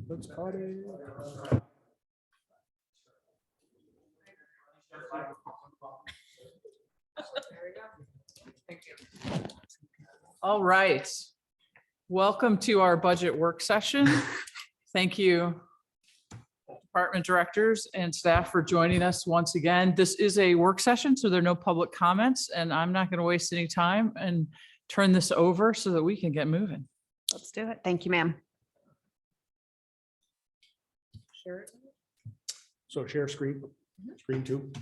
Let's call it. All right. Welcome to our budget work session. Thank you, department directors and staff, for joining us once again. This is a work session, so there are no public comments, and I'm not going to waste any time and turn this over so that we can get moving. Let's do it. Thank you, ma'am. So share screen, screen two.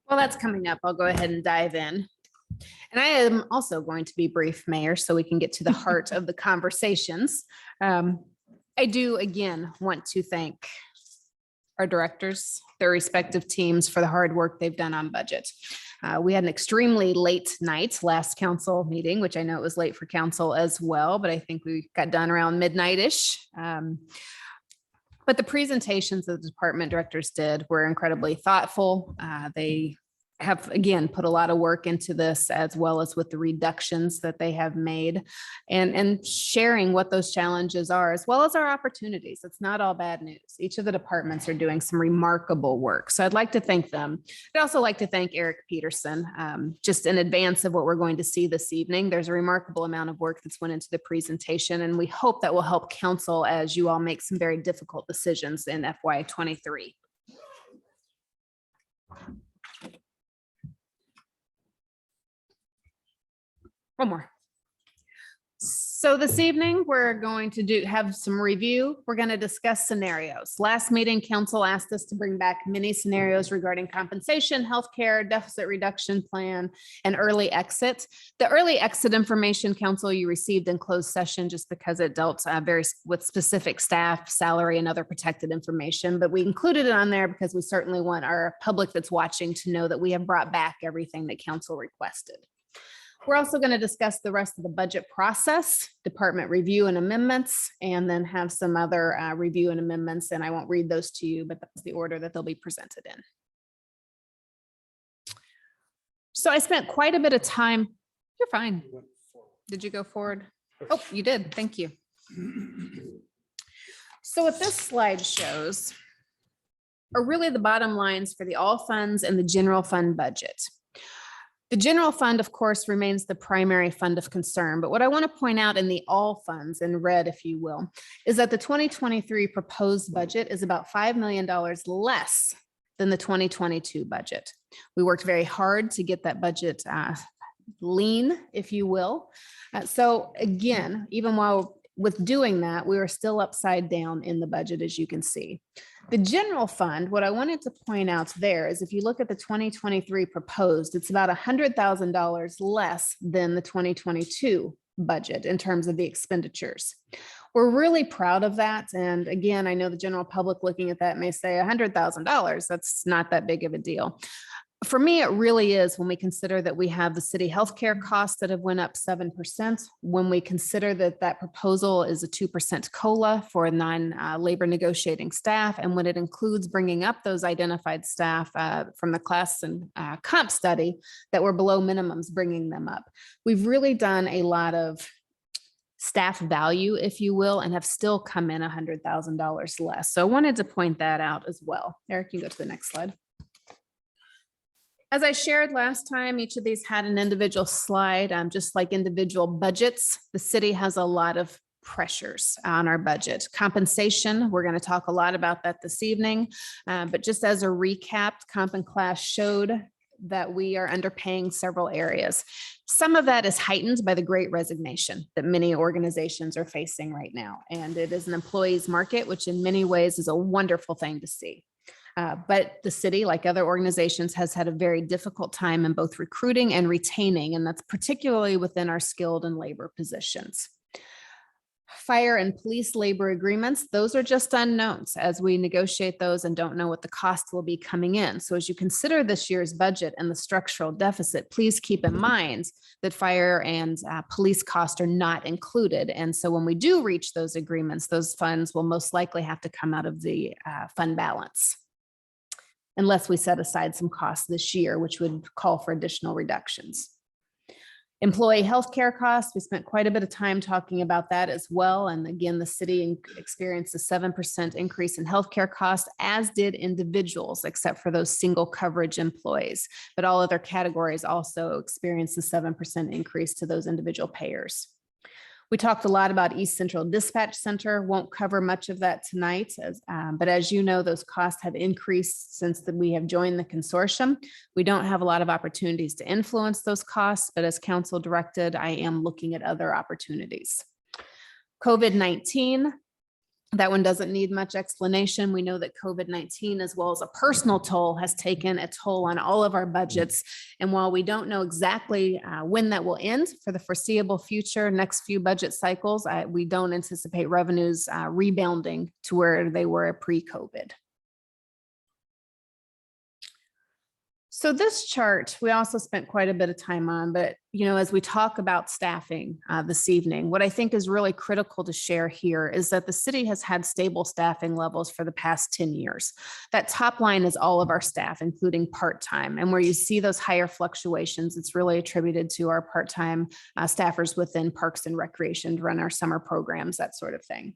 Well, that's coming up. I'll go ahead and dive in. And I am also going to be brief, Mayor, so we can get to the heart of the conversations. I do, again, want to thank our directors, their respective teams, for the hard work they've done on budget. We had an extremely late night last council meeting, which I know it was late for council as well, but I think we got done around midnight-ish. But the presentations that the department directors did were incredibly thoughtful. They have, again, put a lot of work into this, as well as with the reductions that they have made and sharing what those challenges are, as well as our opportunities. It's not all bad news. Each of the departments are doing some remarkable work. So I'd like to thank them. I'd also like to thank Eric Peterson, just in advance of what we're going to see this evening. There's a remarkable amount of work that's went into the presentation, and we hope that will help council as you all make some very difficult decisions in FY23. One more. So this evening, we're going to have some review. We're going to discuss scenarios. Last meeting, council asked us to bring back many scenarios regarding compensation, healthcare, deficit reduction plan, and early exit. The early exit information, council, you received in closed session just because it dealt with specific staff, salary, and other protected information. But we included it on there because we certainly want our public that's watching to know that we have brought back everything that council requested. We're also going to discuss the rest of the budget process, department review and amendments, and then have some other review and amendments. And I won't read those to you, but that's the order that they'll be presented in. So I spent quite a bit of time. You're fine. Did you go forward? Oh, you did. Thank you. So what this slide shows are really the bottom lines for the all funds and the general fund budget. The general fund, of course, remains the primary fund of concern. But what I want to point out in the all funds, in red, if you will, is that the 2023 proposed budget is about $5 million less than the 2022 budget. We worked very hard to get that budget lean, if you will. So again, even while with doing that, we are still upside down in the budget, as you can see. The general fund, what I wanted to point out there is if you look at the 2023 proposed, it's about $100,000 less than the 2022 budget in terms of the expenditures. We're really proud of that. And again, I know the general public looking at that may say $100,000, that's not that big of a deal. For me, it really is when we consider that we have the city healthcare costs that have went up 7%, when we consider that that proposal is a 2% COLA for non-labor negotiating staff, and when it includes bringing up those identified staff from the class and comp study that were below minimums, bringing them up. We've really done a lot of staff value, if you will, and have still come in $100,000 less. So I wanted to point that out as well. Eric, you can go to the next slide. As I shared last time, each of these had an individual slide, just like individual budgets. The city has a lot of pressures on our budget. Compensation, we're going to talk a lot about that this evening, but just as a recap, Comp and Class showed that we are underpaying several areas. Some of that is heightened by the Great Resignation that many organizations are facing right now. And it is an employees market, which in many ways is a wonderful thing to see. But the city, like other organizations, has had a very difficult time in both recruiting and retaining, and that's particularly within our skilled and labor positions. Fire and police labor agreements, those are just unknowns as we negotiate those and don't know what the cost will be coming in. So as you consider this year's budget and the structural deficit, please keep in mind that fire and police costs are not included. And so when we do reach those agreements, those funds will most likely have to come out of the fund balance, unless we set aside some costs this year, which would call for additional reductions. Employee healthcare costs, we spent quite a bit of time talking about that as well. And again, the city experienced a 7% increase in healthcare costs, as did individuals, except for those single coverage employees. But all other categories also experienced a 7% increase to those individual payers. We talked a lot about East Central Dispatch Center. Won't cover much of that tonight, but as you know, those costs have increased since we have joined the consortium. We don't have a lot of opportunities to influence those costs, but as council directed, I am looking at other opportunities. COVID-19. That one doesn't need much explanation. We know that COVID-19, as well as a personal toll, has taken a toll on all of our budgets. And while we don't know exactly when that will end for the foreseeable future, next few budget cycles, we don't anticipate revenues rebounding to where they were pre-COVID. So this chart, we also spent quite a bit of time on, but as we talk about staffing this evening, what I think is really critical to share here is that the city has had stable staffing levels for the past 10 years. That top line is all of our staff, including part-time. And where you see those higher fluctuations, it's really attributed to our part-time staffers within Parks and Recreation to run our summer programs, that sort of thing.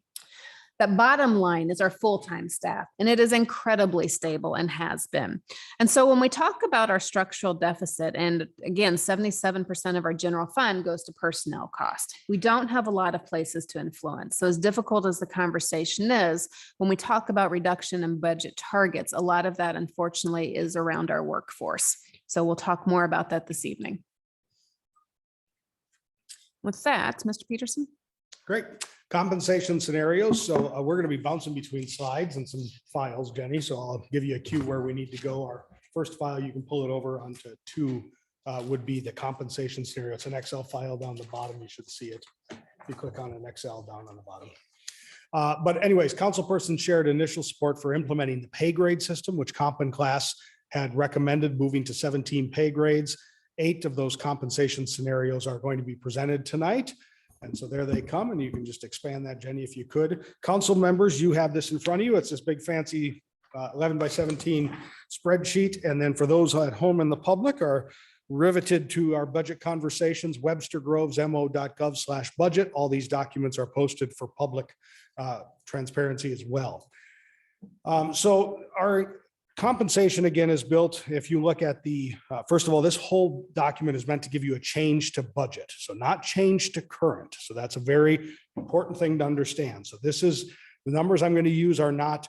That bottom line is our full-time staff, and it is incredibly stable and has been. And so when we talk about our structural deficit, and again, 77% of our general fund goes to personnel cost, we don't have a lot of places to influence. So as difficult as the conversation is, when we talk about reduction in budget targets, a lot of that unfortunately is around our workforce. So we'll talk more about that this evening. With that, Mr. Peterson. Great. Compensation scenarios. So we're going to be bouncing between slides and some files, Jenny. So I'll give you a cue where we need to go. Our first file, you can pull it over onto 2 would be the compensation scenario. It's an Excel file down the bottom. You should see it. If you click on an Excel down on the bottom. But anyways, councilperson shared initial support for implementing the pay grade system, which Comp and Class had recommended moving to 17 pay grades. 8 of those compensation scenarios are going to be presented tonight. And so there they come, and you can just expand that, Jenny, if you could. Council members, you have this in front of you. It's this big fancy 11 by 17 spreadsheet. And then for those at home in the public are riveted to our budget conversations, webstergrovesmo.gov/budget. All these documents are posted for public transparency as well. So our compensation, again, is built, if you look at the, first of all, this whole document is meant to give you a change to budget. So not change to current. So that's a very important thing to understand. So this is, the numbers I'm going to use are not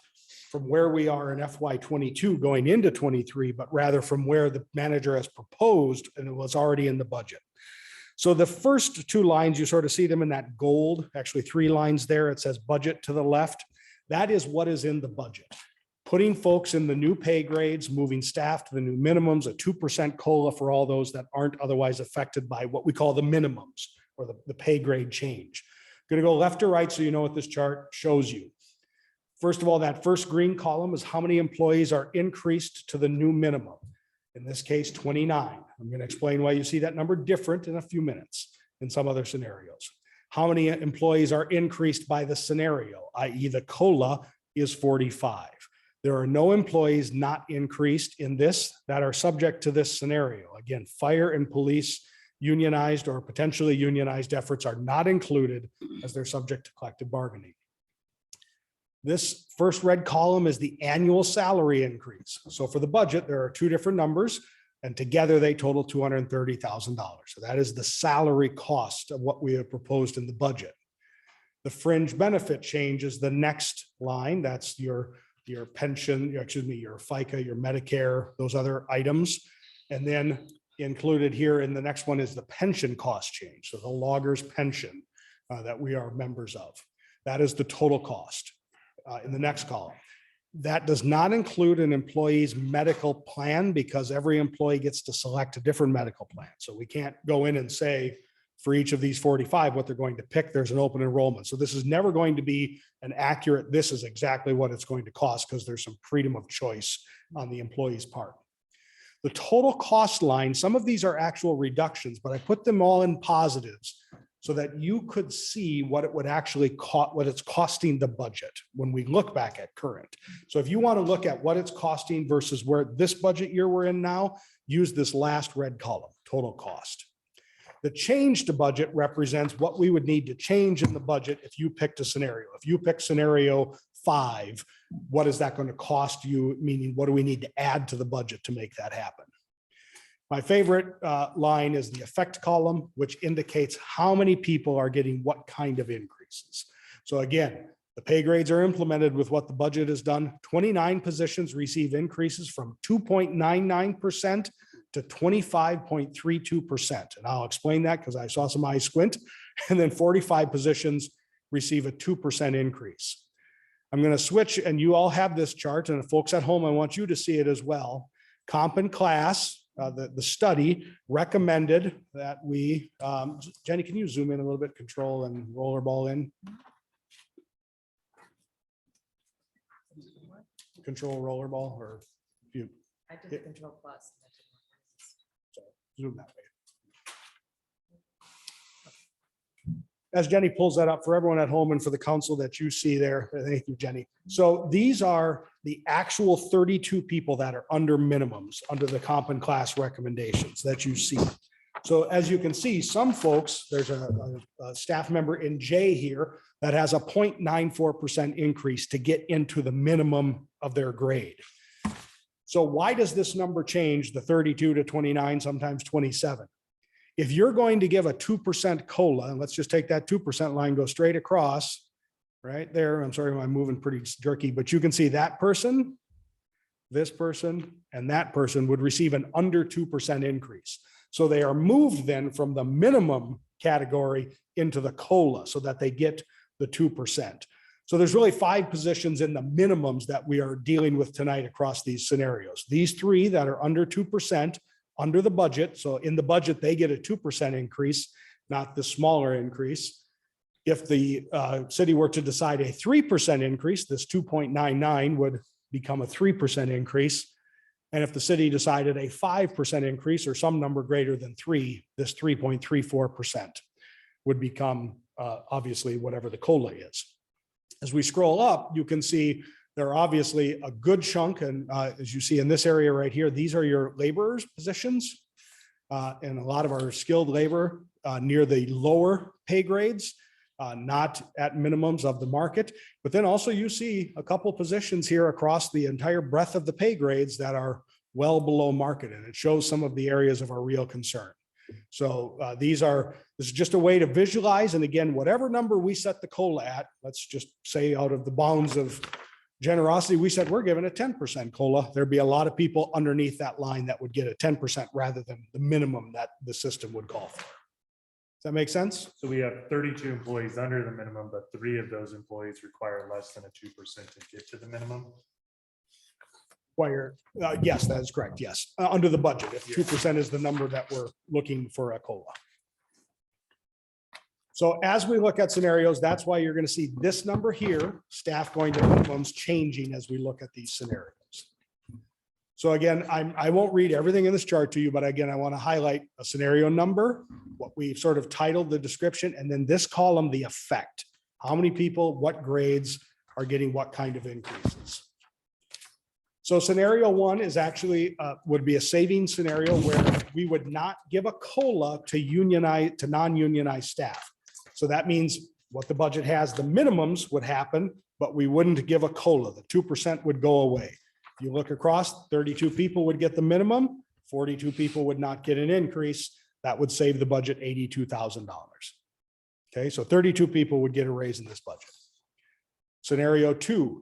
from where we are in FY22 going into 23, but rather from where the manager has proposed and it was already in the budget. So the first 2 lines, you sort of see them in that gold, actually 3 lines there. It says budget to the left. That is what is in the budget. Putting folks in the new pay grades, moving staff to the new minimums, a 2% COLA for all those that aren't otherwise affected by what we call the minimums or the pay grade change. Going to go left to right so you know what this chart shows you. First of all, that first green column is how many employees are increased to the new minimum. In this case, 29. I'm going to explain why you see that number different in a few minutes in some other scenarios. How many employees are increased by the scenario, i.e. the COLA is 45. There are no employees not increased in this that are subject to this scenario. Again, fire and police unionized or potentially unionized efforts are not included as they're subject to collective bargaining. This first red column is the annual salary increase. So for the budget, there are 2 different numbers and together they total $230,000. So that is the salary cost of what we have proposed in the budget. The fringe benefit change is the next line. That's your pension, your FICA, your Medicare, those other items. And then included here in the next one is the pension cost change. So the loggers pension that we are members of. That is the total cost in the next column. That does not include an employee's medical plan because every employee gets to select a different medical plan. So we can't go in and say, for each of these 45, what they're going to pick, there's an open enrollment. So this is never going to be an accurate, this is exactly what it's going to cost because there's some freedom of choice on the employee's part. The total cost line, some of these are actual reductions, but I put them all in positives so that you could see what it would actually cost, what it's costing the budget when we look back at current. So if you want to look at what it's costing versus where this budget year we're in now, use this last red column, total cost. The change to budget represents what we would need to change in the budget if you picked a scenario. If you pick scenario 5, what is that going to cost you? Meaning, what do we need to add to the budget to make that happen? My favorite line is the effect column, which indicates how many people are getting what kind of increases. So again, the pay grades are implemented with what the budget has done. 29 positions receive increases from 2.99% to 25.32%. And I'll explain that because I saw some eyes squint. And then 45 positions receive a 2% increase. I'm going to switch, and you all have this chart, and folks at home, I want you to see it as well. Comp and class, the study recommended that we, Jenny, can you zoom in a little bit, control and rollerball in? Control rollerball, or you? I did the control plus. Zoom that way. As Jenny pulls that up for everyone at home and for the council that you see there, thank you, Jenny. So these are the actual 32 people that are under minimums, under the comp and class recommendations that you see. So as you can see, some folks, there's a staff member in J here that has a 0.94% increase to get into the minimum of their grade. So why does this number change, the 32 to 29, sometimes 27? If you're going to give a 2% COLA, and let's just take that 2% line, go straight across right there. I'm sorry, I'm moving pretty jerky, but you can see that person, this person, and that person would receive an under 2% increase. So they are moved then from the minimum category into the COLA so that they get the 2%. So there's really 5 positions in the minimums that we are dealing with tonight across these scenarios. These 3 that are under 2% under the budget. So in the budget, they get a 2% increase, not the smaller increase. If the city were to decide a 3% increase, this 2.99 would become a 3% increase. And if the city decided a 5% increase or some number greater than 3, this 3.34% would become obviously whatever the COLA is. As we scroll up, you can see there are obviously a good chunk, and as you see in this area right here, these are your laborers positions and a lot of our skilled labor near the lower pay grades, not at minimums of the market. But then also you see a couple positions here across the entire breadth of the pay grades that are well below market, and it shows some of the areas of our real concern. So this is just a way to visualize. And again, whatever number we set the COLA at, let's just say out of the bounds of generosity, we said we're giving a 10% COLA. There'd be a lot of people underneath that line that would get a 10% rather than the minimum that the system would call for. Does that make sense? So we have 32 employees under the minimum, but 3 of those employees require less than a 2% to get to the minimum. Yes, that is correct. Yes, under the budget, if 2% is the number that we're looking for a COLA. So as we look at scenarios, that's why you're going to see this number here, staff going to minimums changing as we look at these scenarios. So again, I won't read everything in this chart to you, but again, I want to highlight a scenario number, what we've sort of titled the description, and then this column, the effect. How many people, what grades are getting what kind of increases? So scenario 1 is actually would be a savings scenario where we would not give a COLA to non-unionized staff. So that means what the budget has, the minimums would happen, but we wouldn't give a COLA. The 2% would go away. If you look across, 32 people would get the minimum, 42 people would not get an increase. That would save the budget $82,000. Okay, so 32 people would get a raise in this budget. Scenario 2,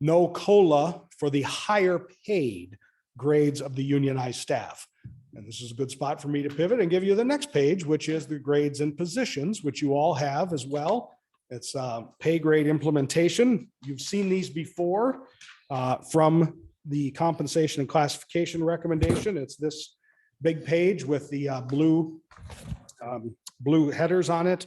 no COLA for the higher paid grades of the unionized staff. And this is a good spot for me to pivot and give you the next page, which is the grades and positions, which you all have as well. It's pay grade implementation. You've seen these before from the compensation and classification recommendation. It's this big page with the blue headers on it.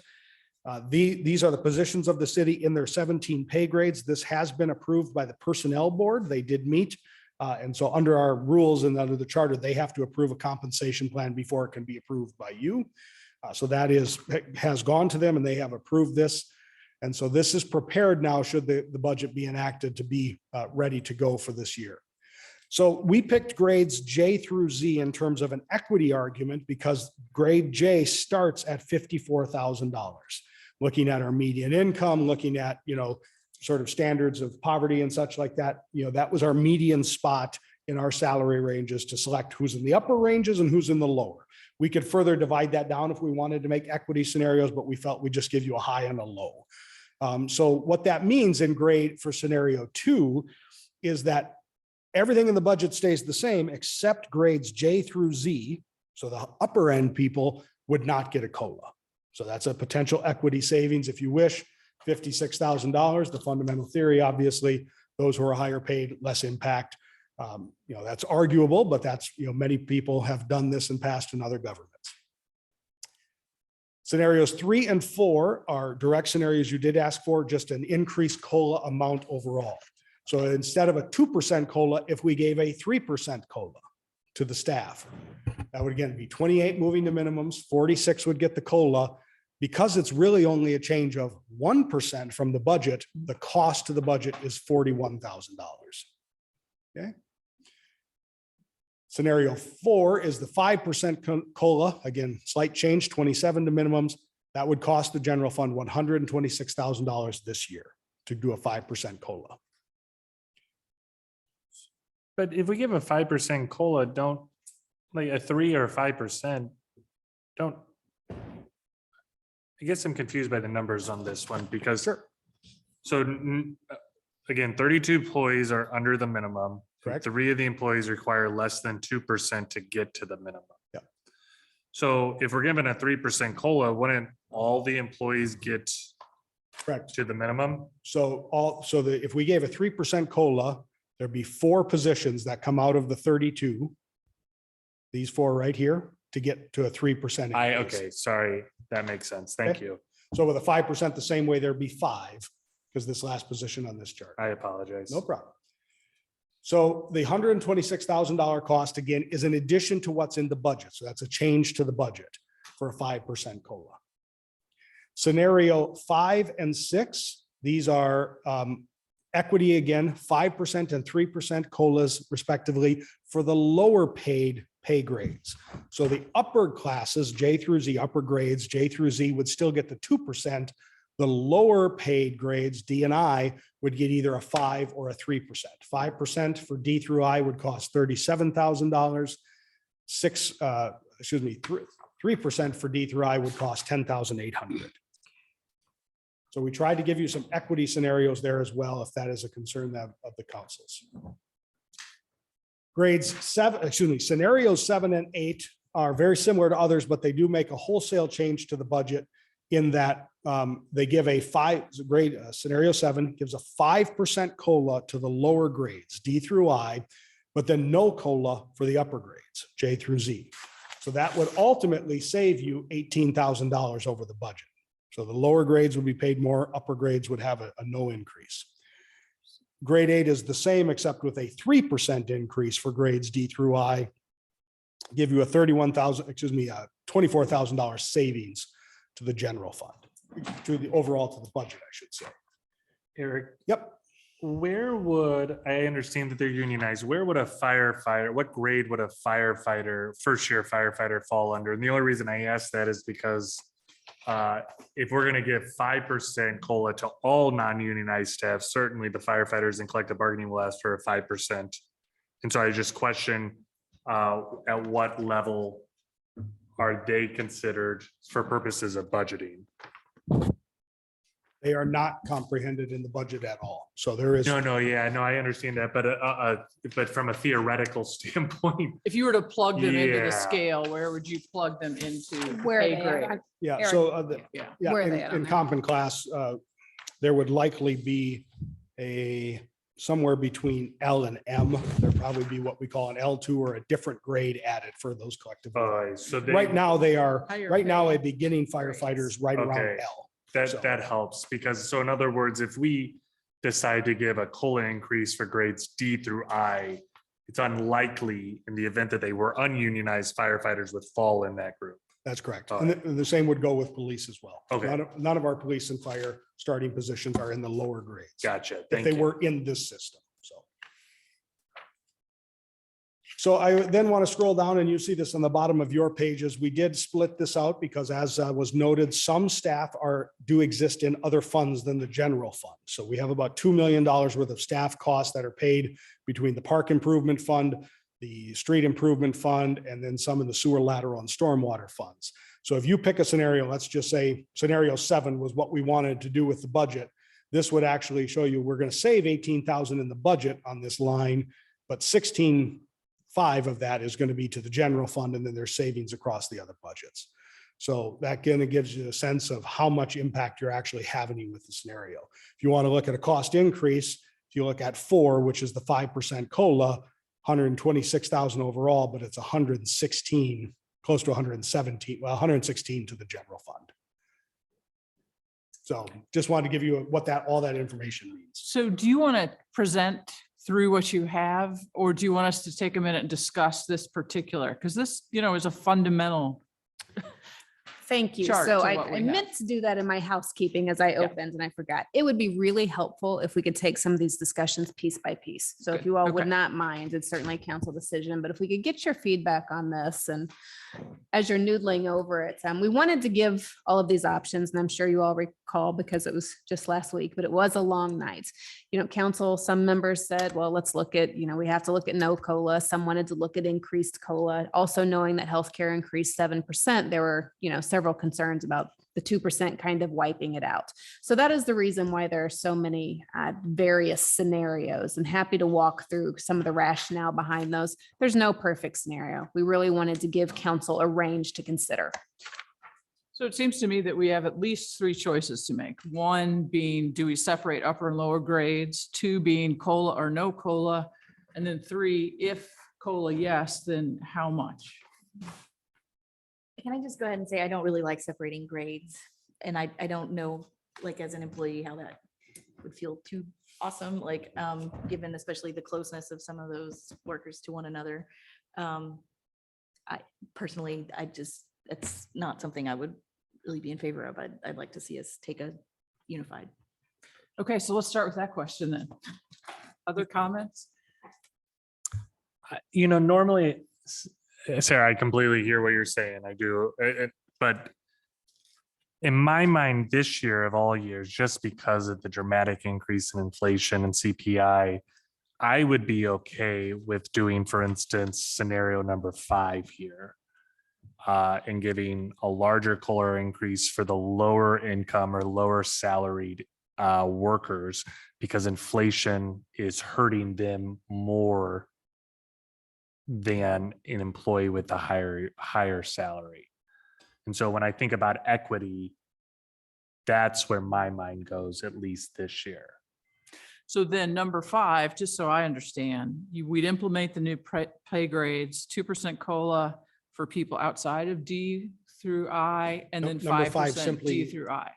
These are the positions of the city in their 17 pay grades. This has been approved by the personnel board. They did meet. And so under our rules and under the charter, they have to approve a compensation plan before it can be approved by you. So that has gone to them and they have approved this. And so this is prepared now should the budget be enacted to be ready to go for this year. So we picked grades J through Z in terms of an equity argument because grade J starts at $54,000. Looking at our median income, looking at, sort of standards of poverty and such like that, that was our median spot in our salary ranges to select who's in the upper ranges and who's in the lower. We could further divide that down if we wanted to make equity scenarios, but we felt we'd just give you a high and a low. So what that means in grade for scenario 2 is that everything in the budget stays the same except grades J through Z. So the upper end people would not get a COLA. So that's a potential equity savings, if you wish, $56,000. The fundamental theory, obviously, those who are higher paid, less impact. That's arguable, but that's, many people have done this in past in other governments. Scenarios 3 and 4 are direct scenarios you did ask for, just an increased COLA amount overall. So instead of a 2% COLA, if we gave a 3% COLA to the staff, that would again be 28 moving to minimums, 46 would get the COLA. Because it's really only a change of 1% from the budget, the cost to the budget is $41,000. Okay. Scenario 4 is the 5% COLA. Again, slight change, 27 to minimums. That would cost the general fund $126,000 this year to do a 5% COLA. But if we give a 5% COLA, don't like a 3 or 5%, don't. I guess I'm confused by the numbers on this one because. Sure. So again, 32 employees are under the minimum. Correct. 3 of the employees require less than 2% to get to the minimum. Yeah. So if we're given a 3% COLA, wouldn't all the employees get Correct. to the minimum? If we gave a 3% COLA, there'd be 4 positions that come out of the 32. These 4 right here to get to a 3%. Okay, sorry, that makes sense. Thank you. So with a 5% the same way, there'd be 5 because this last position on this chart. I apologize. No problem. So the $126,000 cost again is in addition to what's in the budget. So that's a change to the budget for a 5% COLA. Scenario 5 and 6, these are equity again, 5% and 3% COLAs respectively for the lower paid pay grades. So the upper classes, J through Z, upper grades, J through Z would still get the 2%. The lower paid grades, D and I, would get either a 5 or a 3%. 5% for D through I would cost $37,000. 3% for D through I would cost $10,800. So we tried to give you some equity scenarios there as well, if that is a concern of the councils. Scenarios 7 and 8 are very similar to others, but they do make a wholesale change to the budget in that they give scenario 7 gives a 5% COLA to the lower grades, D through I, but then no COLA for the upper grades, J through Z. So that would ultimately save you $18,000 over the budget. So the lower grades would be paid more, upper grades would have a no increase. Grade 8 is the same, except with a 3% increase for grades D through I, give you a $24,000 savings to the general fund, to the budget, I should say. Eric, Yep. where would, I understand that they're unionized, where would a firefighter, what grade would a firefighter, first year firefighter fall under? And the only reason I ask that is because if we're going to give 5% COLA to all non-unionized staff, certainly the firefighters in collective bargaining will ask for a 5%. And so I just question at what level are they considered for purposes of budgeting? They are not comprehended in the budget at all. So there is. No, I understand that, but from a theoretical standpoint, If you were to plug them into Yeah. the scale, where would you plug them into? Where pay they grade? are. Yeah, Eric. so Yeah. yeah, Where are they at on in there? comp and class, there would likely be somewhere between L and M. There'd probably be what we call an L2 or a different grade added for those collective. so Right now, they are, Higher right now, a pay beginning firefighters right around Okay. L. so- that helps because, so in other words, if we decide to give a COLA increase for grades D through I, it's unlikely in the event that they were ununionized firefighters would fall in that group. That's correct. All And the same would go with police as well. Okay. None of our police and fire starting positions are in the lower grades. Gotcha. If Thank they you. were in this system, so. So I then want to scroll down and you see this on the bottom of your pages. We did split this out because as was noted, some staff do exist in other funds than the general fund. So we have about $2 million worth of staff costs that are paid between the park improvement fund, the street improvement fund, and then some in the sewer lateral and stormwater funds. So if you pick a scenario, let's just say scenario 7 was what we wanted to do with the budget. This would actually show you we're going to save 18,000 in the budget on this line, but 16.5 of that is going to be to the general fund, and then there's savings across the other budgets. So that kind of gives you a sense of how much impact you're actually having with the scenario. If you want to look at a cost increase, if you look at 4, which is the 5% COLA, 126,000 overall, but it's 116, close to 117, well, 116 to the general fund. So just wanted to give you what all that information means. So do you want to present through what you have, or do you want us to take a minute and discuss this particular? Because this, is a fundamental. Thank you. Chart So to I what we I have. meant to do that in my housekeeping as I opened and I forgot. It would be really helpful if we could take some of these discussions piece by piece. So if Good. you all would Okay. not mind, it's certainly a council decision, but if we could get your feedback on this and as you're noodling over it, we wanted to give all of these options and I'm sure you all recall because it was just last week, but it was a long night. Council, some members said, well, let's look at, we have to look at no COLA. Some wanted to look at increased COLA. Also knowing that healthcare increased 7%, there were, several concerns about the 2% kind of wiping it out. So that is the reason why there are so many various scenarios, and happy to walk through some of the rationale behind those. There's no perfect scenario. We really wanted to give council a range to consider. So it seems to me that we have at least 3 choices to make. 1 being, do we separate upper and lower grades? 2 being COLA or no COLA? And then 3, if COLA, yes, then how much? Can I just go ahead and say, I don't really like separating grades. And I don't know, like, as an employee, how that would feel too awesome, like, given especially the closeness of some of those workers to one another. I personally, it's not something I would really be in favor of. I'd like to see us take a unified. Okay, so let's start with that question then. Other comments? Normally, Sarah, I completely hear what you're saying. I do. But in my mind, this year of all years, just because of the dramatic increase in inflation and CPI, I would be okay with doing, for instance, scenario number 5 here. And giving a larger COLA increase for the lower income or lower salaried workers, because inflation is hurting them more than an employee with a higher salary. And so when I think about equity, that's where my mind goes, at least this year. So then number 5, just so I understand, we'd implement the new pay grades, 2% COLA for people outside of D through I, and then Number 5 5% D simply- through I.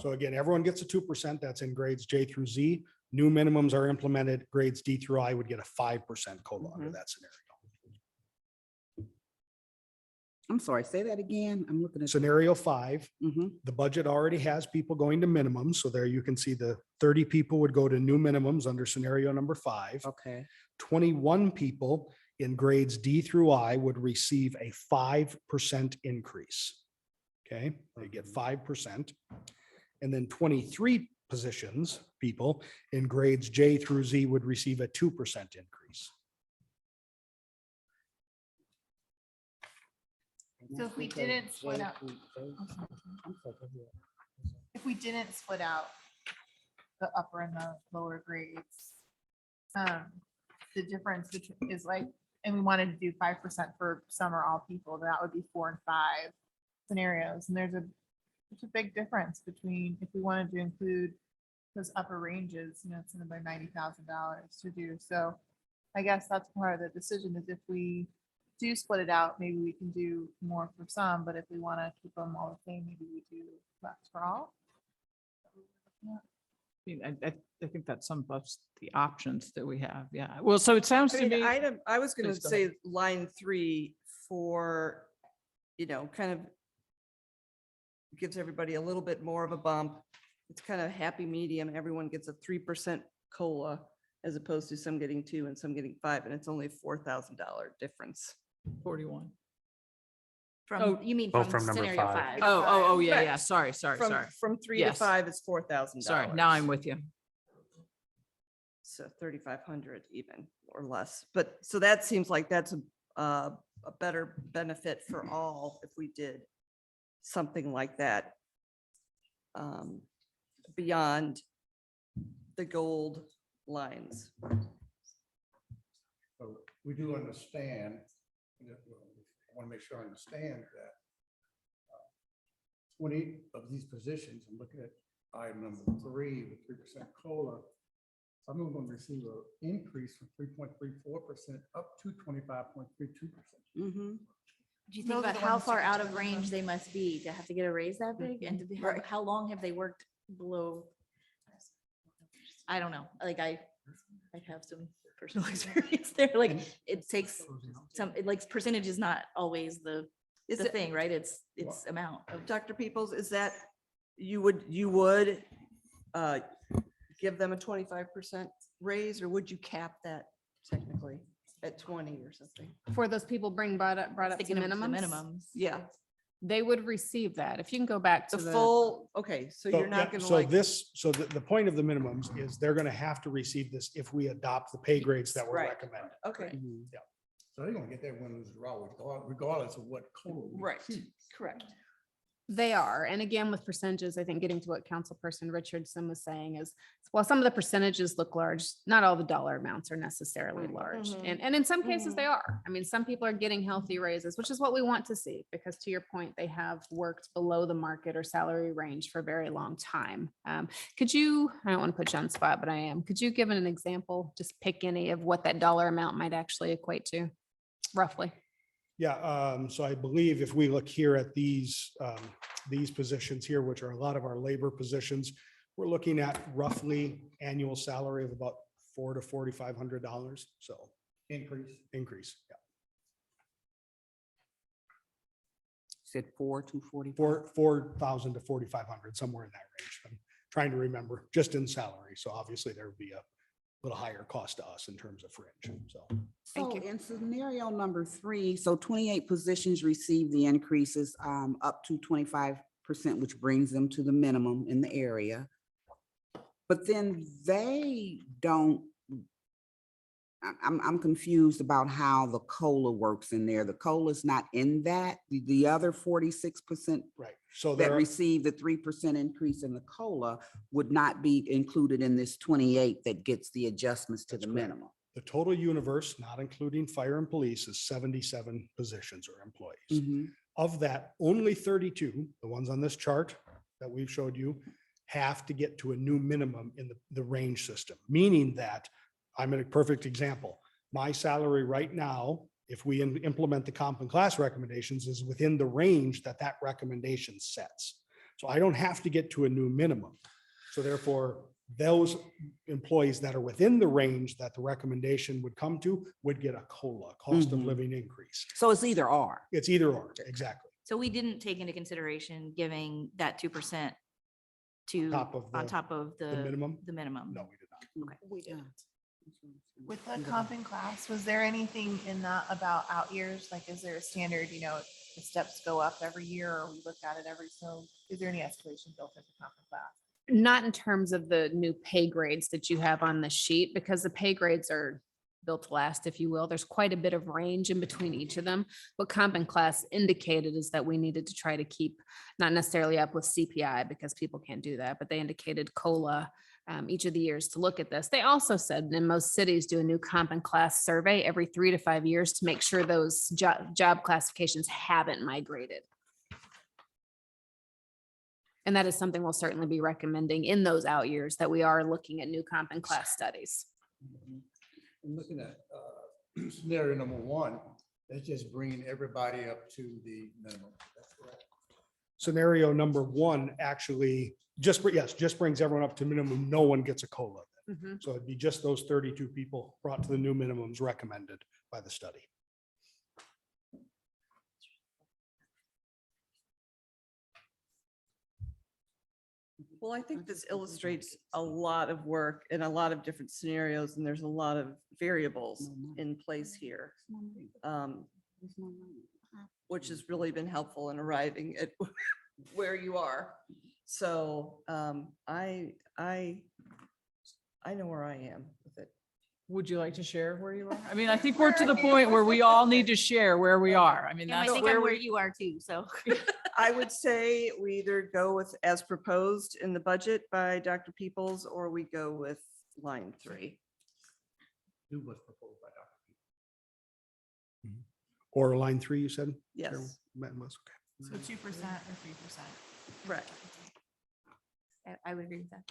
So again, everyone gets a 2%. That's in grades J through Z. New minimums are implemented. Grades D through I would get a 5% COLA under that scenario. I'm sorry, say that again. I'm looking at. Scenario 5, Mhm. the budget already has people going to minimums. So there you can see the 30 people would go to new minimums under scenario number 5. Okay, 21 people in grades D through I would receive a 5% increase. Okay, they get 5%. And then 23 people in grades J through Z would receive a 2% increase. So if we didn't split up, if we didn't split out the upper and the lower grades, the difference is like, and we wanted to do 5% for some or all people, that would be 4 and 5 scenarios. And there's a big difference between if we wanted to include those upper ranges, it's another $90,000 to do. So I guess that's part of the decision, is if we do split it out, maybe we can do more for some, but if we want to keep them all the same, maybe we do less for all. I think that's some of the options that we have. Yeah. Well, so it sounds I to mean, me. I was gonna Please go ahead. say line 3 for, kind of gives everybody a little bit more of a bump. It's kind of happy medium. Everyone gets a 3% COLA. as opposed to some getting 2 and some getting 5, and it's only a $4,000 difference. 41. From, you mean Oh, from from number scenario 5. five? Oh, yeah, Right. yeah. Sorry. From 3 to Yes. 5 is $4,000. Sorry. Now I'm with you. So 3,500 even or less. But so that seems like that's a better benefit for all if we did something like that. Beyond the gold lines. So we do understand, I want to make sure I understand that 20 of these positions, I'm looking at item number 3 with 3% COLA. Some of them receive an increase from 3.34% up to 25.32%. Mm-hmm. Do you think Those are about the how ones far that out get of to range them. they must be to have to get a raise that big? And to be, Right. how long have they worked below? I don't know, like I have some personal experience there, like it takes some, like percentage is not always the Is it, thing, right? It's amount of. Dr. Peoples, is that you would give them a 25% raise, or would you cap that technically at 20 or something? For those people brought up to Thinking of the minimums, minimums. Yeah, they would receive that. If you can go back to the the. full, okay, so So, you're not yeah, gonna so like. the point of the minimums is they're gonna have to receive this if we adopt the pay grades that were Right. recommended. Okay, So they're going to get that win lose draw regardless of what COLA. we right, receive. correct. They are. And again, with percentages, I think getting to what Councilperson Richardson was saying is, while some of the percentages look large, not all the dollar amounts are necessarily large. Mhm. And in some cases they are. I mean, some people are getting healthy raises, which is what we want to see, because to your point, they have worked below the market or salary range for a very long time. Could you, I don't want to put you on the spot, but I am, could you give an example? Just pick any of what that dollar amount might actually equate to, roughly? Yeah, so I believe if we look here at these positions here, which are a lot of our labor positions, we're looking at roughly annual salary of about $400 to $4,500. So increase, yeah. Said 4 to 40. 4,000 to 4,500, somewhere in that range. I'm trying to remember, just in salary. So obviously there would be a little higher cost to us in terms of fringe. So Thank So you. in scenario number 3, so 28 positions receive the increases up to 25%, which brings them to the minimum in the area. But then they don't, I'm confused about how the COLA works in there. The COLA is not in that. The other 46% right. So that there, receive the 3% increase in the COLA would not be included in this 28 that gets the adjustments to That's the correct. minimum. the total universe, not including fire and police, is 77 positions or employees. Mhm. Of that, only 32, the ones on this chart that we've showed you, have to get to a new minimum in the range system, meaning that I'm in a perfect example. My salary right now, if we implement the comp and class recommendations, is within the range that that recommendation sets. So I don't have to get to a new minimum. So therefore, those employees that are within the range that the recommendation would come to would get a COLA, cost of Mhm. living increase. So it's either or. It's either or, exactly. So we didn't take into consideration giving that 2% to, Top of on the- top of The minimum? the minimum. No, we did not. We did. With the comp in class, was there anything in that about out years? Like, is there a standard, the steps go up every year, or we look at it every, so is there any escalation built into comp in class? Not in terms of the new pay grades that you have on the sheet, because the pay grades are built to last, if you will. There's quite a bit of range in between each of them. What comp and class indicated is that we needed to try to keep, not necessarily up with CPI, because people can't do that, but they indicated COLA each of the years to look at this. They also said in most cities do a new comp and class survey every 3 to 5 years to make sure those job classifications haven't migrated. And that is something we'll certainly be recommending in those out years, that we are looking at new comp and class studies. I'm looking at scenario number 1, that's just bringing everybody up to the minimum. That's correct. Scenario number 1 actually just brings everyone up to minimum. No one gets a COLA. So it'd be just those 32 people brought to the new minimums recommended by the study. Well, I think this illustrates a lot of work in a lot of different scenarios, and there's a lot of variables in place here, which has really been helpful in arriving at where you are. So I know where I am with it. Would you like to share where you are? I mean, I think we're to the point where we all need to share where we are. I mean, And I that's think I'm where where we, you are too, so. I would say we either go with as proposed in the budget by Dr. Peoples, or we go with line 3. Do what's proposed by Dr. Peter. Or line 3, you said? Yes, Okay. So 2% or 3%. correct. I would agree with that.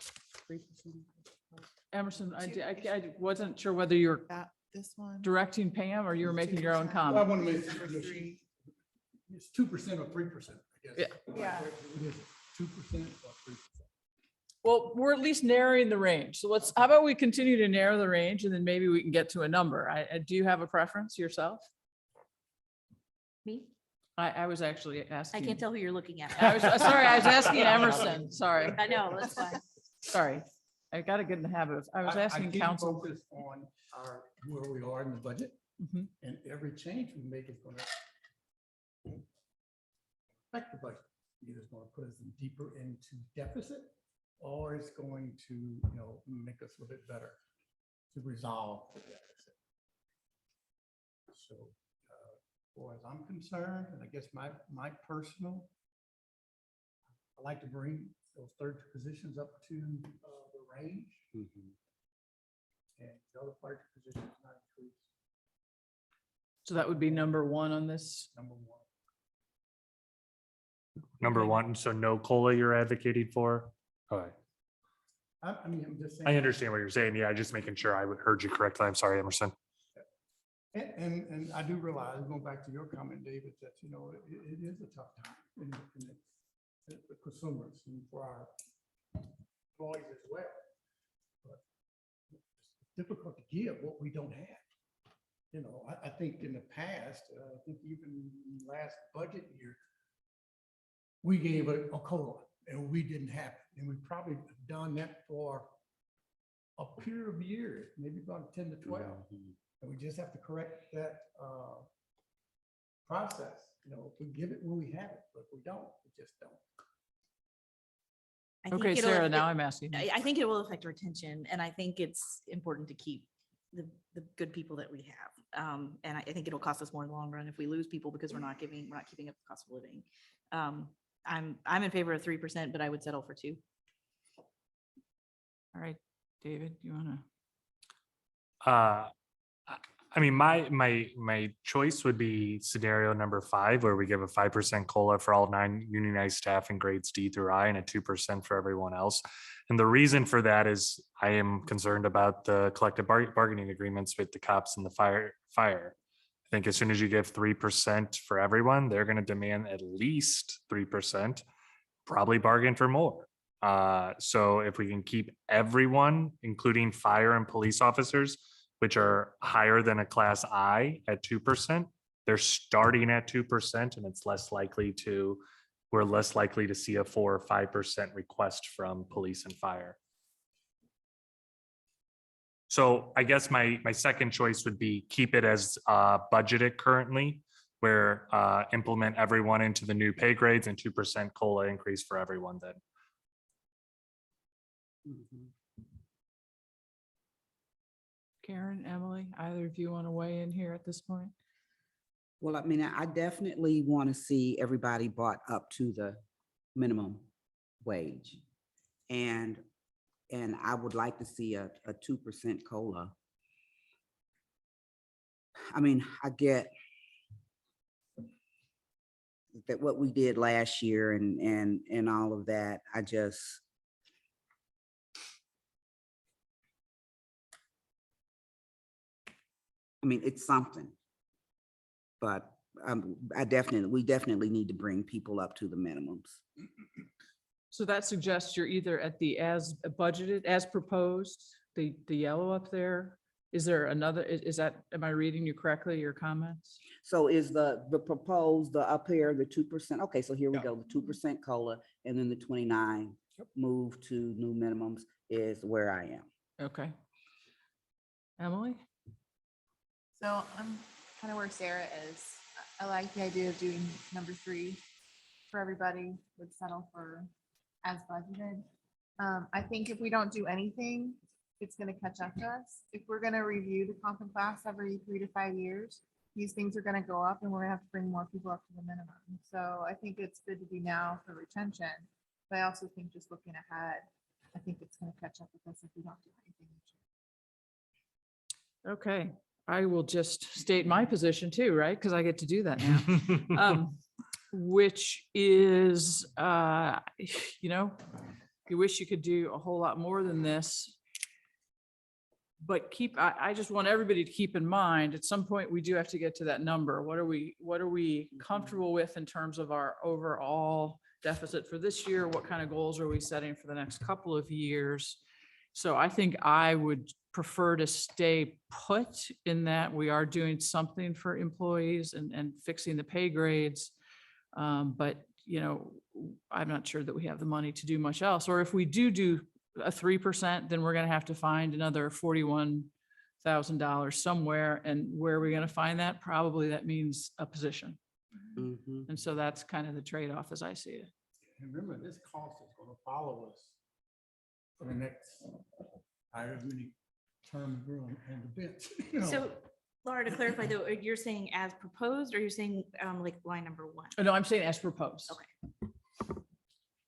Emerson, I wasn't sure whether you were That, this one. directing Pam or you were making your own 2%. Well, I comment. want to make sure that it's 2% or 3%, I guess. Yeah. It is 2% or 3%. Well, we're at least narrowing the range. So how about we continue to narrow the range and then maybe we can get to a number. Do you have a preference yourself? Me? I was actually I asking. can't tell who you're looking at. I was, sorry, I was asking Emerson. Sorry, I know, that's fine. sorry. I got to get in the habit of, I was asking keep council. focused on where we are in the budget, Mhm. and every change we make is gonna affect the budget. Either it's gonna put us deeper into deficit, or it's going to, make us a little bit better to resolve the deficit. So, as far as I'm concerned, and I guess my personal, I like to bring those third positions up to the range, and the other part positions not increased, So that would be number 1 on this. number one. Number Okay. 1, so no COLA you're advocating for? All right. I mean, I'm just saying. I understand what you're saying. Yeah, just making sure I heard you correctly. I'm sorry, Emerson. And I do realize, going back to your comment, David, that, it is a tough time in the consumers and for our employees as well. But it's difficult to give what we don't have. I think in the past, I think even last budget year, we gave a COLA and we didn't have it. And we probably have done that for a period of years, maybe about 10 to 12. And we just have to correct that process. If we give it when we have it, but if we don't, we just don't. I think Okay, it'll Sarah, affect- now I'm asking. you. I think it will affect retention, and I think it's important to keep the good people that we have. And I think it'll cost us more in the long run if we lose people because we're not keeping up the cost of living. I'm in favor of 3%, but I would settle for 2. All right, David, you want to? I mean, my choice would be scenario number 5, where we give a 5% COLA for all 9 unionized staff in grades D through I and a 2% for everyone else. And the reason for that is I am concerned about the collective bargaining agreements with the cops and the fire. I think as soon as you give 3% for everyone, they're going to demand at least 3%, probably bargain for more. So if we can keep everyone, including fire and police officers, which are higher than a class I at 2%, they're starting at 2%, and we're less likely to see a 4 or 5% request from police and fire. So I guess my second choice would be keep it as budgeted currently, where implement everyone into the new pay grades and 2% COLA increase for everyone then. Karen, Emily, either of you want to weigh in here at this point? Well, I mean, I definitely want to see everybody brought up to the minimum wage. And I would like to see a 2% COLA. I mean, I get that what we did last year and all of that, I mean, it's something. But we definitely need to bring people up to the minimums. So that suggests you're either at the as budgeted, as proposed, the yellow up there. Is there another, is that, am I reading you correctly, your comments? So is the proposed, the up here, the 2%? Okay, so here we Yeah. go, the 2% COLA and then the 29 move to new minimums is where I am. Okay. Emily? So I'm kind of where Sarah is. I like the idea of doing number 3 for everybody, would settle for as budgeted. I think if we don't do anything, it's gonna catch up to us. If we're gonna review the comp and class every 3 to 5 years, these things are gonna go up and we're gonna have to bring more people up to the minimum. So I think it's good to do now for retention. But I also think just looking ahead, I think it's gonna catch up with us if we don't do anything. Okay, I will just state my position too, right? Because I get to do that now. Which is, you wish you could do a whole lot more than this. But I just want everybody to keep in mind, at some point, we do have to get to that number. What are we comfortable with in terms of our overall deficit for this year? What kind of goals are we setting for the next couple of years? So I think I would prefer to stay put in that we are doing something for employees and fixing the pay grades. But, I'm not sure that we have the money to do much else. Or if we do a 3%, then we're going to have to find another $41,000 somewhere. And where are we going to find that? Probably that means a position. Mhm. And so that's kind of the trade-off as I see it. And remember, this cost is gonna follow us for the next, however many terms we're on the bench. you know. So Laura, to clarify though, you're saying as proposed or you're saying like line number 1? Oh, no, I'm saying as proposed. Okay.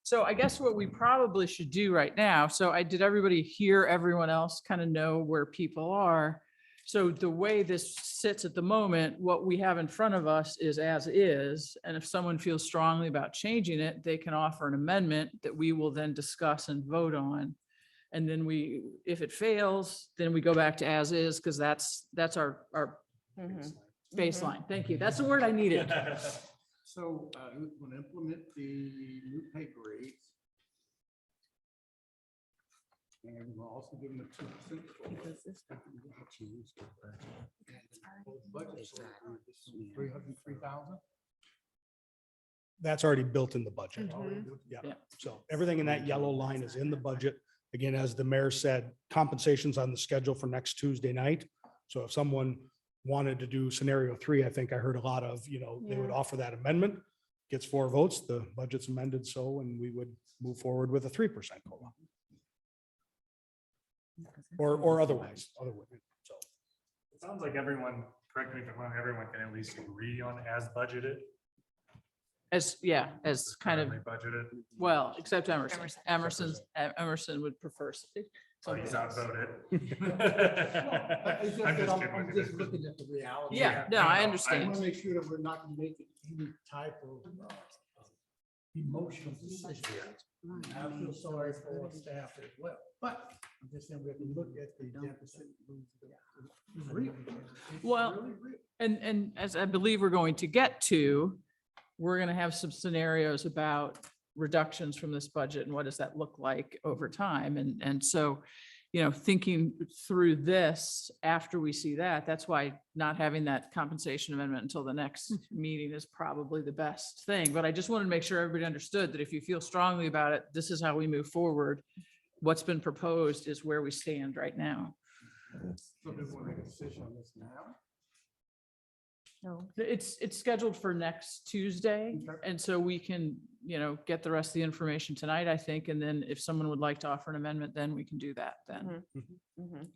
So I guess what we probably should do right now, did everybody hear everyone else kind of know where people are? So the way this sits at the moment, what we have in front of us is as is. And if someone feels strongly about changing it, they can offer an amendment that we will then discuss and vote on. And then if it fails, then we go back to as is, because that's our baseline. Thank you. That's the word I needed. So we're gonna implement the new pay grades. And we're gonna also give them a 2%. Budget, so 303,000. That's already built in the budget. Yeah. So everything in that yellow line is in the budget. Again, as the mayor said, compensation's on the schedule for next Tuesday night. So if someone wanted to do scenario 3, I think I heard a lot of, they would offer that amendment, gets 4 votes, the budget's amended so, and we would move forward with a 3% COLA. Or otherwise. So It sounds like everyone, correct me if I'm wrong, everyone can at least agree on as budgeted. As kind of, currently budgeted. well, except Emerson. Emerson would prefer. So he's outvoted. It's I'm just that just I'm kidding with just you. looking at the reality. Yeah, no, I I understand. want to make sure that we're not making any type of emotional decision. I feel sorry for our staff as well, but I'm just saying we have to look at the deficit. It's real. It's Well, really real. And as I believe we're going to get to, we're going to have some scenarios about reductions from this budget and what does that look like over time. And so, thinking through this after we see that, that's why not having that compensation amendment until the next meeting is probably the best thing. But I just wanted to make sure everybody understood that if you feel strongly about it, this is how we move forward. What's been proposed is where we stand right now. So do we want to make a decision on this now? It's scheduled for next Tuesday. Okay. And so we can, get the rest of the information tonight, I think. And then if someone would like to offer an amendment, then we can do that then.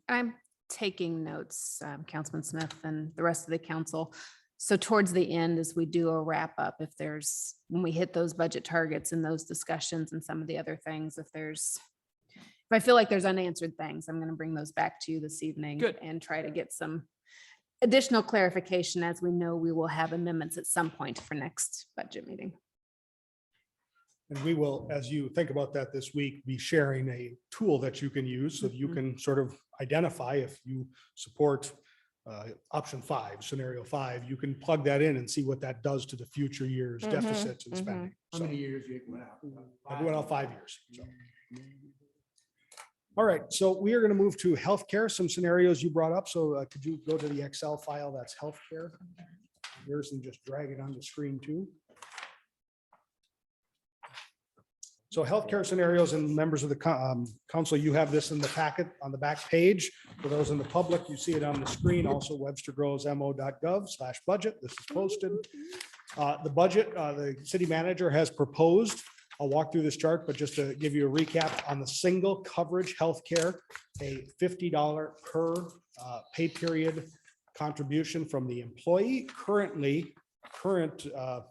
I'm taking notes, Councilman Smith and the rest of the council. So towards the end, as we do a wrap up, when we hit those budget targets and those discussions and some of the other things, if I feel like there's unanswered things, I'm going to bring those back to you this evening. Good. And try to get some additional clarification, as we know we will have amendments at some point for next budget meeting. And we will, as you think about that this week, be sharing a tool that you can use so that you can sort of identify if you support option 5, scenario 5, you can plug that in and see what that does to the future year's deficits and spending. How So many years you went out? I went out 5 years. So. All right, so we are going to move to healthcare, some scenarios you brought up. So could you go to the Excel file that's healthcare? Yours and just drag it on the screen too. So healthcare scenarios and members of the council, you have this in the packet on the back page. For those in the public, you see it on the screen. Also webstergrowsmo.gov/budget. This is posted. The budget, the city manager has proposed, I'll walk through this chart, but just to give you a recap on the single coverage healthcare, a $50 per pay period contribution from the employee. Current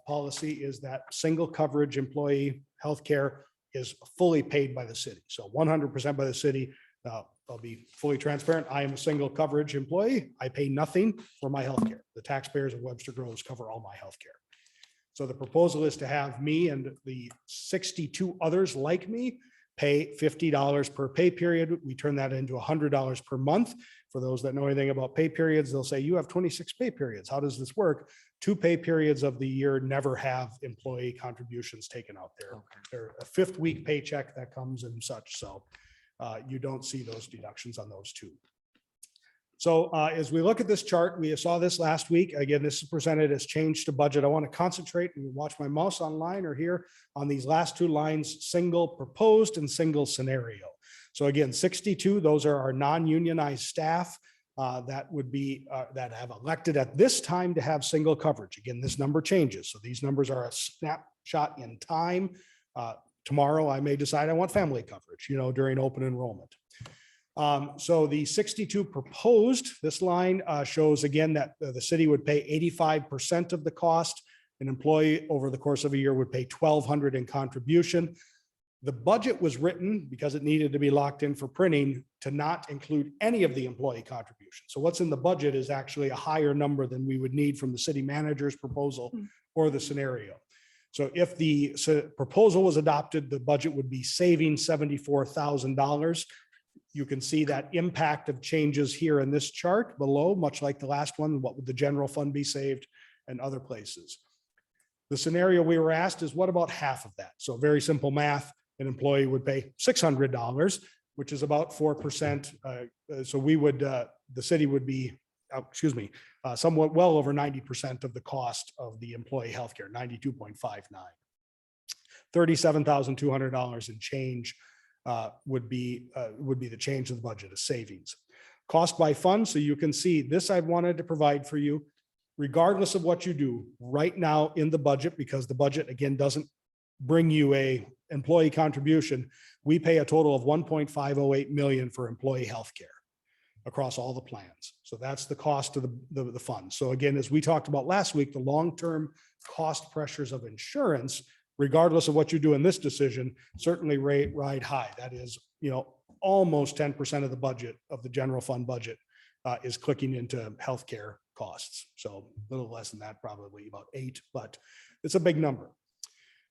policy is that single coverage employee healthcare is fully paid by the city. So 100% by the city. I'll be fully transparent. I am a single coverage employee. I pay nothing for my healthcare. The taxpayers of Webster Groves cover all my healthcare. So the proposal is to have me and the 62 others like me pay $50 per pay period. We turn that into $100 per month. For those that know anything about pay periods, they'll say, you have 26 pay periods. How does this work? 2 pay periods of the year never have employee contributions taken out there. They're a 5th week paycheck that comes and such. So you don't see those deductions on those 2. So as we look at this chart, we saw this last week. Again, this is presented as change to budget. I want to concentrate and watch my mouse online or here on these last 2 lines, single proposed and single scenario. So again, 62, those are our non-unionized staff that would be that have elected at this time to have single coverage. Again, this number changes. So these numbers are a snapshot in time. Tomorrow, I may decide I want family coverage, during open enrollment. So the 62 proposed, this line shows again that the city would pay 85% of the cost. An employee over the course of a year would pay $1,200 in contribution. The budget was written because it needed to be locked in for printing to not include any of the employee contribution. So what's in the budget is actually a higher number than we would need from the city manager's proposal or the scenario. So if the proposal was adopted, the budget would be saving $74,000. You can see that impact of changes here in this chart below, much like the last one. What would the general fund be saved and other places? The scenario we were asked is what about half of that? So very simple math. An employee would pay $600, which is about 4%. So we would, the city would be, somewhat well over 90% of the cost of the employee healthcare, 92.59. $37,200 in change would be the change of the budget, of savings. Cost by fund, so you can see this I wanted to provide for you, regardless of what you do right now in the budget, because the budget again doesn't bring you a employee contribution. We pay a total of $1.508 million for employee health care across all the plans. So that's the cost of the fund. So again, as we talked about last week, the long-term cost pressures of insurance, regardless of what you do in this decision, certainly ride high. That is, almost 10% of the budget of the general fund budget is clicking into healthcare costs. So a little less than that, probably about 8, but it's a big number.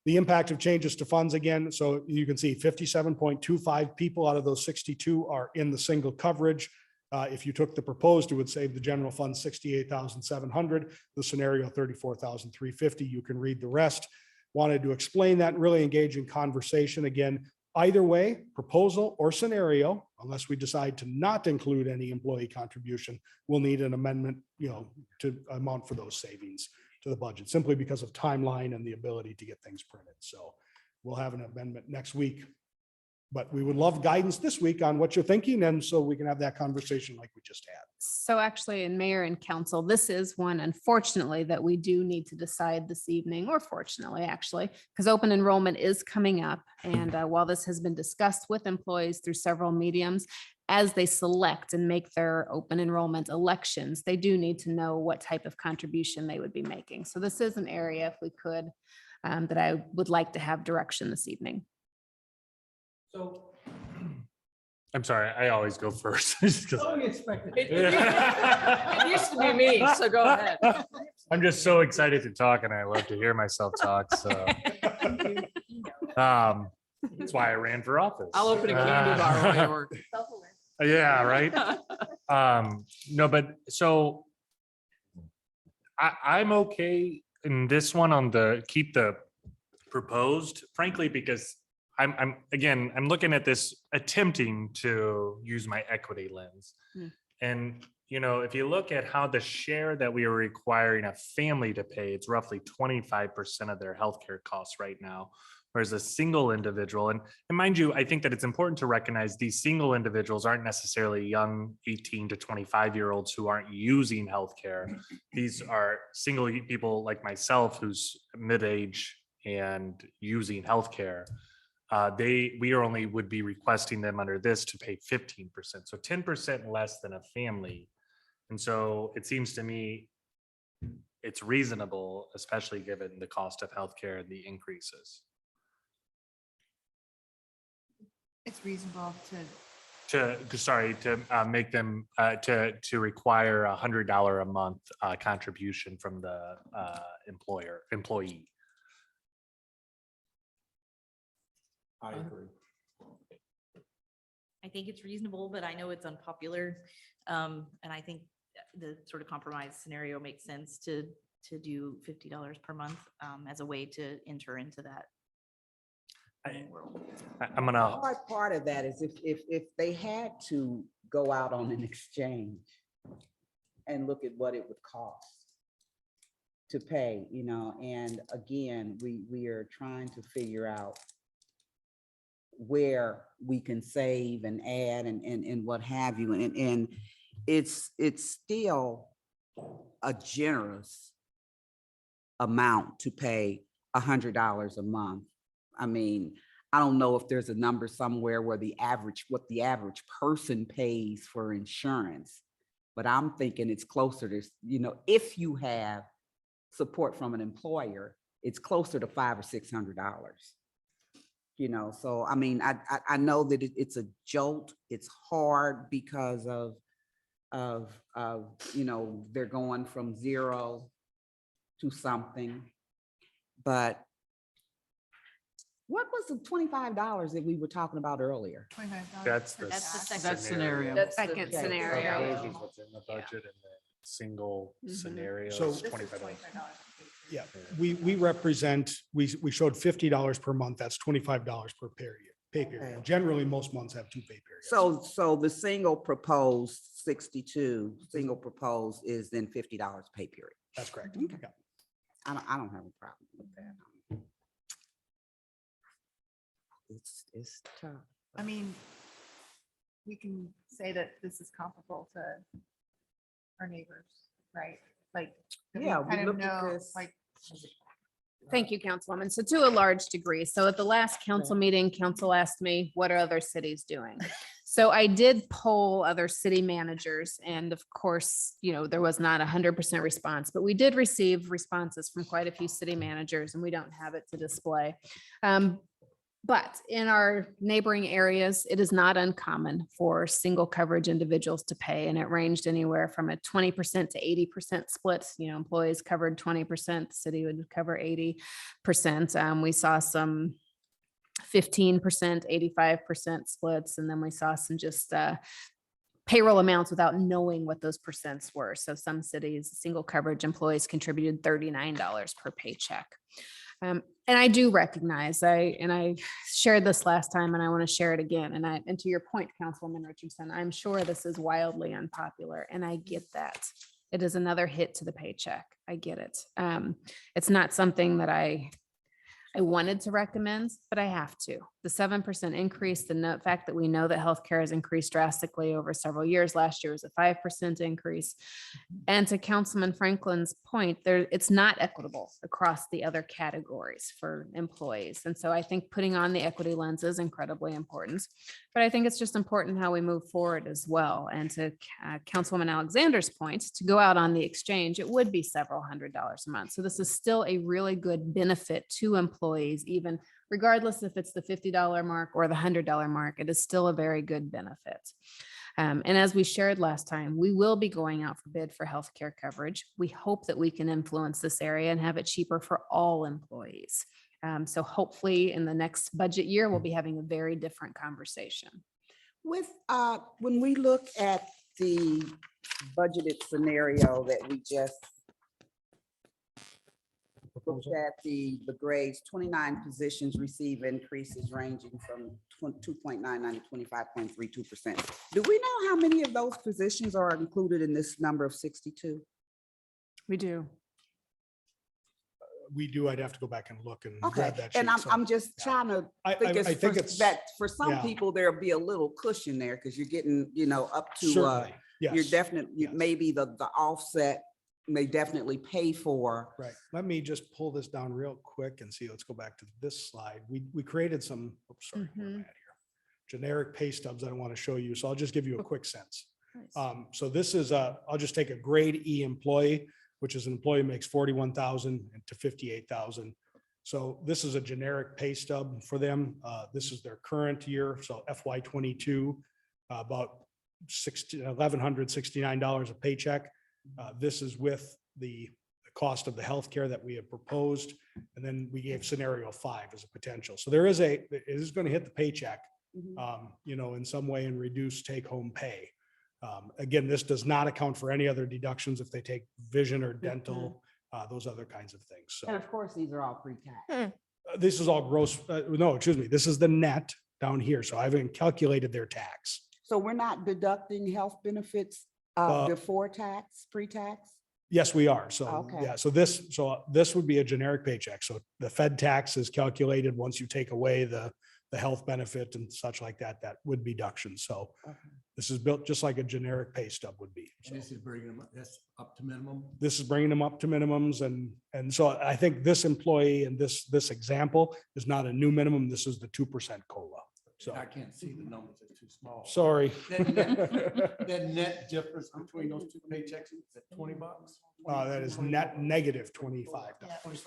The impact of changes to funds again, so you can see 57.25 people out of those 62 are in the single coverage. If you took the proposed, it would save the general fund $68,700, the scenario $34,350. You can read the rest. Wanted to explain that and really engage in conversation. Again, either way, proposal or scenario, unless we decide to not include any employee contribution, we'll need an amendment, to amount for those savings to the budget, simply because of timeline and the ability to get things printed. So we'll have an amendment next week, but we would love guidance this week on what you're thinking. And so we can have that conversation like we just had. So actually, in mayor and council, this is one, unfortunately, that we do need to decide this evening, or fortunately, actually, because open enrollment is coming up. And while this has been discussed with employees through several mediums, as they select and make their open enrollment elections, they do need to know what type of contribution they would be making. So this is an area, if we could, that I would like to have direction this evening. So, I'm sorry, I always go first. just 'cause So we expected. It used to be me, so go ahead. I'm just so excited to talk and I love to hear myself talk. So that's why I ran for office. I'll open a candy bar while you work. Yeah, right. No, but so I'm okay in this one on the keep the proposed, frankly, because I'm looking at this attempting to use my equity lens. And, if you look at how the share that we are requiring a family to pay, it's roughly 25% of their healthcare costs right now. Whereas a single individual, and mind you, I think that it's important to recognize these single individuals aren't necessarily young 18 to 25-year-olds who aren't using healthcare. These are single people like myself who's mid-age and using healthcare. We are only would be requesting them under this to pay 15%, so 10% less than a family. And so it seems to me it's reasonable, especially given the cost of healthcare and the increases. It's reasonable to, To make them to require $100 a month contribution from the employee. I agree. I think it's reasonable, but I know it's unpopular. And I think the sort of compromise scenario makes sense to do $50 per month as a way to enter into that world. I'm gonna, Hard part of that is if they had to go out on an exchange and look at what it would cost to pay, you know, and again, we are trying to figure out where we can save and add and what have you. And it's still a generous amount to pay $100 a month. I mean, I don't know if there's a number somewhere where what the average person pays for insurance, but I'm thinking it's closer to, you know, if you have support from an employer, it's closer to $500 or $600. You know, so I mean, I know that it's a jolt. It's hard because of you know, they're going from 0 to something, but what was the $25 that we were talking about earlier? $25. that's the That's the second That scenario. That's second Okay. scenario. Those is what's in the budget and the single Mhm. scenario So- is $25. Yeah, we represent, we showed $50 per month. That's $25 per pay period. Okay. Generally, most months have 2 pay periods. So the single proposed 62, single proposed is then $50 pay period. That's correct. Okay. Yeah. I don't have a problem with that. It's tough. I mean, we can say that this is comparable to our neighbors, right? Like, that we Yeah, we kind of looked at know, this. like, Thank you, Councilwoman. So to a large degree, so at the last council meeting, council asked me, what are other cities doing? So I did poll other city managers, and of course, you know, there was not 100% response, but we did receive responses from quite a few city managers, and we don't have it to display. But in our neighboring areas, it is not uncommon for single coverage individuals to pay, and it ranged anywhere from a 20% to 80% split. You know, employees covered 20%, the city would cover 80%. We saw some 15%, 85% splits, and then we saw some just payroll amounts without knowing what those percents were. So some cities, single coverage employees contributed $39 per paycheck. And I do recognize, I shared this last time and I want to share it again. And to your point, Councilwoman Richardson, I'm sure this is wildly unpopular and I get that. It is another hit to the paycheck. I get it. It's not something that I wanted to recommend, but I have to. The 7% increase, the fact that we know that healthcare has increased drastically over several years. Last year was a 5% increase. And to Councilman Franklin's point, it's not equitable across the other categories for employees. And so I think putting on the equity lens is incredibly important. But I think it's just important how we move forward as well. And to Councilwoman Alexander's point, to go out on the exchange, it would be several $100s a month. So this is still a really good benefit to employees, even regardless if it's the $50 mark or the $100 mark, it is still a very good benefit. And as we shared last time, we will be going out for bid for healthcare coverage. We hope that we can influence this area and have it cheaper for all employees. So hopefully in the next budget year, we'll be having a very different conversation. With, when we look at the budgeted scenario that we just looked at, the grades, 29 positions receive increases ranging from 2.99 to 25.32%. Do we know how many of those positions are included in this number of 62? We do. we do, I'd have to go back and look and Okay, grab that sheet. and I'm, so I'm just yeah. trying to I think I think for it's. that, for some yeah. people, there'll be a little cushion there, because you're getting, up to, Certainly, you're yes. definitely, yes. maybe the offset may definitely pay for. Right. Let me just pull this down real quick and see. Let's go back to this slide. We created some, oops, sorry, where am I at here? Generic pay stubs that I want to show you. So I'll just give you a quick sense. So this is I'll just take a grade E employee, which is an employee who makes 41,000 to 58,000. So this is a generic pay stub for them. This is their current year. So FY 22, about $1,169 a paycheck. This is with the cost of the healthcare that we have proposed. And then we gave scenario 5 as a potential. So it is going to hit the paycheck, in some way and reduce take home pay. Again, this does not account for any other deductions if they take vision or dental, those other kinds of things. And So of course, these are all pre-tax. this is all gross. No, excuse me. This is the net down here. So I haven't calculated their tax. So we're not deducting health benefits before tax, pre-tax? Yes, we are. So, Okay. yeah, so this would be a generic paycheck. So the Fed tax is calculated once you take away the health benefit and such like that, that would be deduction. So Okay. this is built just like a generic pay stub would be. So And this is bringing them, that's up to minimum. this is bringing them up to minimums. And so I think this employee and this example is not a new minimum. This is the 2% COLA. So, I can't see the numbers, they're too small. sorry. That net difference between those two paychecks is at $20. That is net negative $25. $25.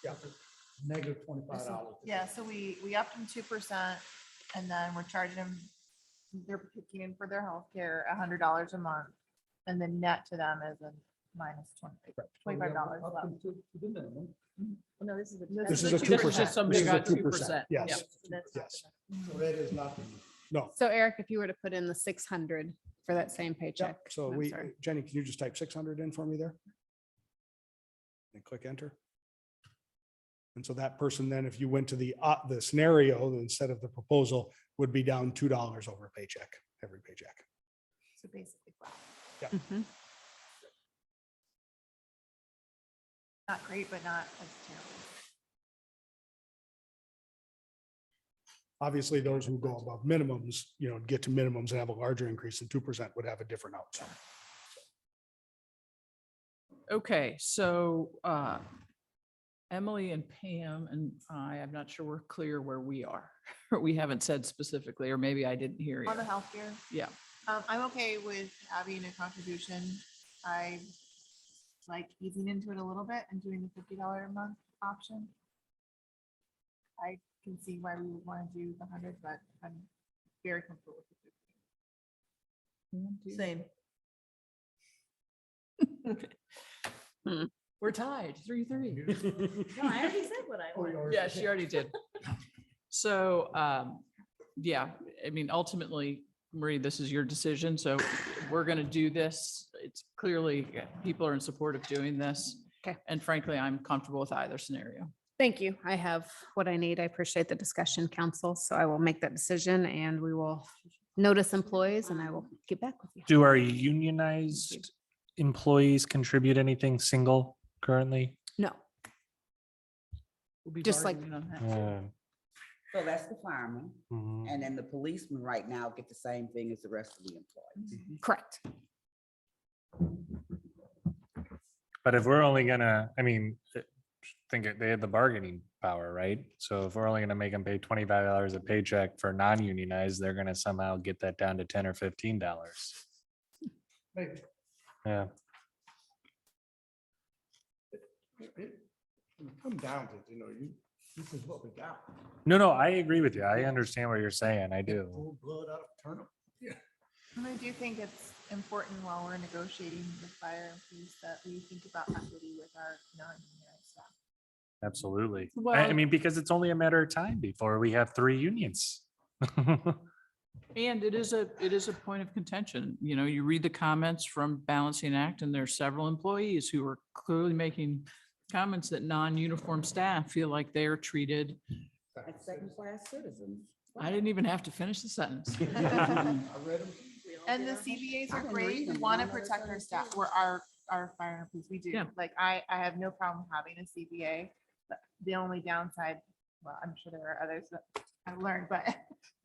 Yeah. Negative $25. Yeah, so we upped them 2% and then we're charging them, they're picking in for their healthcare $100 a month. And then net to them is a minus $25. Up left. to the minimum. No, this is a. This is a This 2%. is just somebody This is a got 2%. 2%. Yes, That's- yes. So that is not. No. So Eric, if you were to put in the 600 for that same paycheck. So I'm we, sorry. Jenny, can you just type 600 in for me there? And click enter. And so that person then, if you went to the scenario, instead of the proposal, would be down $2 over a paycheck, every paycheck. So basically, flat. Mhm. Not great, but not as terrible. Obviously, those who go above minimums, get to minimums and have a larger increase than 2% would have a different outcome. Okay, so Emily and Pam and I'm not sure we're clear where we are. We haven't said specifically, or maybe I didn't hear you. On the healthcare, Yeah, I'm okay with having a contribution. I like easing into it a little bit and doing the $50 a month option. I can see why we would want to do the 100, but I'm very comfortable with the 50. Same. we're tied, 3-3. No, I already said what I wanted. Yeah, she already did. So, yeah, I mean, ultimately, Marie, this is your decision. So we're going to do this. It's clearly people are in support of doing this. Okay. And frankly, I'm comfortable with either scenario. Thank you. I have what I need. I appreciate the discussion, council. So I will make that decision and we will notice employees and I will get back with you. Do our unionized employees contribute anything single currently? No, We'll be Just like- bargaining on that. So that's the fireman. Mhm. And then the policemen right now get the same thing as the rest of the employees. correct. But if we're only gonna, they had the bargaining power, right? So if we're only gonna make them pay $25 a paycheck for non-unionized, they're gonna somehow get that down to $10 or $15. Maybe. Yeah. It come down to, this is what we got. No, I agree with you. I understand what you're saying. I do. Pull blood out of turnip. And I do think it's important while we're negotiating with fire and police that we think about equity with our non-unionized staff. Absolutely. I Well- mean, because it's only a matter of time before we have 3 unions. And it is a point of contention. You read the comments from Balancing Act and there's several employees who are clearly making comments that non-uniform staff feel like they're treated. Like second-class citizens. I didn't even have to finish the sentence. I read them. And the CBAs I are can great. read We them. want to You know, protect our that's staff. We're our fire and police. We do. Yeah. Like I have no problem having a CBA. the only downside, well, I'm sure there are others that I've learned, but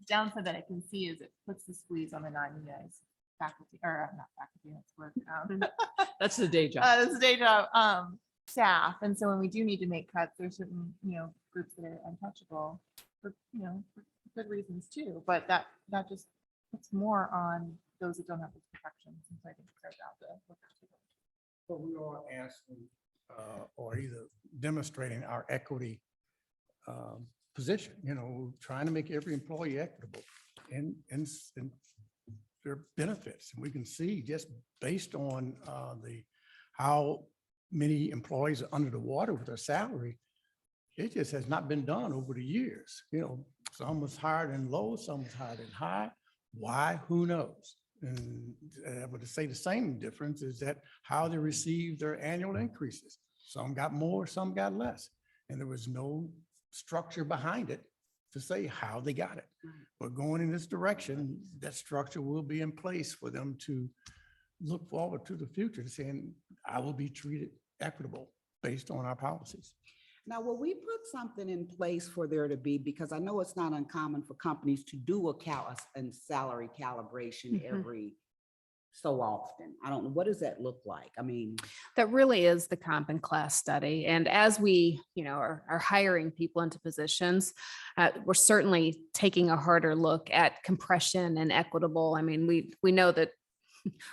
downside that I can see is it puts the squeeze on the non-unionized faculty, or not faculty, that's work. That's the day job. This is day job, staff. And so when we do need to make cuts, there's certain, groups that are untouchable for, for good reasons too. But that just puts more on those that don't have those protections. And so I think it's our job to look at it. But we are asking, or either demonstrating our equity position, trying to make every employee equitable and their benefits. And we can see just based on how many employees are under the water with their salary, it just has not been done over the years. Some was hired in low, some was hired in high. Why? Who knows? And I would say the same difference is that how they receive their annual increases. Some got more, some got less. And there was no structure behind it to say how they got it. But going in this direction, that structure will be in place for them to look forward to the future, saying, I will be treated equitable based on our policies. Now, will we put something in place for there to be, because I know it's not uncommon for companies to do a salary calibration every so often. I don't know, what does that look like? I mean, That really is the comp and class study. And as we, are hiring people into positions, we're certainly taking a harder look at compression and equitable. I mean, we know that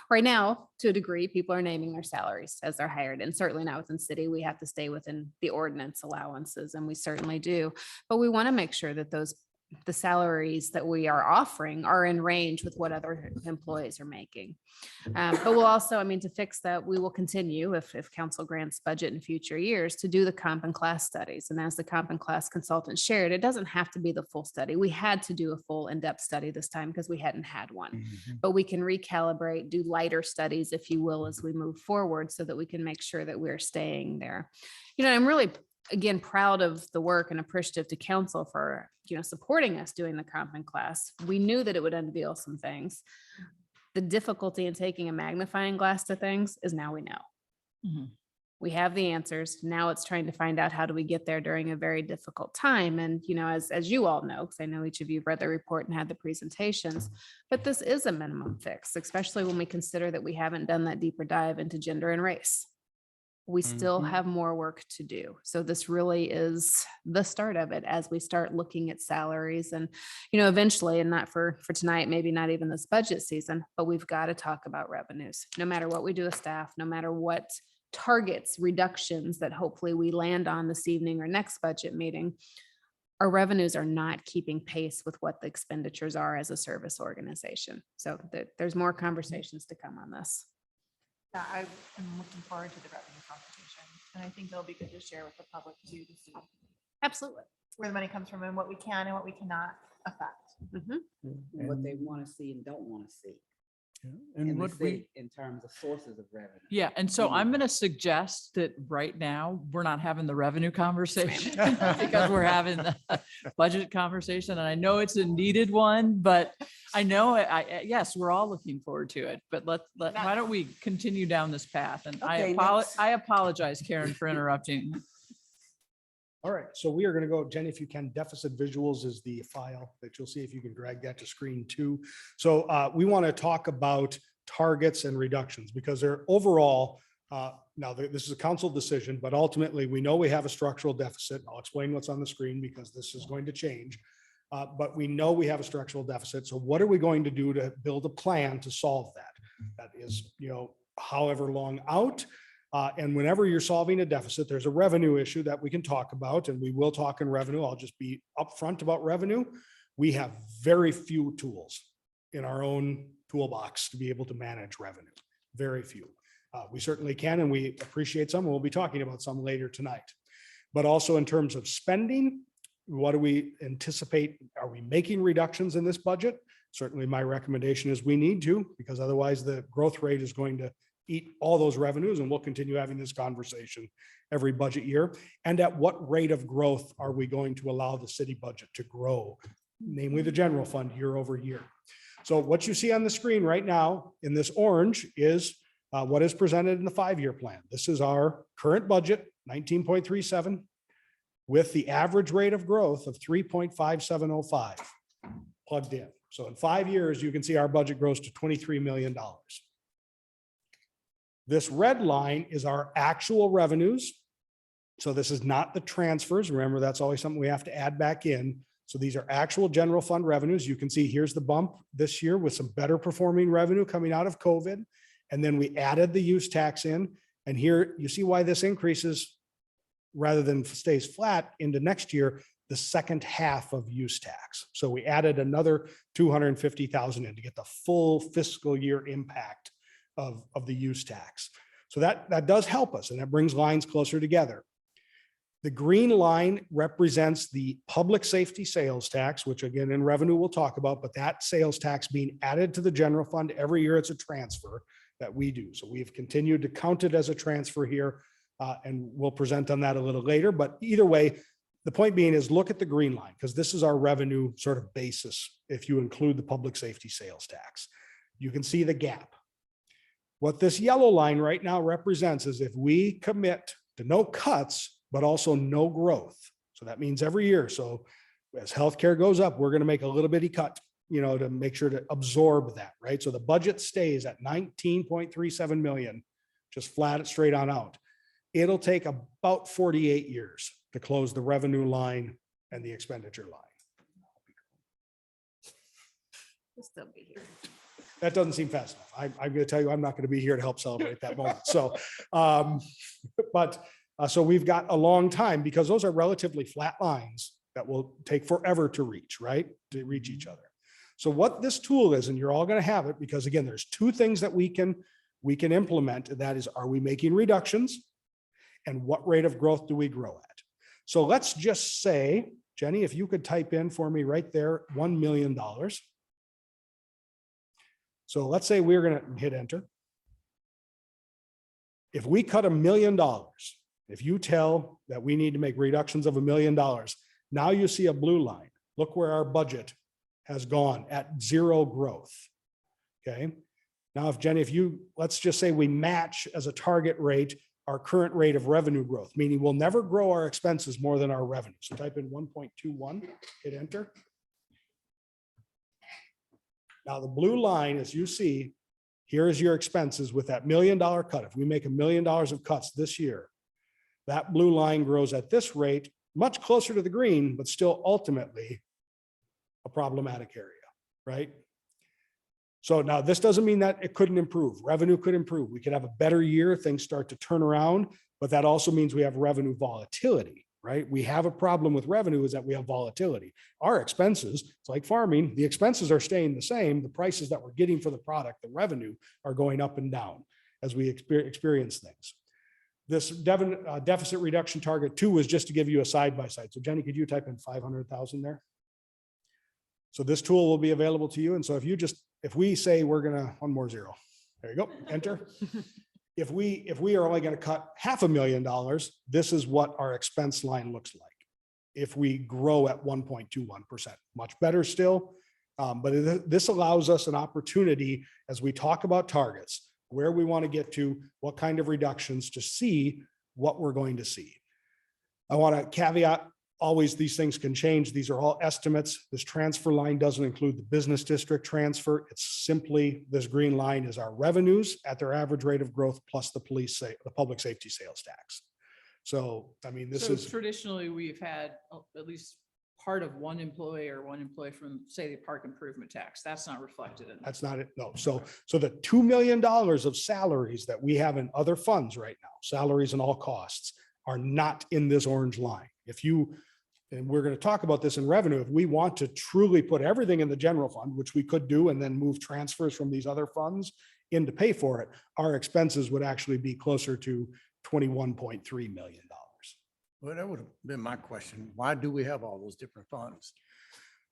right now, to a degree, people are naming their salaries as they're hired, and certainly not within city. We have to stay within the ordinance allowances, and we certainly do. But we want to make sure that the salaries that we are offering are in range with what other employees are making. But we'll also, to fix that, we will continue, if council grants budget in future years, to do the comp and class studies. And as the comp and class consultant shared, it doesn't have to be the full study. We had to do a full in-depth study this time because we hadn't had one. But we can recalibrate, do lighter studies, if you will, as we move forward so that we can make sure that we're staying there. I'm really, again, proud of the work and appreciative to council for, supporting us doing the comp and class. We knew that it would unveil some things. The difficulty in taking a magnifying glass to things is now we know. Mhm. We have the answers. Now it's trying to find out how do we get there during a very difficult time. And, as you all know, because I know each of you read the report and had the presentations, but this is a minimum fix, especially when we consider that we haven't done that deeper dive into gender and race. We still have more work to do. So this really is the start of it as we start looking at salaries and, eventually, and not for tonight, maybe not even this budget season, but we've got to talk about revenues. No matter what we do with staff, no matter what targets, reductions that hopefully we land on this evening or next budget meeting, our revenues are not keeping pace with what the expenditures are as a service organization. So there's more conversations to come on this. Yeah, I am looking forward to the revenue conversation. And I think it'll be good to share with the public too, to see Absolutely. where the money comes from and what we can and what we cannot affect. what they want to see and don't want to see And in the what we, city in terms of sources of revenue. Yeah, and so I'm going to suggest that right now, we're not having the revenue conversation because we're having the budget conversation. And I know it's a needed one, but I know, yes, we're all looking forward to it. But why don't we continue down this path? And Okay, next. I apologize, Karen, for interrupting. All right, so we are going to go, Jenny, if you can, deficit visuals is the file that you'll see if you can drag that to screen 2. So we want to talk about targets and reductions because they're overall, now this is a council decision, but ultimately we know we have a structural deficit. I'll explain what's on the screen because this is going to change. But we know we have a structural deficit. So what are we going to do to build a plan to solve that? That is, however long out. And whenever you're solving a deficit, there's a revenue issue that we can talk about, and we will talk in revenue. I'll just be upfront about revenue. We have very few tools in our own toolbox to be able to manage revenue. Very few. We certainly can, and we appreciate some. We'll be talking about some later tonight. But also in terms of spending, what do we anticipate? Are we making reductions in this budget? Certainly my recommendation is we need to, because otherwise the growth rate is going to eat all those revenues, and we'll continue having this conversation every budget year. And at what rate of growth are we going to allow the city budget to grow, namely the general fund year over year? So what you see on the screen right now in this orange is what is presented in the 5-year plan. This is our current budget, 19.37. with the average rate of growth of 3.5705 plugged in. So in 5 years, you can see our budget grows to $23 million. This red line is our actual revenues. So this is not the transfers. Remember, that's always something we have to add back in. So these are actual general fund revenues. You can see here's the bump this year with some better performing revenue coming out of COVID. And then we added the use tax in. And here you see why this increases rather than stays flat into next year, the second half of use tax. So we added another 250,000 in to get the full fiscal year impact of the use tax. So that does help us, and that brings lines closer together. The green line represents the public safety sales tax, which again in revenue we'll talk about, but that sales tax being added to the general fund every year. It's a transfer that we do. So we've continued to count it as a transfer here, and we'll present on that a little later. But either way, the point being is look at the green line, because this is our revenue sort of basis if you include the public safety sales tax. You can see the gap. What this yellow line right now represents is if we commit to no cuts, but also no growth. So that means every year. So as healthcare goes up, we're going to make a little bitty cut, to make sure to absorb that, right? So the budget stays at 19.37 million, just flat straight on out. It'll take about 48 years to close the revenue line and the expenditure line. We'll still be here. That doesn't seem fast enough. I'm going to tell you, I'm not going to be here to help celebrate that moment. So, so we've got a long time because those are relatively flat lines that will take forever to reach, right? To reach each other. So what this tool is, and you're all going to have it, because again, there's two things that we can implement. And that is, are we making reductions? And what rate of growth do we grow at? So let's just say, Jenny, if you could type in for me right there, $1 million. So let's say we're going to hit enter. If we cut $1 million, if you tell that we need to make reductions of $1 million, now you see a blue line. Look where our budget has gone at zero growth. Okay. Now, let's just say we match as a target rate our current rate of revenue growth, meaning we'll never grow our expenses more than our revenue. So type in 1.21, hit enter. Now the blue line, as you see, here is your expenses with that $1 million cut. If we make $1 million of cuts this year, that blue line grows at this rate, much closer to the green, but still ultimately a problematic area, right? So now this doesn't mean that it couldn't improve. Revenue could improve. We could have a better year, things start to turn around, but that also means we have revenue volatility, right? We have a problem with revenue is that we have volatility. Our expenses, it's like farming, the expenses are staying the same. The prices that we're getting for the product, the revenue are going up and down as we experience things. This deficit reduction target 2 was just to give you a side-by-side. So Jenny, could you type in 500,000 there? So this tool will be available to you. And so if we say we're gonna, one more zero, there you go, enter. If we are only gonna cut $500,000, this is what our expense line looks like. If we grow at 1.21%, much better still. But this allows us an opportunity as we talk about targets, where we want to get to, what kind of reductions, to see what we're going to see. I want to caveat, always these things can change. These are all estimates. This transfer line doesn't include the business district transfer. It's simply, this green line is our revenues at their average rate of growth plus the public safety sales tax. So, I mean, this is traditionally we've had at least part of one employee from, say, the park improvement tax. That's not reflected in. That's not it. No. So the $2 million of salaries that we have in other funds right now, salaries and all costs, are not in this orange line. And we're going to talk about this in revenue, if we want to truly put everything in the general fund, which we could do, and then move transfers from these other funds in to pay for it, our expenses would actually be closer to $21.3 million. Well, that would have been my question. Why do we have all those different funds?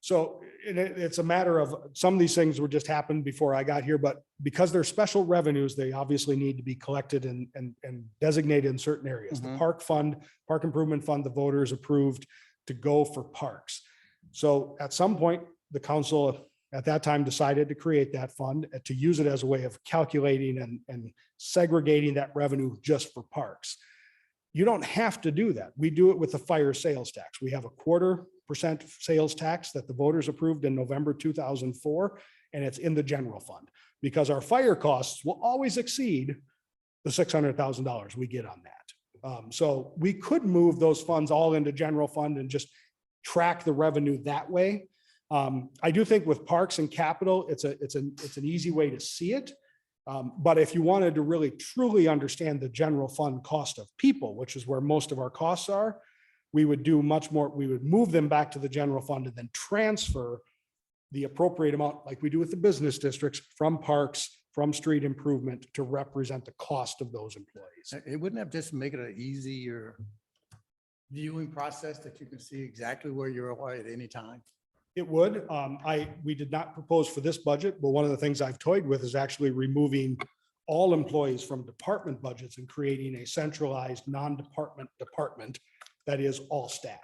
So it's a matter of, some of these things were just happened before I got here, but because they're special revenues, they obviously need to be collected and designated in certain areas. The park fund, park improvement fund, the voters approved to go for parks. So at some point, the council at that time decided to create that fund, to use it as a way of calculating and segregating that revenue just for parks. You don't have to do that. We do it with the fire sales tax. We have a 1/4% sales tax that the voters approved in November 2004, and it's in the general fund because our fire costs will always exceed the $600,000 we get on that. So we could move those funds all into general fund and just track the revenue that way. I do think with parks and capital, it's an easy way to see it. But if you wanted to really truly understand the general fund cost of people, which is where most of our costs are, we would do much more. We would move them back to the general fund and then transfer the appropriate amount, like we do with the business districts, from parks, from street improvement to represent the cost of those employees. It wouldn't have just make it an easier viewing process that you can see exactly where you are at any time. It would. We did not propose for this budget, but one of the things I've toyed with is actually removing all employees from department budgets and creating a centralized non-department department that is all staff.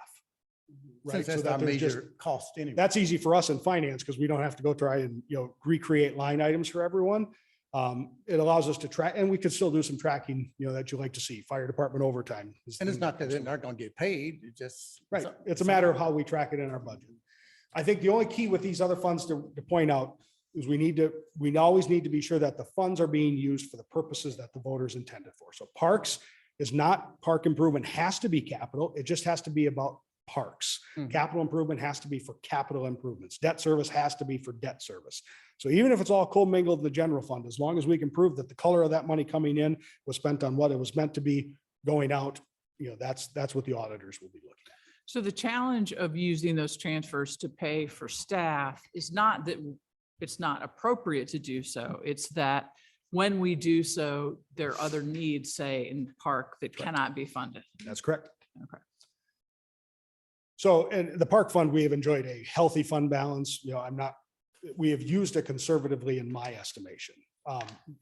Right. Since So that's that our there's just, major cost anyway. that's easy for us in finance because we don't have to go try and, recreate line items for everyone. It allows us to track, and we could still do some tracking, that you like to see, fire department overtime. And it's not that they're not going to get paid, it just. Right. It's a matter of how we track it in our budget. I think the only key with these other funds to point out is we always need to be sure that the funds are being used for the purposes that the voters intended for. So parks is not, park improvement has to be capital. It just has to be about parks. Mhm. Capital improvement has to be for capital improvements. Debt service has to be for debt service. So even if it's all commingled in the general fund, as long as we can prove that the color of that money coming in was spent on what it was meant to be going out, that's what the auditors will be looking at. So the challenge of using those transfers to pay for staff is not that it's not appropriate to do so. It's that when we do so, there are other needs, say in the park, that cannot be funded. That's correct. Okay. So, and the park fund, we have enjoyed a healthy fund balance. We have used it conservatively in my estimation.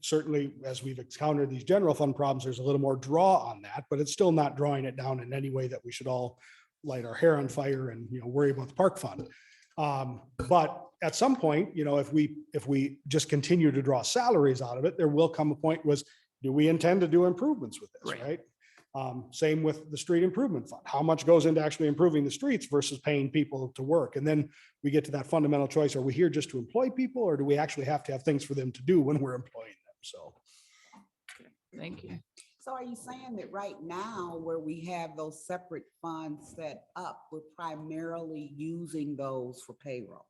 Certainly, as we've encountered these general fund problems, there's a little more draw on that, but it's still not drawing it down in any way that we should all light our hair on fire and, worry about the park fund. But at some point, if we just continue to draw salaries out of it, there will come a point do we intend to do improvements with this, right? Same with the street improvement fund. How much goes into actually improving the streets versus paying people to work? And then we get to that fundamental choice. Are we here just to employ people, or do we actually have to have things for them to do when we're employing them? So. Thank you. So are you saying that right now, where we have those separate funds set up, we're primarily using those for payroll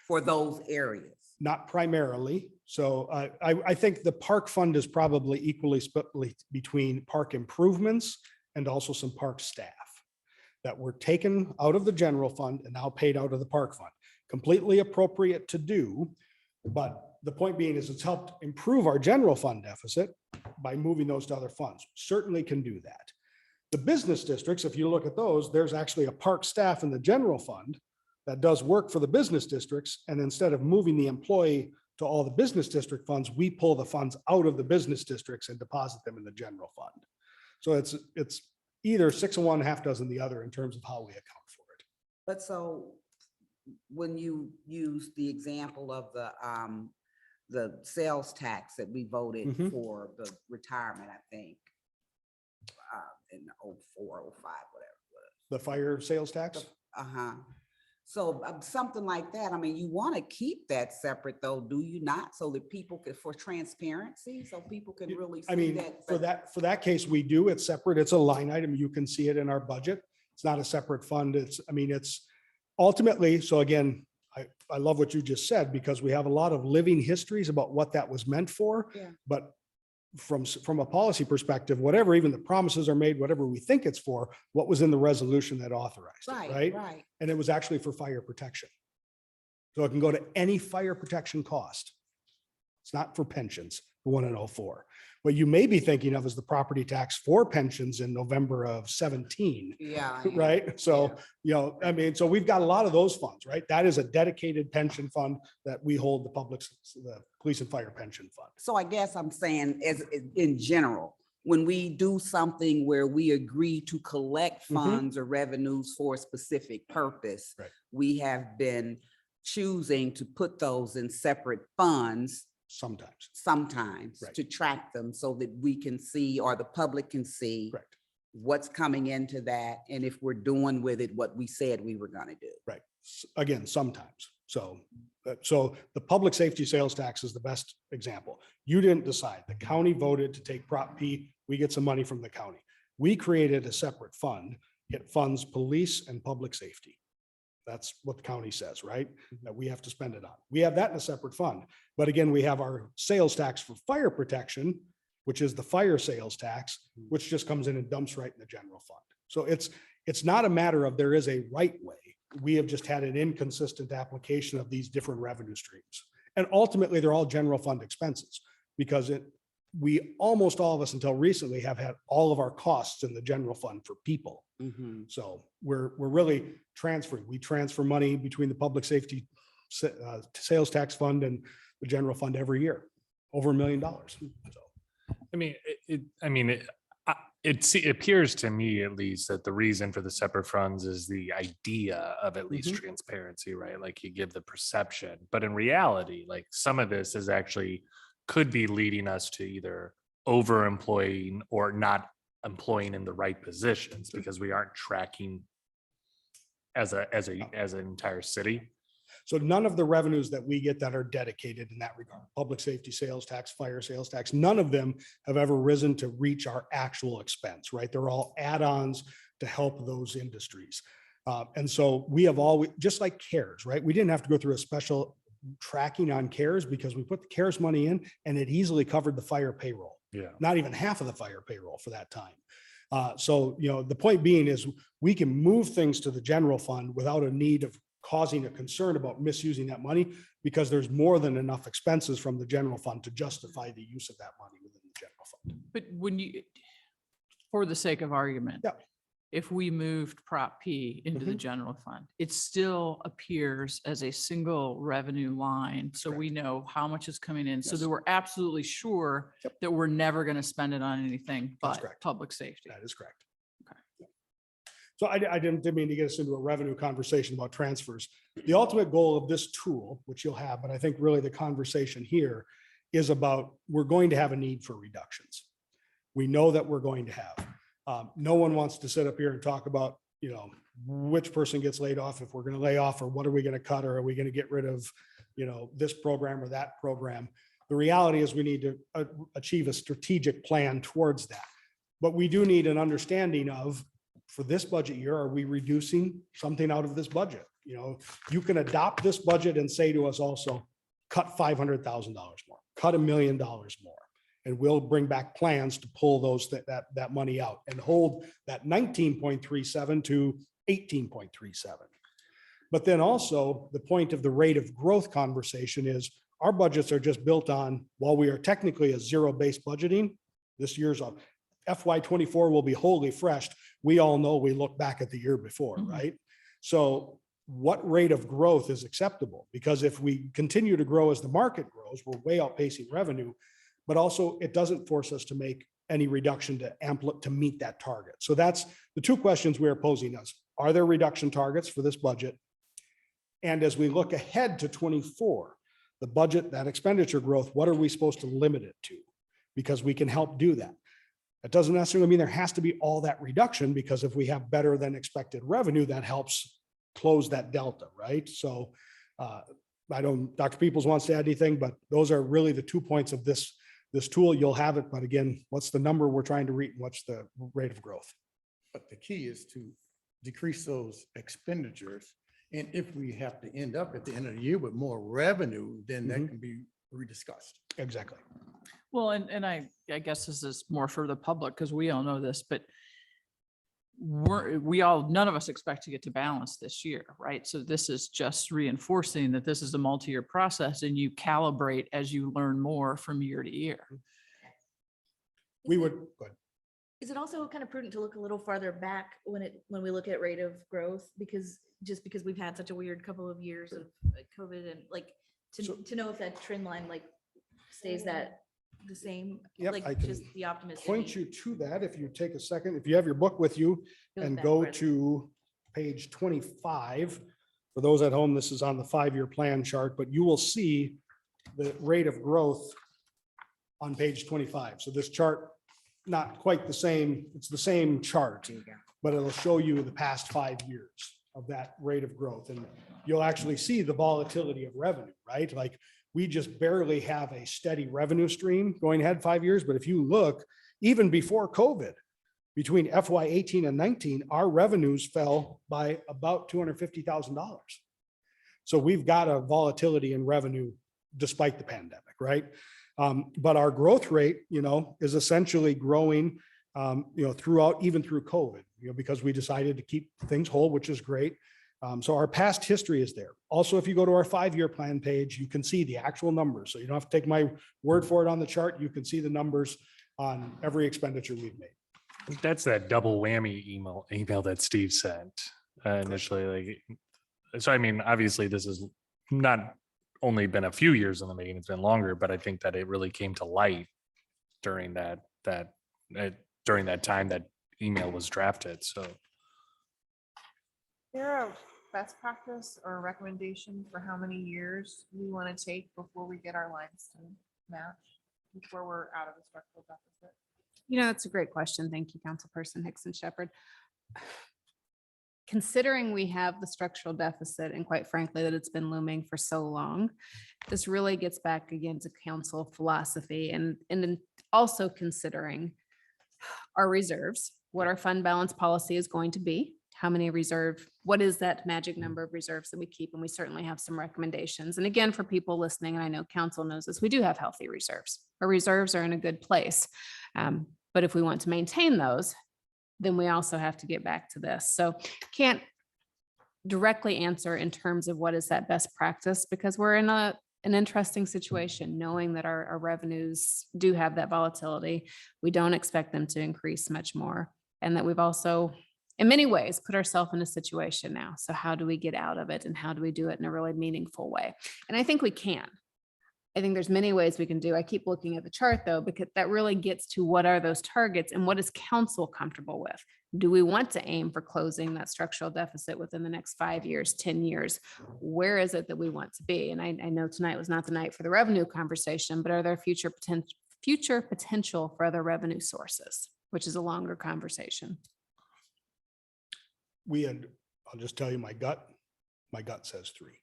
for those areas? Not primarily. So I think the park fund is probably equally split between park improvements and also some park staff that were taken out of the general fund and now paid out of the park fund. Completely appropriate to do, but the point being is it's helped improve our general fund deficit by moving those to other funds. Certainly can do that. The business districts, if you look at those, there's actually a park staff in the general fund that does work for the business districts. And instead of moving the employee to all the business district funds, we pull the funds out of the business districts and deposit them in the general fund. So it's either 6 of one, half dozen the other in terms of how we account for it. But so when you use the example of the sales tax that we voted Mhm. for the retirement, I think, in 04, 05, whatever it was. The fire sales tax? Uh-huh. So something like that, I mean, you want to keep that separate though, do you not? So that people could, for transparency, so people can really I see mean, that. for that case, we do. It's separate. It's a line item. You can see it in our budget. It's not a separate fund. It's ultimately, so again, I love what you just said because we have a lot of living histories about what that was meant for. Yeah. But from a policy perspective, whatever even the promises are made, whatever we think it's for, what was in the resolution that authorized it, right? Right. And it was actually for fire protection. So it can go to any fire protection cost. It's not for pensions, the 1 in 04. What you may be thinking of is the property tax for pensions in November of 17, Yeah. right? So, so we've got a lot of those funds, right? That is a dedicated pension fund that we hold the police and fire pension fund. So I guess I'm saying in general, when we do something where we agree to collect funds or revenues for a specific purpose, Right. we have been choosing to put those in separate funds Sometimes. sometimes Right. to track them so that we can see, or the public can see Correct. what's coming into that, and if we're doing with it what we said we were gonna do. Right. Again, sometimes. So the public safety sales tax is the best example. You didn't decide. The county voted to take Prop P. We get some money from the county. We created a separate fund. It funds police and public safety. That's what the county says, right? That we have to spend it on. We have that in a separate fund. But again, we have our sales tax for fire protection, which is the fire sales tax, which just comes in and dumps right in the general fund. So it's not a matter of there is a right way. We have just had an inconsistent application of these different revenue streams. And ultimately, they're all general fund expenses because we almost all of us until recently have had all of our costs in the general fund for people. So we're really transferring. We transfer money between the public safety sales tax fund and the general fund every year, over $1 million. So. It appears to me at least that the reason for the separate funds is the idea of at least transparency, right? Like you give the perception, but in reality, like some of this is actually could be leading us to either over employing or not employing in the right positions because we aren't tracking as an entire city. So none of the revenues that we get that are dedicated in that regard, public safety sales tax, fire sales tax, none of them have ever risen to reach our actual expense, right? They're all add-ons to help those industries. And so we have always, just like CARES, right? We didn't have to go through a special tracking on CARES because we put the CARES money in and it easily covered the fire payroll. Yeah. Not even half of the fire payroll for that time. So, the point being is we can move things to the general fund without a need of causing a concern about misusing that money because there's more than enough expenses from the general fund to justify the use of that money within the general fund. But for the sake of argument, Yeah. if we moved Prop P into the general fund, it still appears as a single revenue line. So we know how much is coming in. So Yes. that we're absolutely sure Yep. that we're never going to spend it on anything That's but correct. public safety. That is correct. Okay. Yeah. So I didn't mean to get us into a revenue conversation about transfers. The ultimate goal of this tool, which you'll have, but I think really the conversation here is about, we're going to have a need for reductions. We know that we're going to have. No one wants to sit up here and talk about, which person gets laid off, if we're going to lay off, or what are we going to cut, or are we going to get rid of, this program or that program. The reality is we need to achieve a strategic plan towards that. But we do need an understanding of, for this budget year, are we reducing something out of this budget? You can adopt this budget and say to us also, cut $500,000 more, cut $1 million more. And we'll bring back plans to pull that money out and hold that 19.37 to 18.37. But then also the point of the rate of growth conversation is our budgets are just built on, while we are technically a zero-based budgeting, this year's FY24 will be wholly fresh. We all know we look back at the year before, right? So what rate of growth is acceptable? Because if we continue to grow as the market grows, we're way outpacing revenue. But also it doesn't force us to make any reduction to meet that target. So that's the two questions we are posing us. Are there reduction targets for this budget? And as we look ahead to 24, the budget, that expenditure growth, what are we supposed to limit it to? Because we can help do that. That doesn't necessarily mean there has to be all that reduction, because if we have better than expected revenue, that helps close that delta, right? So I don't, Dr. Peoples wants to add anything, but those are really the 2 points of this tool. You'll have it, but again, what's the number we're trying to reach? What's the rate of growth? But the key is to decrease those expenditures. And if we have to end up at the end of the year with more revenue, then that can be rediscussed. Exactly. Well, and I guess this is more for the public because we all know this, but none of us expect to get to balance this year, right? So this is just reinforcing that this is a multi-year process and you calibrate as you learn more from year to year. We would, go ahead. Is it also kind of prudent to look a little farther back when we look at rate of growth? Because we've had such a weird couple of years of COVID and to know if that trend line stays the same, Yep, I can just the optimistic. point you to that if you take a second, if you have your book with you and go to page 25. For those at home, this is on the 5-year plan chart, but you will see the rate of growth on page 25. So this chart not quite the same, it's the same chart, but it'll show you the past 5 years of that rate of growth. And you'll actually see the volatility of revenue, right? Like we just barely have a steady revenue stream going ahead 5 years. But if you look, even before COVID, between FY 18 and 19, our revenues fell by about $250,000. So we've got a volatility in revenue despite the pandemic, right? But our growth rate, is essentially growing, throughout, even through COVID, because we decided to keep things whole, which is great. So our past history is there. Also, if you go to our 5-year plan page, you can see the actual numbers. So you don't have to take my word for it on the chart. You can see the numbers on every expenditure we've made. That's that double whammy email that Steve sent initially. So I mean, obviously, this has not only been a few years in the making; it's been longer. But I think that it really came to light during that time that email was drafted. So There a best practice or recommendation for how many years we want to take before we get our lines to match, before we're out of the structural deficit? That's a great question. Thank you, Councilperson Hickson Shepherd. Considering we have the structural deficit and quite frankly, that it's been looming for so long, this really gets back again to council philosophy and then also considering our reserves, what our fund balance policy is going to be, how many reserve, what is that magic number of reserves that we keep? And we certainly have some recommendations. And again, for people listening, and I know council knows this, we do have healthy reserves. Our reserves are in a good place. But if we want to maintain those, then we also have to get back to this. So can't directly answer in terms of what is that best practice, because we're in an interesting situation, knowing that our revenues do have that volatility. We don't expect them to increase much more. And that we've also, in many ways, put ourselves in a situation now. So how do we get out of it and how do we do it in a really meaningful way? And I think we can. I think there's many ways we can do. I keep looking at the chart though, because that really gets to what are those targets and what is council comfortable with? Do we want to aim for closing that structural deficit within the next 5 years, 10 years? Where is it that we want to be? And I know tonight was not the night for the revenue conversation, but are there future potential for other revenue sources, which is a longer conversation? I'll just tell you my gut says 3.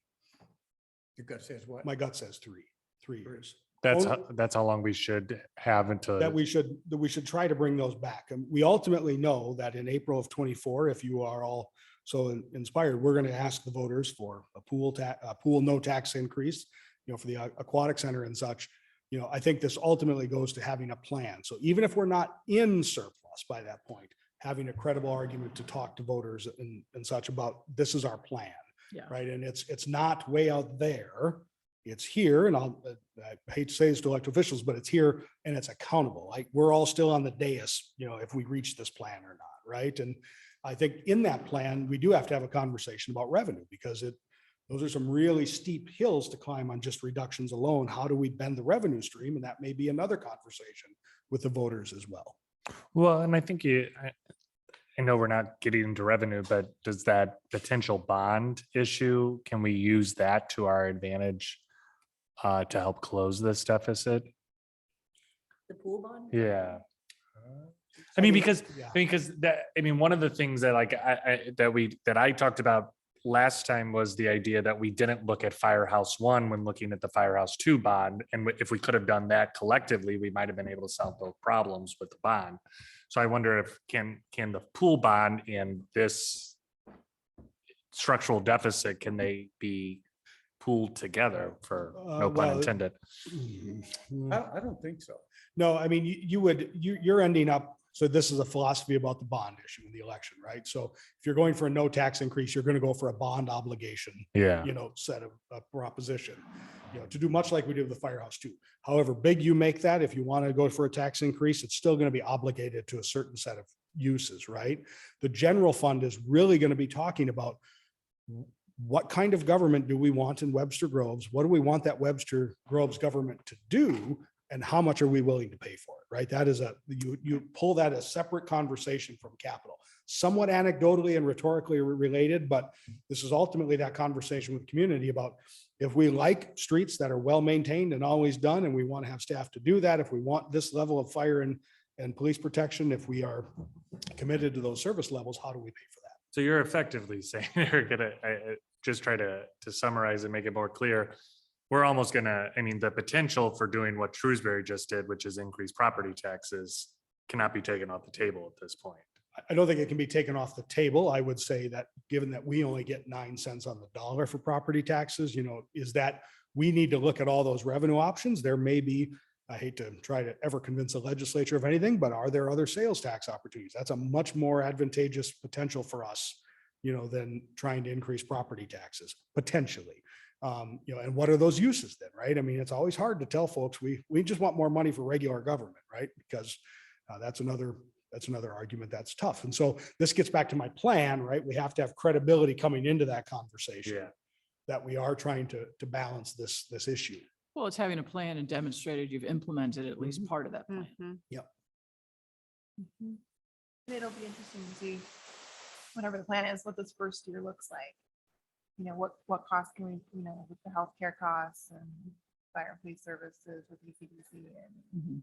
Your gut says what? My gut says 3 years. that's how long we should have until That we should try to bring those back. And we ultimately know that in April of 24, if you are all so inspired, we're going to ask the voters for a pool no tax increase, for the aquatic center and such. I think this ultimately goes to having a plan. So even if we're not in surplus by that point, having a credible argument to talk to voters and such about this is our plan. Yeah. Right. And it's not way out there. It's here. And I hate to say this to elected officials, but it's here and it's accountable. Like we're all still on the dais, if we reach this plan or not. Right. And I think in that plan, we do have to have a conversation about revenue because those are some really steep hills to climb on just reductions alone. How do we bend the revenue stream? And that may be another conversation with the voters as well. Well, and I think I know we're not getting into revenue, but does that potential bond issue, can we use that to our advantage to help close this deficit? The pool bond? Yeah. I mean, because Yeah. one of the things that that I talked about last time was the idea that we didn't look at Firehouse 1 when looking at the Firehouse 2 bond. And if we could have done that collectively, we might have been able to solve those problems with the bond. So I wonder if can the pool bond and this structural deficit, can they be pooled together for no pun well, intended? I don't think so. No, I mean, you're ending up, so this is a philosophy about the bond issue in the election, right? So if you're going for a no tax increase, you're going to go for a bond obligation, Yeah. set of proposition, to do much like we did with the Firehouse 2. However big you make that, if you want to go for a tax increase, it's still going to be obligated to a certain set of uses, right? The general fund is really going to be talking about what kind of government do we want in Webster Groves? What do we want that Webster Groves government to do? And how much are we willing to pay for it, right? That is you pull that a separate conversation from capital, somewhat anecdotally and rhetorically related, but this is ultimately that conversation with community about if we like streets that are well maintained and always done, and we want to have staff to do that, if we want this level of fire and and police protection, if we are committed to those service levels, how do we pay for that? So you're effectively saying, you're gonna, just try to summarize and make it more clear. We're almost gonna, I mean, the potential for doing what Shrewsbury just did, which is increase property taxes, cannot be taken off the table at this point. I don't think it can be taken off the table. I would say that given that we only get 9 cents on the dollar for property taxes, is that we need to look at all those revenue options. There may be, I hate to try to ever convince the legislature of anything, but are there other sales tax opportunities? That's a much more advantageous potential for us, than trying to increase property taxes potentially. And what are those uses then, right? I mean, it's always hard to tell folks, we just want more money for regular government, right? Because that's another argument that's tough. And so this gets back to my plan, right? We have to have credibility coming into that conversation. Yeah. That we are trying to balance this issue. Well, it's having a plan and demonstrated you've implemented at least part of that plan. Mhm. It'll be interesting to see whatever the plan is, what this first year looks like. What costs can we, with the healthcare costs and fire and police services with ECDC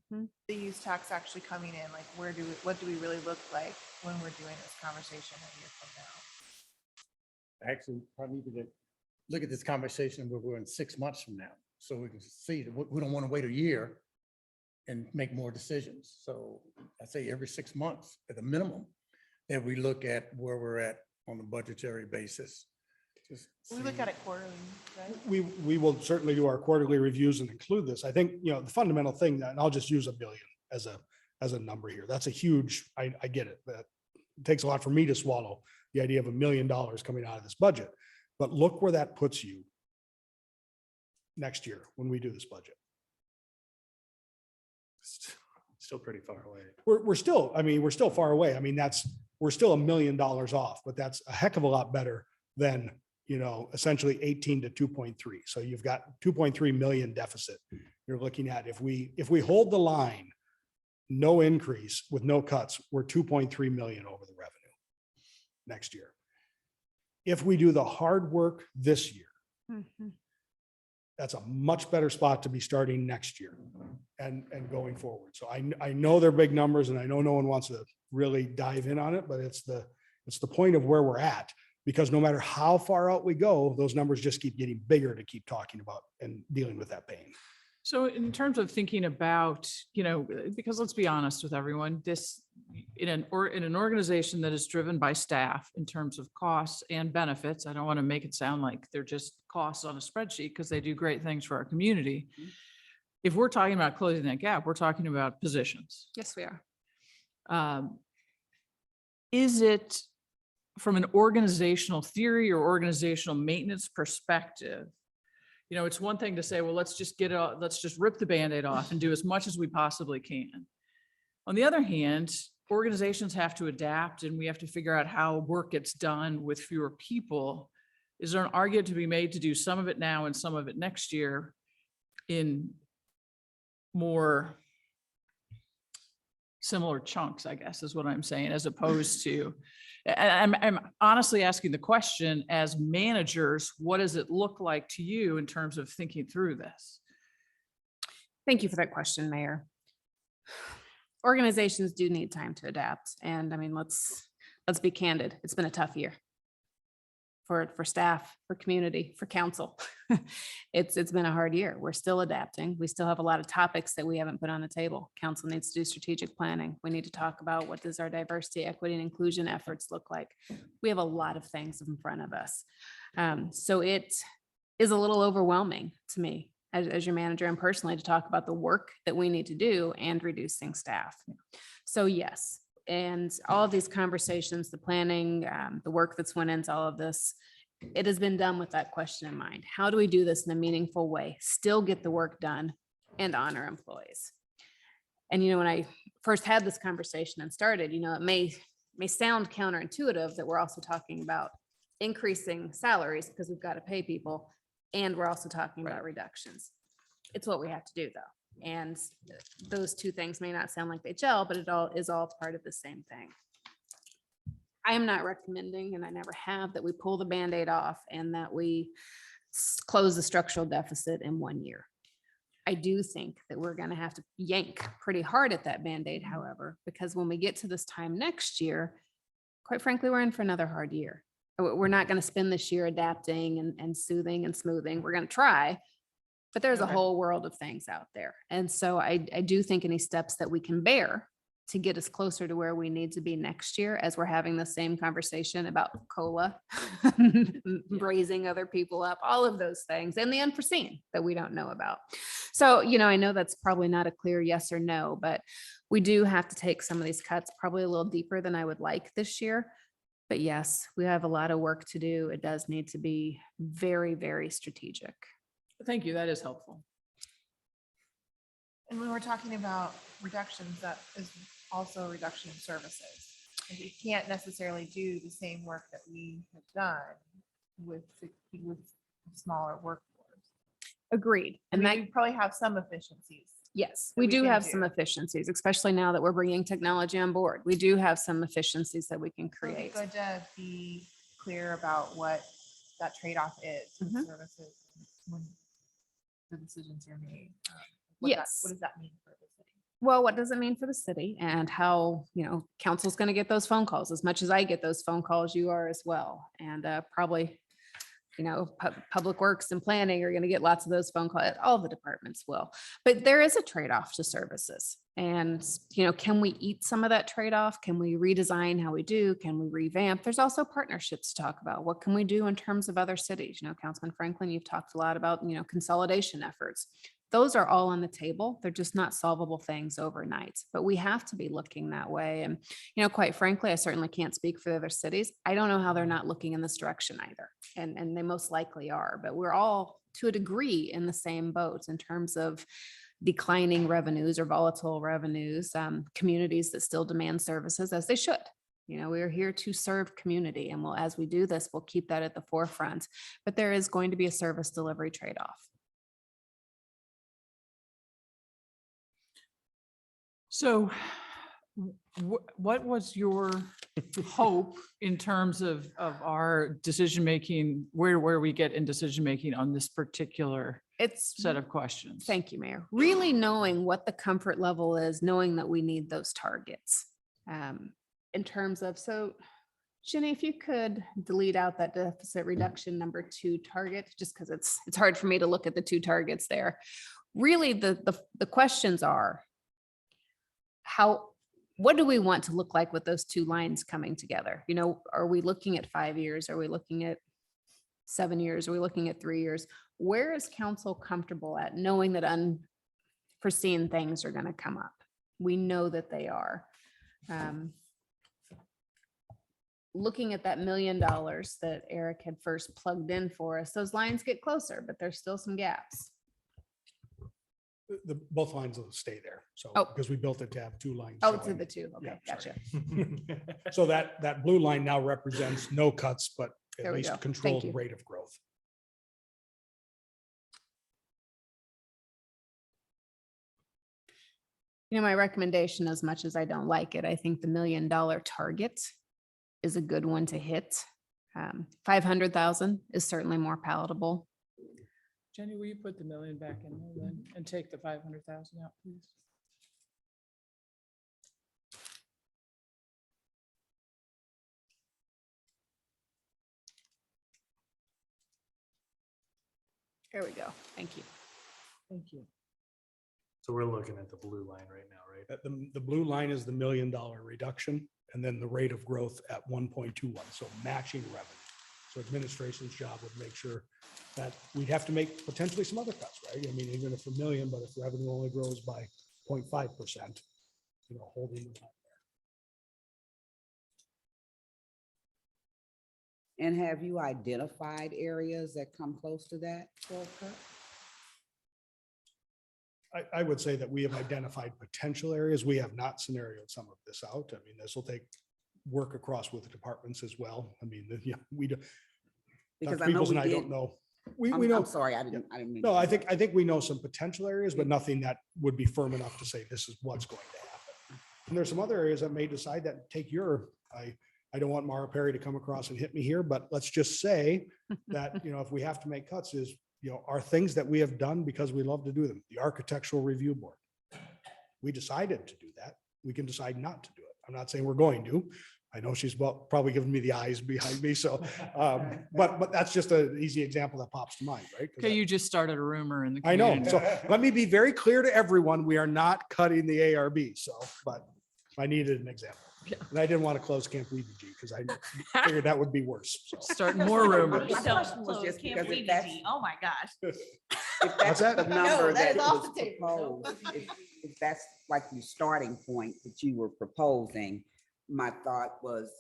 and the use tax actually coming in, like what do we really look like when we're doing this conversation a year from now? Actually, probably need to look at this conversation where we're in 6 months from now, so we can see that we don't want to wait a year and make more decisions. So I say every 6 months at a minimum, that we look at where we're at on a budgetary basis. Just We look see. at it quarterly, right? We will certainly do our quarterly reviews and include this. I think, the fundamental thing that, and I'll just use $1 billion as a number here. That's a huge, I get it. That it takes a lot for me to swallow the idea of $1 million coming out of this budget. But look where that puts you next year when we do this budget. Still pretty far away. We're still far away. I mean, we're still $1 million off, but that's a heck of a lot better than, essentially 18 to 2.3. So you've got 2.3 million deficit. You're looking at, if we hold the line, no increase with no cuts, we're 2.3 million over the revenue next year. If we do the hard work this year, that's a much better spot to be starting next year and going forward. So I know they're big numbers and I know no one wants to really dive in on it, but it's the point of where we're at, because no matter how far out we go, those numbers just keep getting bigger to keep talking about and dealing with that pain. So in terms of thinking about, because let's be honest with everyone, this in an organization that is driven by staff in terms of costs and benefits, I don't want to make it sound like they're just costs on a spreadsheet, because they do great things for our community. If we're talking about closing that gap, we're talking about positions. Yes, we are. Is it from an organizational theory or organizational maintenance perspective? It's one thing to say, well, let's just rip the Band-Aid off and do as much as we possibly can. On the other hand, organizations have to adapt and we have to figure out how work gets done with fewer people. Is there an argument to be made to do some of it now and some of it next year in more similar chunks, I guess, is what I'm saying, as opposed to, I'm honestly asking the question, as managers, what does it look like to you in terms of thinking through this? Thank you for that question, Mayor. Organizations do need time to adapt. And I mean, let's be candid. It's been a tough year for staff, for community, for council. It's been a hard year. We're still adapting. We still have a lot of topics that we haven't put on the table. Council needs to do strategic planning. We need to talk about what does our diversity, equity, and inclusion efforts look like. We have a lot of things in front of us. So it is a little overwhelming to me as your manager and personally to talk about the work that we need to do and reducing staff. So yes, and all of these conversations, the planning, the work that's went into all of this, it has been done with that question in mind. How do we do this in a meaningful way, still get the work done and honor employees? And, when I first had this conversation and started, it may sound counterintuitive that we're also talking about increasing salaries because we've got to pay people. And we're also talking about reductions. It's what we have to do though. And those two things may not sound like they gel, but it all is all part of the same thing. I am not recommending, and I never have, that we pull the Band-Aid off and that we close the structural deficit in 1 year. I do think that we're going to have to yank pretty hard at that Band-Aid, however, because when we get to this time next year, quite frankly, we're in for another hard year. We're not going to spend this year adapting and soothing and smoothing. We're going to try, but there's a Okay. whole world of things out there. And so I do think any steps that we can bear to get us closer to where we need to be next year, as we're having the same conversation about COLA, raising other people up, all of those things, and the unforeseen that we don't know about. So, I know that's probably not a clear yes or no, but we do have to take some of these cuts probably a little deeper than I would like this year. But yes, we have a lot of work to do. It does need to be very, very strategic. Thank you. That is helpful. And when we're talking about reductions, that is also a reduction in services. And you can't necessarily do the same work that we have done with smaller workforce. Agreed. And And that, we probably have some efficiencies. yes, that we we do can have some do. efficiencies, especially now that we're bringing technology on board. We do have some efficiencies that we can So it'd be create. good to be clear about what that trade-off is with Mhm. services when the decisions are made. Yes. What does that mean for the city? Well, what does it mean for the city and how, council's going to get those phone calls as much as I get those phone calls, you are as well. And probably, public works and planning are going to get lots of those phone calls. All the departments will, but there is a trade-off to services. And, can we eat some of that trade-off? Can we redesign how we do? Can we revamp? There's also partnerships to talk about. What can we do in terms of other cities? Councilman Franklin, you've talked a lot about, consolidation efforts. Those are all on the table. They're just not solvable things overnight, but we have to be looking that way. And, quite frankly, I certainly can't speak for the other cities. I don't know how they're not looking in this direction either. And they most likely are, but we're all to a degree in the same boat in terms of declining revenues or volatile revenues, communities that still demand services as they should. We're here to serve community, and as we do this, we'll keep that at the forefront, but there is going to be a service delivery trade-off. So what was your hope in terms of our decision-making, where we get in decision-making on this particular It's set of questions? Thank you, Mayor. Really knowing what the comfort level is, knowing that we need those targets. In terms of, so Jenny, if you could delete out that deficit reduction number 2 target, just because it's hard for me to look at the 2 targets there. Really, the questions are, what do we want to look like with those 2 lines coming together? Are we looking at 5 years? Are we looking at 7 years? Are we looking at 3 years? Where is council comfortable at knowing that unforeseen things are going to come up? We know that they are. Looking at that $1 million that Eric had first plugged in for us, those lines get closer, but there's still some gaps. Both lines will stay there. So, Oh. because we built it to have 2 lines. Oh, to showing. the 2. Okay, Yeah, gotcha. So that blue line now represents no cuts, but There at we least go. Thank controlled you. rate of growth. My recommendation, as much as I don't like it, I think the $1 million target is a good one to hit. 500,000 is certainly more palatable. Jenny, will you put the 1 million back in there then and take the 500,000 out, please? There we go. Thank you. Thank you. So we're looking at the blue line right now, right? The blue line is the $1 million reduction, and then the rate of growth at 1.21, so matching revenue. So administration's job would make sure that we'd have to make potentially some other cuts, right? I mean, even if $1 million, but if revenue only grows by 0.5%, holding them up. And have you identified areas that come close to that? I would say that we have identified potential areas. We have not scenarioed some of this out. I mean, this will take work across with the departments as well. I mean, we do. Because Dr. I know Peoples we and I did. don't know. We I'm know. sorry, I didn't mean. No, to I interrupt. think we know some potential areas, but nothing that would be firm enough to say this is what's going to happen. And there's some other areas that may decide that I don't want Mara Perry to come across and hit me here, but let's just say that, if we have to make cuts is are things that we have done because we love to do them. The Architectural Review Board. We decided to do that. We can decide not to do it. I'm not saying we're going to. I know she's probably giving me the eyes behind me. So, but that's just an easy example that pops to mind, right? 'Cause Okay, you just started a rumor in the I know. community. So let me be very clear to everyone. We are not cutting the ARB. So, but I needed an example. Yeah. And I didn't want to close Camp Weegie because I figured that would be worse. So Starting more rumors. My question was just because if that's, Oh, my gosh. if that's that? the number that that is off was the table. proposed, if that's like your starting point that you were proposing, my thought was,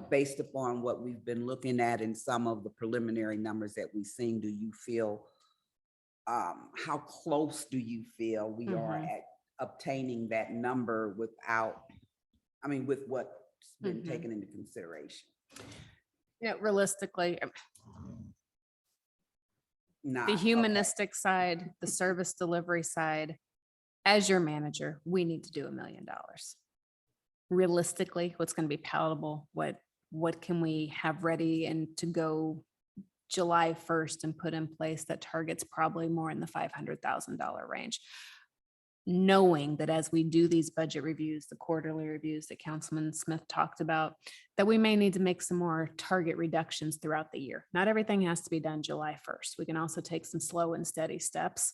based upon what we've been looking at in some of the preliminary numbers that we've seen, do you feel, how close do you feel we are at obtaining that number with what's been taken into consideration? Realistically, Nah, the okay. humanistic side, the service delivery side, as your manager, we need to do $1 million. Realistically, what's going to be palatable? What can we have ready and to go July 1st and put in place that targets probably more in the $500,000 range? Knowing that as we do these budget reviews, the quarterly reviews that Councilman Smith talked about, that we may need to make some more target reductions throughout the year. Not everything has to be done July 1st. We can also take some slow and steady steps.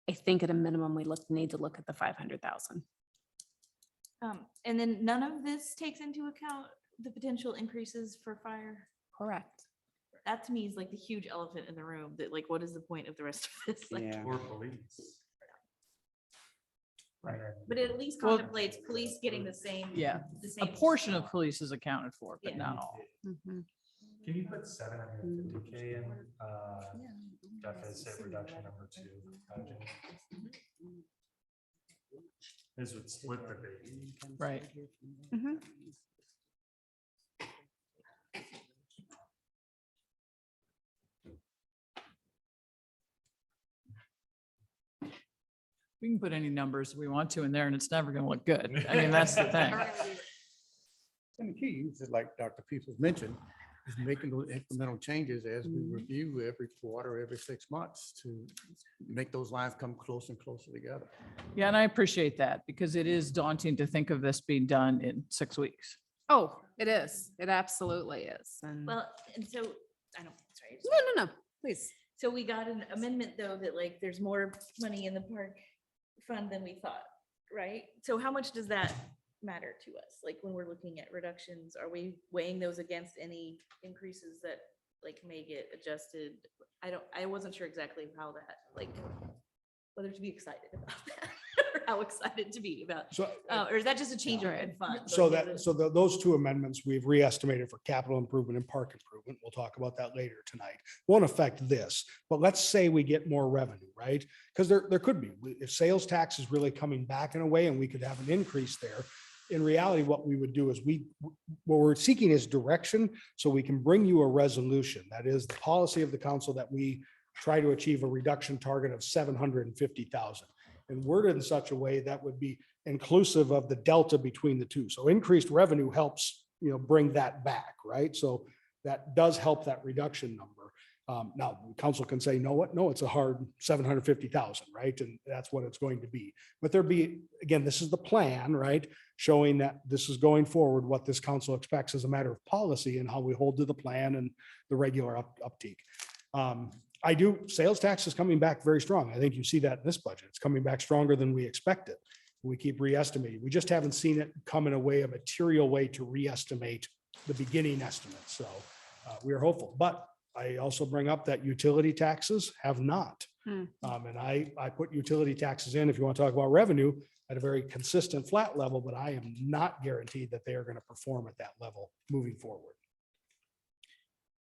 I think at a minimum, we need to look at the 500,000. And then none of this takes into account the potential increases for fire. Correct. That to me is like the huge elephant in the room, that like, what is the point of the rest of this? Like, Yeah. Or police. Right. but it at least Well- contemplates police getting the same. Yeah, the a same portion of support. police is accounted for, but Yeah. not all. Mhm. Can you put 750K in, deficit reduction number 2 budget? This would split the baby. Right. Mhm. We can put any numbers we want to in there and it's never going to look good. I mean, that's the thing. And the key is, like Dr. Peoples mentioned, is making those incremental changes as we review every quarter, every 6 months to make those lines come closer and closer together. Yeah, and I appreciate that because it is daunting to think of this being done in 6 weeks. Oh, it is. It absolutely is. And Well, and so, I don't, sorry. no, please. So we got an amendment though, that like, there's more money in the park fund than we thought, right? So how much does that matter to us? Like when we're looking at reductions, are we weighing those against any increases that like may get adjusted? I wasn't sure exactly how that, like, whether to be excited about that or how excited to be about, So, or is that just a change in fund? so Like, is it- those two amendments we've re-estimated for capital improvement and park improvement. We'll talk about that later tonight. Won't affect this, but let's say we get more revenue, right? Because there could be, if sales tax is really coming back in a way and we could have an increase there. In reality, what we would do is what we're seeking is direction so we can bring you a resolution. That is the policy of the council that we try to achieve a reduction target of 750,000 and worded in such a way that would be inclusive of the delta between the two. So increased revenue helps, bring that back, right? So that does help that reduction number. Now, council can say, no, it's a hard 750,000, right? And that's what it's going to be. But again, this is the plan, right? Showing that this is going forward, what this council expects as a matter of policy and how we hold to the plan and the regular uptake. Sales tax is coming back very strong. I think you see that in this budget. It's coming back stronger than we expected. We keep re-estimating. We just haven't seen it come in a material way to re-estimate the beginning estimate. So we are hopeful, but I also bring up that utility taxes have not. And I put utility taxes in, if you want to talk about revenue, at a very consistent flat level, but I am not guaranteed that they are going to perform at that level moving forward.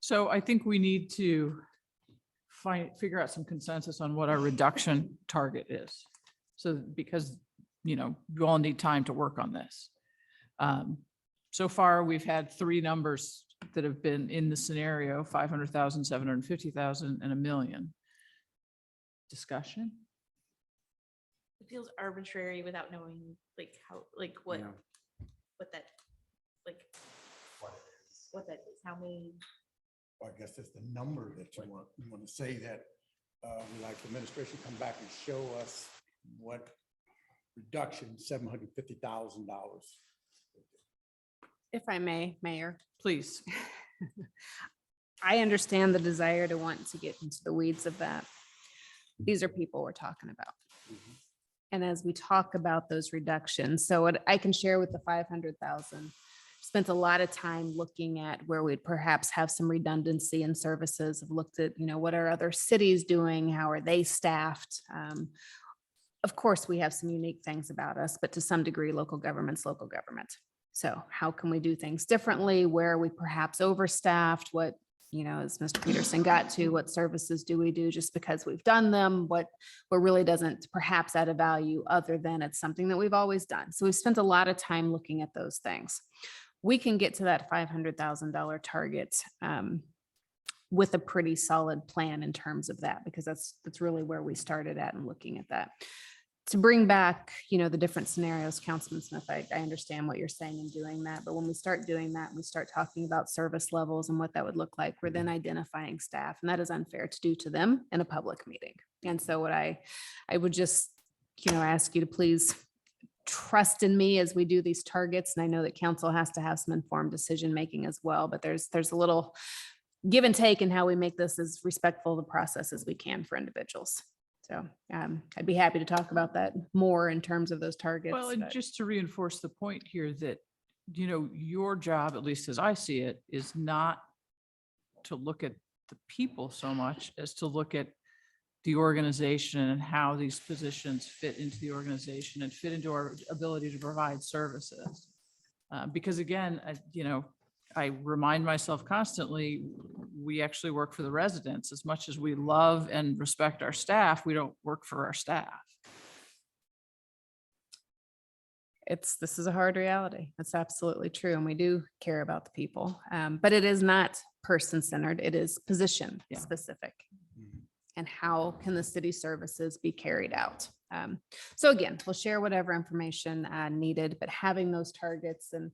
So I think we need to figure out some consensus on what our reduction target is. So because, you all need time to work on this. So far, we've had 3 numbers that have been in the scenario, 500,000, 750,000, and $1 million. Discussion? It feels arbitrary without knowing like how, like what Yeah. that, like, what that is, how many. I guess it's the number that you want to say that we like administration to come back and show us what reduction, $750,000. If I may, Mayor, Please. I understand the desire to want to get into the weeds of that. These are people we're talking about. And as we talk about those reductions, so what I can share with the 500,000, spent a lot of time looking at where we'd perhaps have some redundancy in services. I've looked at, what are other cities doing? How are they staffed? Of course, we have some unique things about us, but to some degree, local government's local government. So how can we do things differently? Where are we perhaps overstaffed? What, as Mr. Peterson got to, what services do we do just because we've done them? What really doesn't perhaps add a value other than it's something that we've always done. So we've spent a lot of time looking at those things. We can get to that $500,000 target with a pretty solid plan in terms of that, because that's really where we started at and looking at that. To bring back, the different scenarios, Councilman Smith, I understand what you're saying in doing that, but when we start doing that, we start talking about service levels and what that would look like. We're then identifying staff, and that is unfair to do to them in a public meeting. And so what I would just, ask you to please trust in me as we do these targets. And I know that council has to have some informed decision-making as well, but there's a little give and take in how we make this as respectful of the process as we can for individuals. So I'd be happy to talk about that more in terms of those targets. Well, and but- just to reinforce the point here that, your job, at least as I see it, is not to look at the people so much as to look at the organization and how these positions fit into the organization and fit into our ability to provide services. Because again, I remind myself constantly, we actually work for the residents. As much as we love and respect our staff, we don't work for our staff. This is a hard reality. That's absolutely true. And we do care about the people, but it is not person-centered. It is position Yeah. specific. And how can the city services be carried out? So again, we'll share whatever information needed, but having those targets and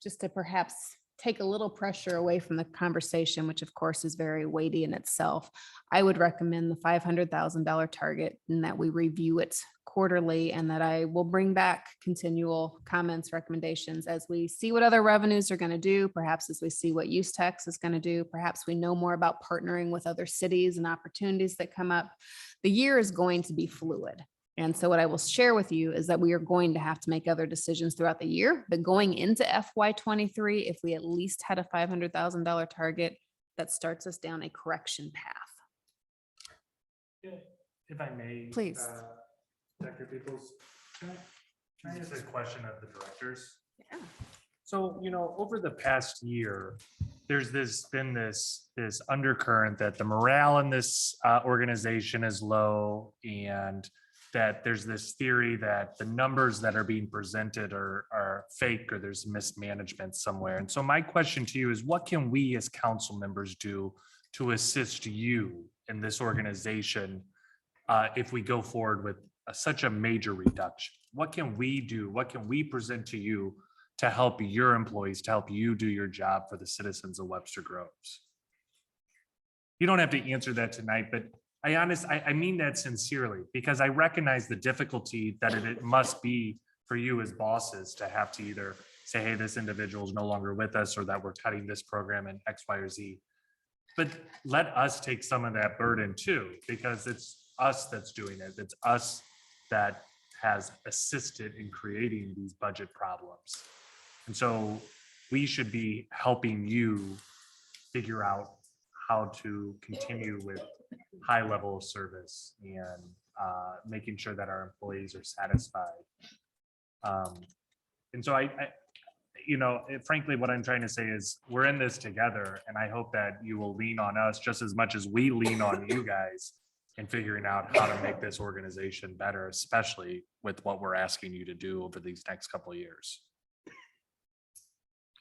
just to perhaps take a little pressure away from the conversation, which of course is very weighty in itself, I would recommend the $500,000 target and that we review it quarterly, and that I will bring back continual comments, recommendations as we see what other revenues are going to do, perhaps as we see what use tax is going to do, perhaps we know more about partnering with other cities and opportunities that come up. The year is going to be fluid. And so what I will share with you is that we are going to have to make other decisions throughout the year, but going into FY23, if we at least had a $500,000 target, that starts us down a correction path. If I may. Please. Dr. Peoples, can I ask a question of the directors? Yeah. So, over the past year, there's been this undercurrent that the morale in this organization is low, and that there's this theory that the numbers that are being presented are fake, or there's mismanagement somewhere. And so my question to you is, what can we as council members do to assist you in this organization if we go forward with such a major reduction? What can we do? What can we present to you to help your employees, to help you do your job for the citizens of Webster Groves? You don't have to answer that tonight, but I mean that sincerely, because I recognize the difficulty that it must be for you as bosses to have to either say, hey, this individual is no longer with us, or that we're cutting this program in X, Y, or Z. But let us take some of that burden too, because it's us that's doing it. It's us that has assisted in creating these budget problems. And so we should be helping you figure out how to continue with high level of service and making sure that our employees are satisfied. And so frankly, what I'm trying to say is we're in this together, and I hope that you will lean on us just as much as we lean on you guys in figuring out how to make this organization better, especially with what we're asking you to do over these next couple of years.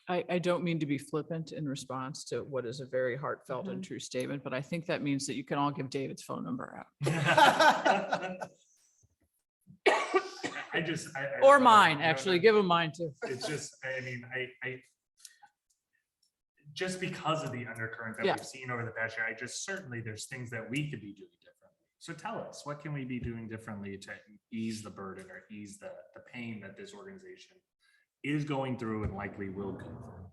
I don't mean to be flippant in response to what is a very heartfelt and true statement, but I think that means that you can all give David's phone number out. Or mine, actually, give him mine too. It's just, just because of the undercurrent that Yeah. we've seen over the past year, certainly there's things that we could be doing differently. So tell us, what can we be doing differently to ease the burden or ease the pain that this organization is going through and likely will go through?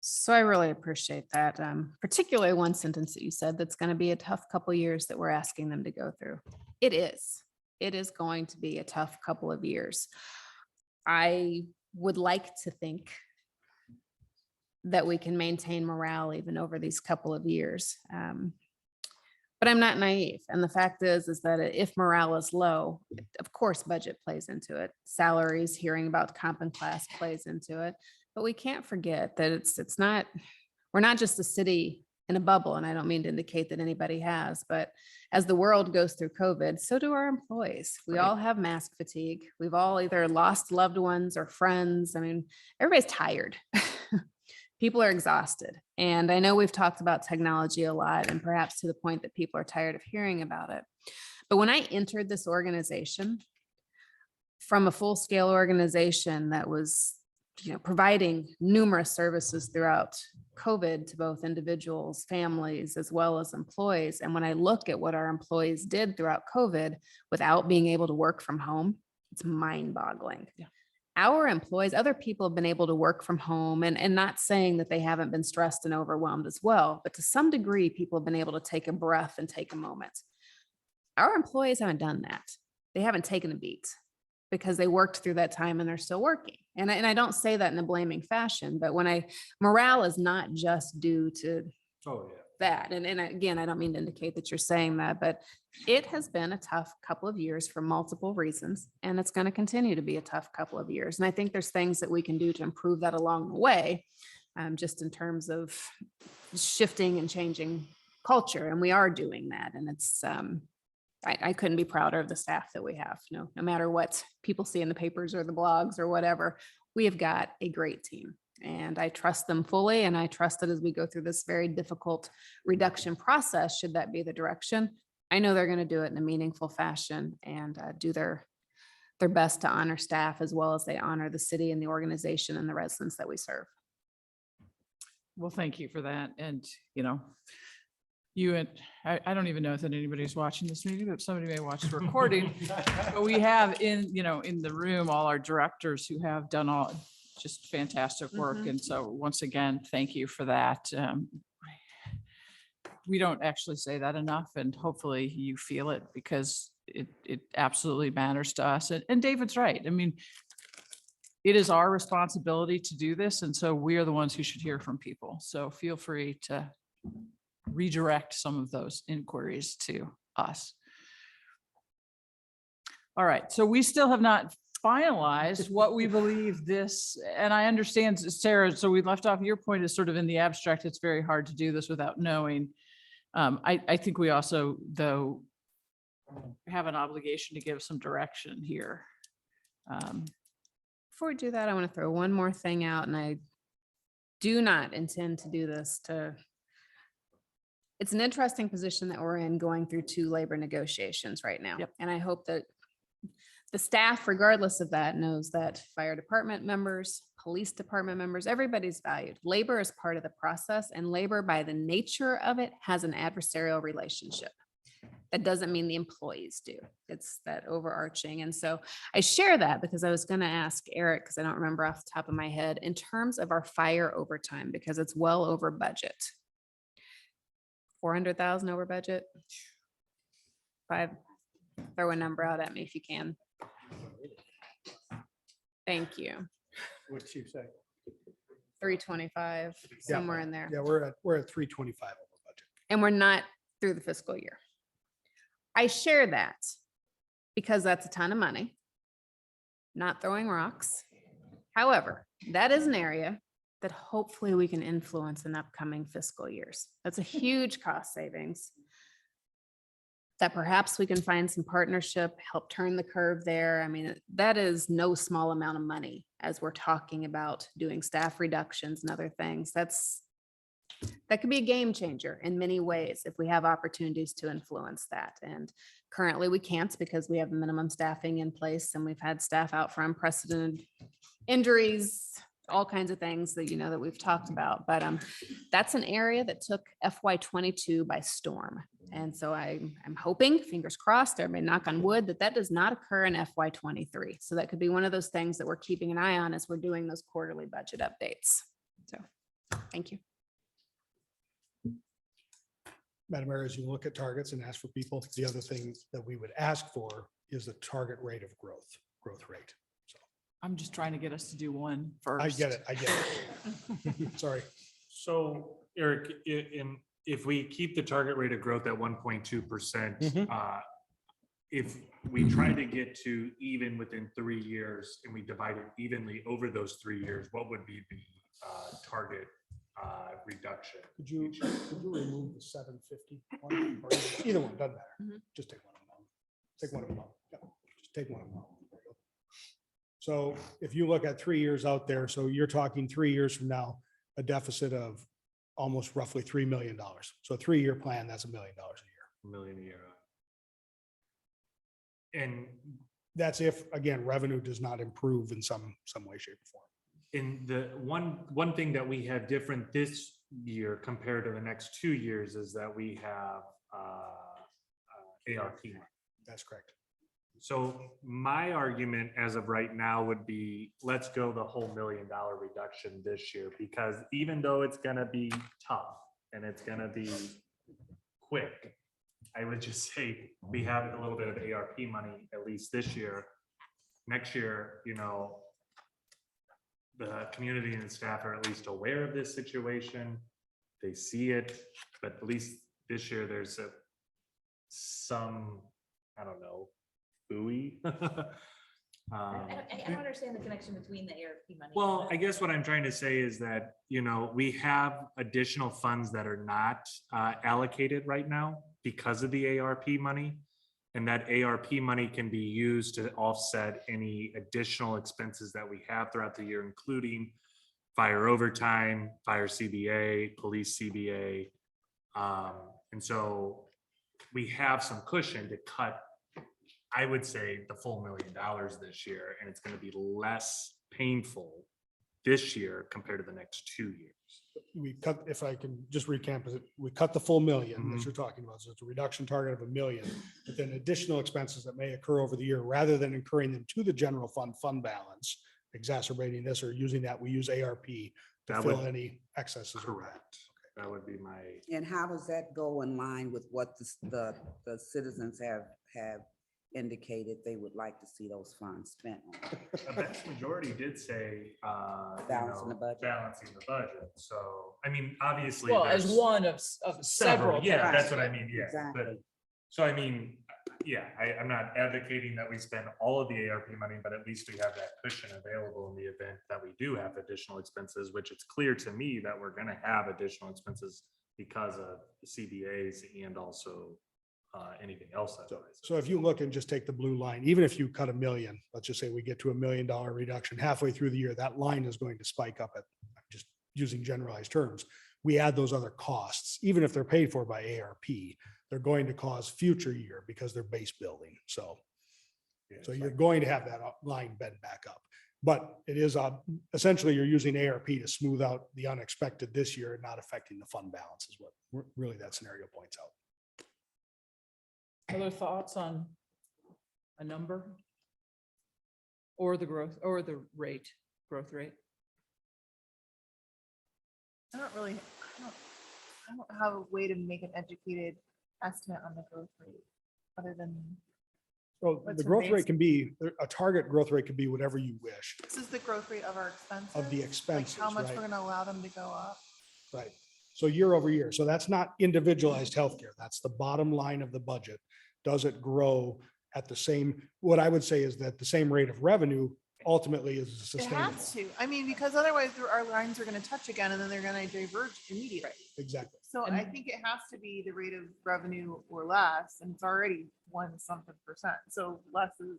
So I really appreciate that, particularly one sentence that you said, that's going to be a tough couple years that we're asking them to go through. It is. It is going to be a tough couple of years. I would like to think that we can maintain morale even over these couple of years. But I'm not naive. And the fact is that if morale is low, of course, budget plays into it. Salaries, hearing about comp and class plays into it. But we can't forget that it's not, we're not just a city in a bubble. And I don't mean to indicate that anybody has, but as the world goes through COVID, so do our employees. We all have mask fatigue. We've all either lost loved ones or friends. I mean, everybody's tired. People are exhausted. And I know we've talked about technology a lot, and perhaps to the point that people are tired of hearing about it. But when I entered this organization from a full-scale organization that was, providing numerous services throughout COVID to both individuals, families, as well as employees. And when I look at what our employees did throughout COVID without being able to work from home, it's mind-boggling. Yeah. Our employees, other people have been able to work from home, and not saying that they haven't been stressed and overwhelmed as well, but to some degree, people have been able to take a breath and take a moment. Our employees haven't done that. They haven't taken a beat because they worked through that time and they're still working. And I don't say that in a blaming fashion, but morale is not just due to that. And again, I don't mean to indicate that you're saying that, but it has been a tough couple of years for multiple reasons, and it's going to continue to be a tough couple of years. And I think there's things that we can do to improve that along the way, just in terms of shifting and changing culture. And we are doing that. And it's, I couldn't be prouder of the staff that we have. No matter what people see in the papers or the blogs or whatever, we have got a great team. And I trust them fully. And I trust that as we go through this very difficult reduction process, should that be the direction, I know they're going to do it in a meaningful fashion and do their best to honor staff as well as they honor the city and the organization and the residents that we serve. Well, thank you for that. And, you and I don't even know if anybody's watching this meeting, but somebody may watch the recording. But we have in the room, all our directors who have done all just fantastic work. Mhm. And so once again, thank you for that. We don't actually say that enough, and hopefully you feel it because it absolutely matters to us. And David's right. I mean, it is our responsibility to do this. And so we are the ones who should hear from people. So feel free to redirect some of those inquiries to us. All right, so we still have not finalized what we believe this, and I understand, Sarah, so we left off, your point is sort of in the abstract, it's very hard to do this without knowing. I think we also, though, have an obligation to give some direction here. Before we do that, I want to throw one more thing out, and I do not intend to do this it's an interesting position that we're in going through 2 labor negotiations right now. Yep. And I hope that the staff, regardless of that, knows that fire department members, police department members, everybody's valued. Labor is part of the process, and labor by the nature of it has an adversarial relationship. That doesn't mean the employees do. It's that overarching. And so I share that because I was going to ask Eric, because I don't remember off the top of my head, in terms of our fire overtime, because it's well over budget. 400,000 over budget. 5, throw a number out at me if you can. Thank you. What'd you say? 325, somewhere in there. Yeah, we're at 325 over budget. And we're not through the fiscal year. I share that because that's a ton of money. Not throwing rocks. However, that is an area that hopefully we can influence in upcoming fiscal years. That's a huge cost savings that perhaps we can find some partnership, help turn the curve there. I mean, that is no small amount of money as we're talking about doing staff reductions and other things. That could be a game changer in many ways if we have opportunities to influence that. And currently we can't because we have minimum staffing in place and we've had staff out for unprecedented injuries, all kinds of things that, that we've talked about, but that's an area that took FY '22 by storm. And so I'm hoping, fingers crossed, everybody knock on wood, that does not occur in FY '23. So that could be one of those things that we're keeping an eye on as we're doing those quarterly budget updates. So, thank you. Madam Mayor, as you look at targets and ask for people, the other thing that we would ask for is the target rate of growth rate. So I'm just trying to get us to do one first. I get it. Sorry. So Eric, if we keep the target rate of growth at 1.2%, if we try to get to even within 3 years and we divide it evenly over those 3 years, what would be the target reduction? Could you remove the 750 one? Or either one, doesn't matter. Just take one of them out. Take one of them out. Yeah, just take one of them out. There you go. So if you look at 3 years out there, so you're talking 3 years from now, a deficit of almost roughly $3 million. So a 3-year plan, that's $1 million a year. $1 million a year. And That's if, again, revenue does not improve in some way, shape, or form. in the one thing that we have different this year compared to the next 2 years is that we have ARP money. That's correct. So my argument as of right now would be, let's go the whole $1 million reduction this year, because even though it's gonna be tough and it's gonna be quick, I would just say we have a little bit of ARP money at least this year. Next year, the community and staff are at least aware of this situation. They see it, but at least this year there's some, I don't know, buoy. I don't understand the connection between the ARP money. Well, I guess what I'm trying to say is that, we have additional funds that are not allocated right now because of the ARP money. And that ARP money can be used to offset any additional expenses that we have throughout the year, including fire overtime, fire CBA, police CBA. And so we have some cushion to cut, I would say, the full $1 million this year, and it's going to be less painful this year compared to the next 2 years. We cut, if I can just recap, we cut the full $1 million that you're talking about. So it's a reduction target of $1 million, but then additional expenses that may occur over the year, rather than incurring them to the general fund balance, exacerbating this or using that, we use ARP to That fill would- any excesses. with that. Correct. That would be my, And how does that go in line with what the citizens have indicated they would like to see those funds spent on? a vast majority did say, Balancing the budget. Balancing the budget. So, I mean, obviously. Well, as there's one of several. Yeah, Right. that's what I mean. Yeah. Exactly. But, so I mean, yeah, I'm not advocating that we spend all of the ARP money, but at least we have that cushion available in the event that we do have additional expenses, which it's clear to me that we're gonna have additional expenses because of the CBAs and also anything else. So if you look and just take the blue line, even if you cut $1 million, let's just say we get to $1 million reduction halfway through the year, that line is going to spike up at, just using generalized terms. We add those other costs, even if they're paid for by ARP, they're going to cause future year because they're base building. So you're going to have that line bend back up. But it is essentially you're using ARP to smooth out the unexpected this year, not affecting the fund balance is what really that scenario points out. Other thoughts on a number? Or the growth, or the growth rate? I don't have a way to make an educated estimate on the growth rate, other than, So What's the your growth base? rate can be, a target growth rate can be whatever you wish this is the growth rate of our expenses? of the Like expenses, how much right? we're gonna allow them to go up? Right. So year over year. So that's not individualized healthcare. That's the bottom line of the budget. Does it grow at the same, what I would say is that the same rate of revenue ultimately is It sustainable. has to, I mean, because otherwise our lines are gonna touch again and then they're gonna diverge immediately. Exactly. So I think it has to be the rate of revenue or less, and it's already 1-something%. So less is,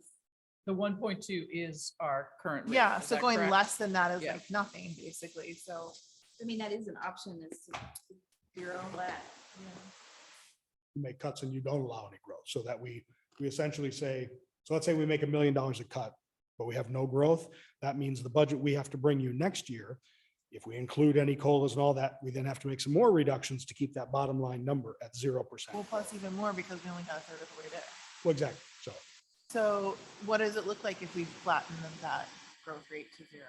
The 1.2 is our current. rate. yeah, Is so that going correct? less than that is Yeah. like nothing, basically, so. I mean, that is an option, is zero flat. You make cuts and you don't allow any growth so that we essentially say, so let's say we make $1 million a cut, but we have no growth. That means the budget we have to bring you next year, if we include any COLAs and all that, we then have to make some more reductions to keep that bottom line number at 0%. Well, plus even more because we only got a third of the way there. Well, exactly. So So what does it look like if we flatten that growth rate to 0?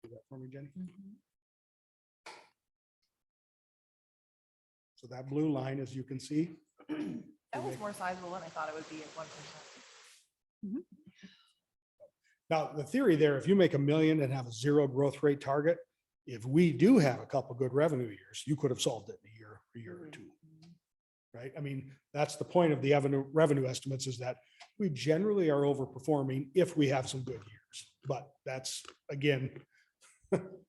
do that for me, Jenny. So that blue line, as you can see, That was more sizable than I thought it would be at 1%. now the theory there, if you make $1 million and have a 0 growth rate target, if we do have a couple good revenue years, you could have solved it in a year or two. Right? I mean, that's the point of the revenue estimates, is that we generally are overperforming if we have some good years. But that's, again,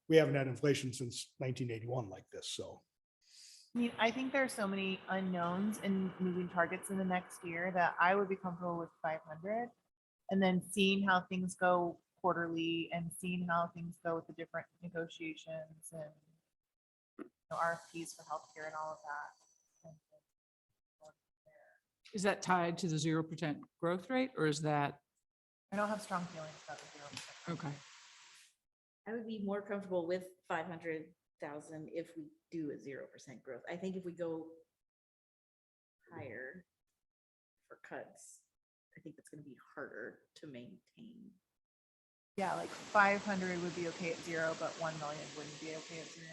we haven't had inflation since 1981 like this, so. I mean, I think there are so many unknowns and moving targets in the next year that I would be comfortable with 500. And then seeing how things go quarterly and seeing how things go with the different negotiations and RFPs for healthcare and all of that. And then go from there. Is that tied to the 0% growth rate, or is that, I don't have strong feelings about the 0%. okay, I would be more comfortable with 500,000 if we do a 0% growth. I think if we go higher for cuts, I think it's gonna be harder to maintain. Yeah, like 500 would be okay at 0, but 1 million wouldn't be okay at 0.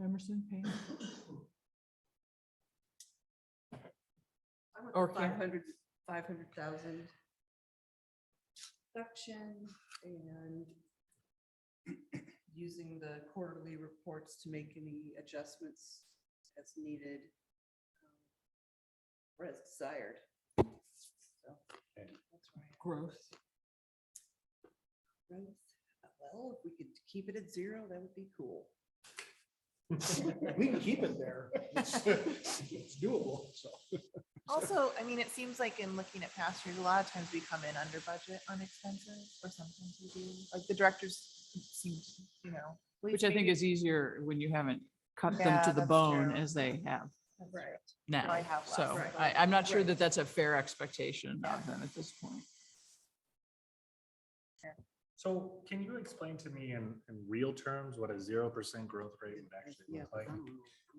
Emerson, Payne? Or Or Karen? 500,000 reduction and using the quarterly reports to make any adjustments as needed or as desired. So that's right. Growth. Growth. Well, if we could keep it at 0, that would be cool. We can keep it there. It's doable, so. Also, I mean, it seems like in looking at past years, a lot of times we come in under budget on expenses, or sometimes we do. Like the directors seem, Which I think is easier when you haven't cut them Yeah, to the that's bone true. as they have right. now. I have less, So right. I'm not sure Right. that that's a fair expectation of them at this point. So can you explain to me in real terms what a 0% growth rate would actually look like?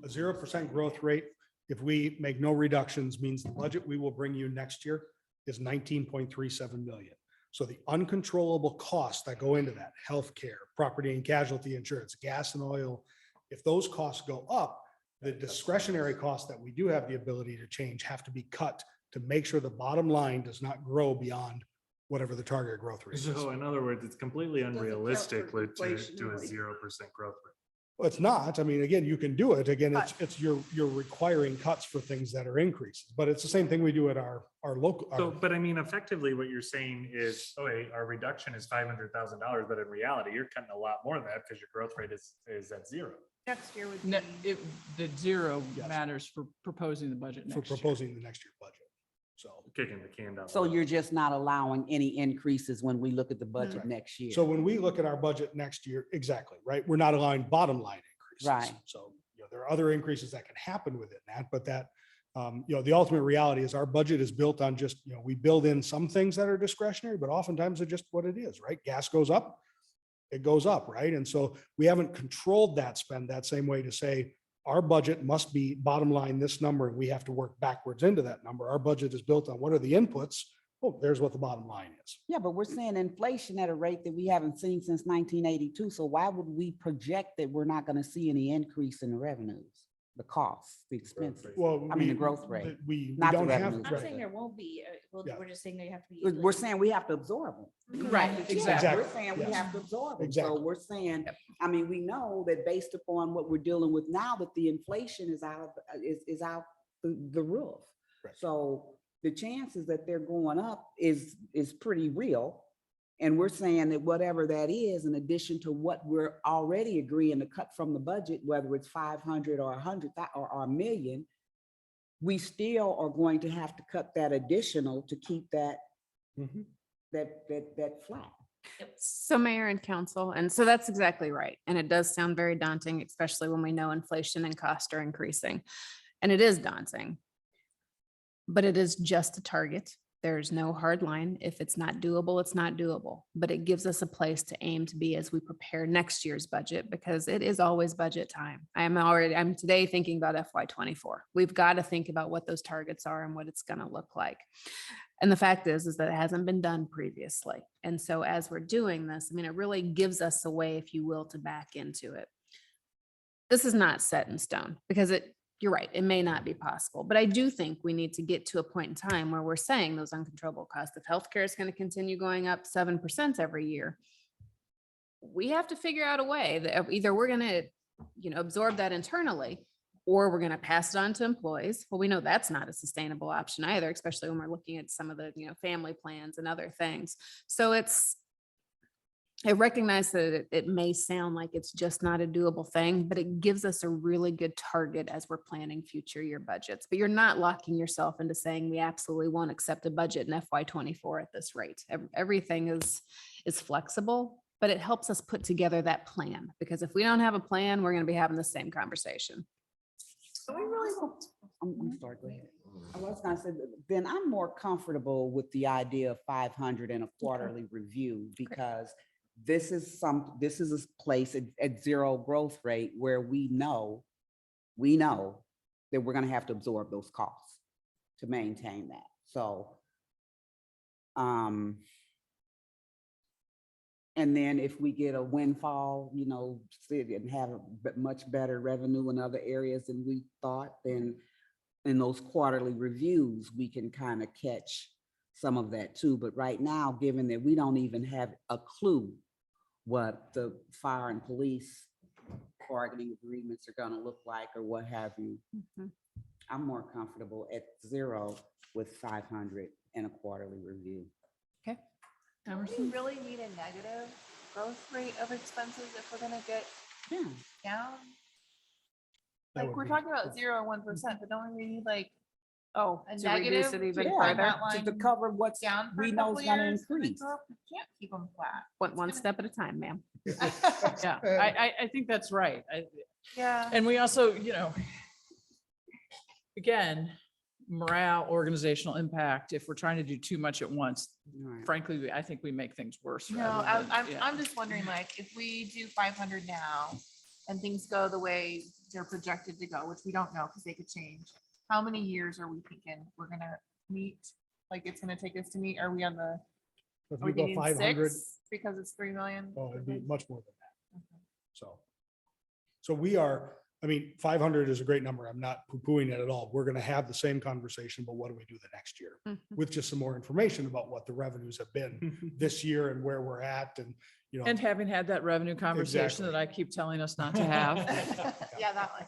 A 0% growth rate, if we make no reductions, means the budget we will bring you next year is 19.37 million. So the uncontrollable costs that go into that, healthcare, property and casualty insurance, gas and oil, if those costs go up, the discretionary costs that we do have the ability to change have to be cut to make sure the bottom line does not grow beyond whatever the target growth rate is. So in other words, it's completely count for unrealistic to inflation, do a like- 0% growth rate. Well, it's not. I mean, again, you can do it. Again, it's you're requiring cuts for things that are increases, but it's the same thing we do at our local. So, but I mean, effectively what you're saying is, okay, our reduction is $500,000, but in reality, you're cutting a lot more than that because your growth rate is at 0. Next year would be. The 0 Yes. matters for proposing the budget For next year. proposing the next year budget. So, Kicking the can down. the So road. you're just not allowing any increases when we look at the budget Right. next year? so when we look at our budget next year, exactly, right? We're not allowing bottom line increases. Right. So, there are other increases that can happen within that, but that, the ultimate reality is our budget is built on just, we build in some things that are discretionary, but oftentimes they're just what it is, right? Gas goes up, it goes up, right? And so we haven't controlled that spend that same way to say, our budget must be bottom line this number, and we have to work backwards into that number. Our budget is built on what are the inputs? Oh, there's what the bottom line is. Yeah, but we're seeing inflation at a rate that we haven't seen since 1982. So why would we project that we're not going to see any increase in the revenues, the costs, the expenses? Well, I mean, the growth rate, We not the don't have. revenues. I'm right. saying there won't be, Yeah. we're just saying they have to be. We're saying we have to absorb them. Right, Yeah, exactly. We're saying we Yes. have to absorb them. Exactly. So we're saying, I mean, we know that based upon what we're dealing with now, that the inflation is out the roof. Right. So the chances that they're going up is pretty real. And we're saying that whatever that is, in addition to what we're already agreeing to cut from the budget, whether it's 500 or 100 or a million, we still are going to have to cut that additional to keep that Mhm. that flat. So Mayor and Council, and so that's exactly right. And it does sound very daunting, especially when we know inflation and costs are increasing. And it is daunting. but it is just a target. There's no hard line. If it's not doable, it's not doable, but it gives us a place to aim to be as we prepare next year's budget, because it is always budget time. I'm today thinking about FY24. We've got to think about what those targets are and what it's going to look like. And the fact is that it hasn't been done previously. And so as we're doing this, I mean, it really gives us a way, if you will, to back into it. This is not set in stone because you're right, it may not be possible, but I do think we need to get to a point in time where we're saying those uncontrollable costs, if healthcare is going to continue going up 7% every year, we have to figure out a way that either we're going to, absorb that internally, or we're going to pass it on to employees. Well, we know that's not a sustainable option either, especially when we're looking at some of the, family plans and other things. So I recognize that it may sound like it's just not a doable thing, but it gives us a really good target as we're planning future year budgets. But you're not locking yourself into saying we absolutely won't accept a budget in FY24 at this rate. Everything is flexible, but it helps us put together that plan, because if we don't have a plan, we're going to be having the same conversation. So we really won't. I'm sorry, go ahead. I was gonna say, then I'm more comfortable with the idea of 500 and a quarterly review, because this is a place at zero growth rate where we know that we're gonna have to absorb those costs to maintain that. So, and then if we get a windfall, and have a much better revenue in other areas than we thought, then in those quarterly reviews, we can kind of catch some of that too. But right now, given that we don't even have a clue what the fire and police bargaining agreements are going to look like or what have you, I'm more comfortable at zero with 500 and a quarterly review. Okay. Do we really need a negative growth rate of expenses if we're gonna get Yeah. down? That Like, would we're be- talking about 0 and 1%, but don't we need like Oh, a to reduce it negative even to bring further. that To line cover what's down for we a know couple is going to years and then increase. go up? We can't keep them flat. One step at a time, ma'am. Yeah, I think that's right. Yeah. And we also, again, morale, organizational impact, if we're trying to do too much at once, Right. frankly, I think we make things worse. No, rather than- yeah. I'm just wondering, like, if we do 500 now and things go the way they're projected to go, which we don't know because they could change, how many years are we thinking we're gonna meet? Like, it's gonna take us to meet, are we on the, If are we we go thinking 500, 6 because it's 3 million? oh, it'd be much more than that. So we are, 500 is a great number. I'm not poo-pooing it at all. We're going to have the same conversation, but what do we do the next year? With just some more information about what the revenues have been this year and where we're at, and, And having had that revenue conversation Exactly. that I keep telling us not to have. Yeah, that one.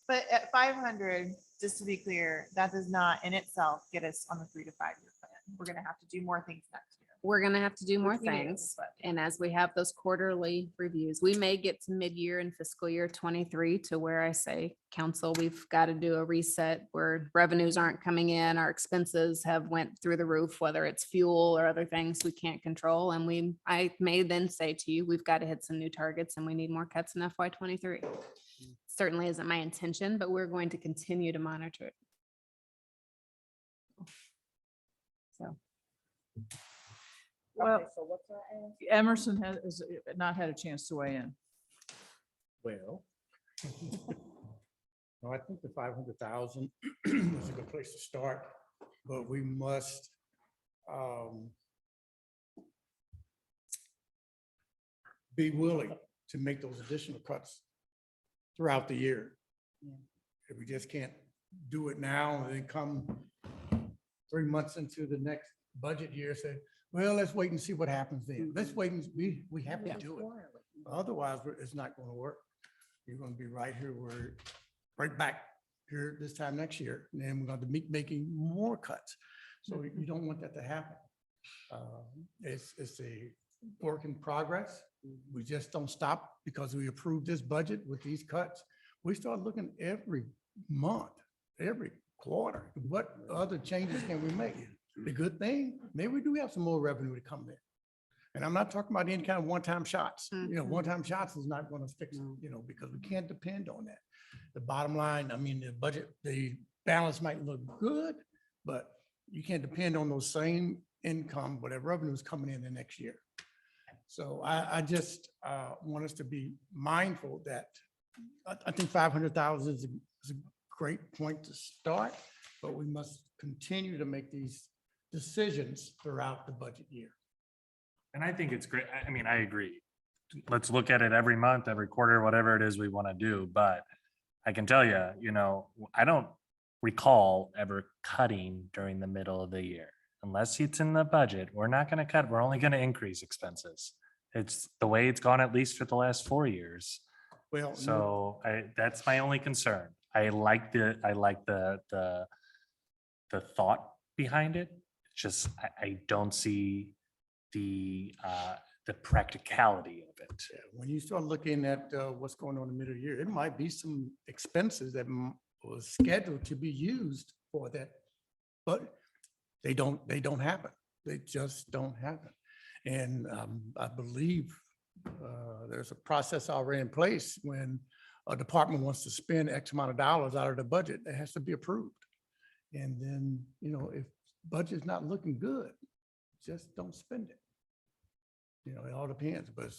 But at 500, just to be clear, that does not in itself get us on the 3 to 5 year plan. We're gonna have to do more things next year. We're going to have to do more Which we do, things. but- And as we have those quarterly reviews, we may get to mid-year in fiscal year 23 to where I say, council, we've got to do a reset where revenues aren't coming in, our expenses have went through the roof, whether it's fuel or other things we can't control. And I may then say to you, we've got to hit some new targets and we need more cuts in FY23. Certainly isn't my intention, but we're going to continue to monitor it. So. Well, Emerson has not had a chance to weigh in. Well, no, I think the 500,000 is a good place to start, but we must be willing to make those additional cuts throughout the year. If we just can't do it now and then come 3 months into the next budget year, say, well, let's wait and see what happens then. Let's wait and we have to do it. Otherwise, it's not going to work. You're going to be right here, we're right back here this time next year, and then we're going to be making more cuts. So you don't want that to happen. It's a work in progress. We just don't stop because we approved this budget with these cuts. We start looking every month, every quarter, what other changes can we make? The good thing, maybe we do have some more revenue to come in. And I'm not talking about any kind of one-time shots. One-time shots is not going to fix it, because we can't depend on that. The bottom line, the budget, the balance might look good, but you can't depend on those same income, whatever revenues coming in the next year. So I just want us to be mindful that I think 500,000 is a great point to start, but we must continue to make these decisions throughout the budget year. And I think it's great. I mean, I agree. Let's look at it every month, every quarter, whatever it is we want to do. But I can tell you, I don't recall ever cutting during the middle of the year. Unless it's in the budget, we're not going to cut. We're only going to increase expenses. It's the way it's gone, at least for the last 4 years. Well, So that's my only concern. I like the thought behind it. It's just, I don't see the practicality of it. when you start looking at what's going on in the middle of the year, it might be some expenses that was scheduled to be used for that, but they don't happen. They just don't happen. And I believe there's a process already in place when a department wants to spend X amount of dollars out of the budget, it has to be approved. And then, if budget's not looking good, just don't spend it. It all depends, but.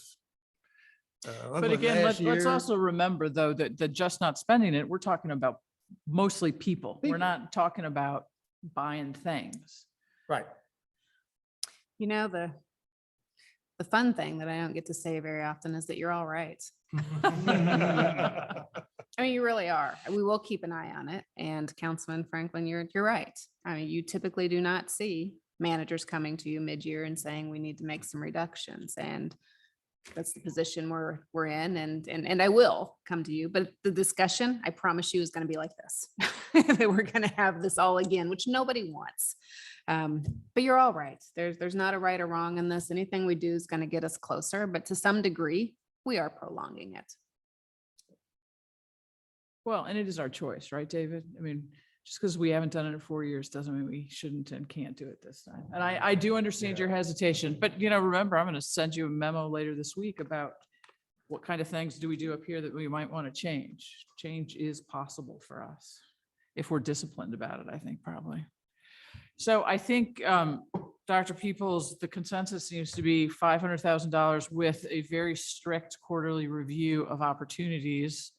But again, let's also remember though, that just not spending it, we're talking about mostly people. We're People. not talking about buying things. Right. The fun thing that I don't get to say very often is that you're all right. I mean, you really are. We will keep an eye on it. And Councilman Franklin, you're right. I mean, you typically do not see managers coming to you mid-year and saying, we need to make some reductions. And that's the position we're in. And I will come to you, but the discussion, I promise you, is going to be like this. That we're going to have this all again, which nobody wants. But you're all right. There's not a right or wrong in this. Anything we do is going to get us closer, but to some degree, we are prolonging it. Well, and it is our choice, right, David? I mean, just because we haven't done it in 4 years doesn't mean we shouldn't and can't do it this time. And I do understand your hesitation, but remember, I'm going to send you a memo later this week about what kind of things do we do up here that we might want to change. Change is possible for us if we're disciplined about it, I think probably. So I think, Dr. Peoples, the consensus seems to be $500,000 with a very strict quarterly review of opportunities.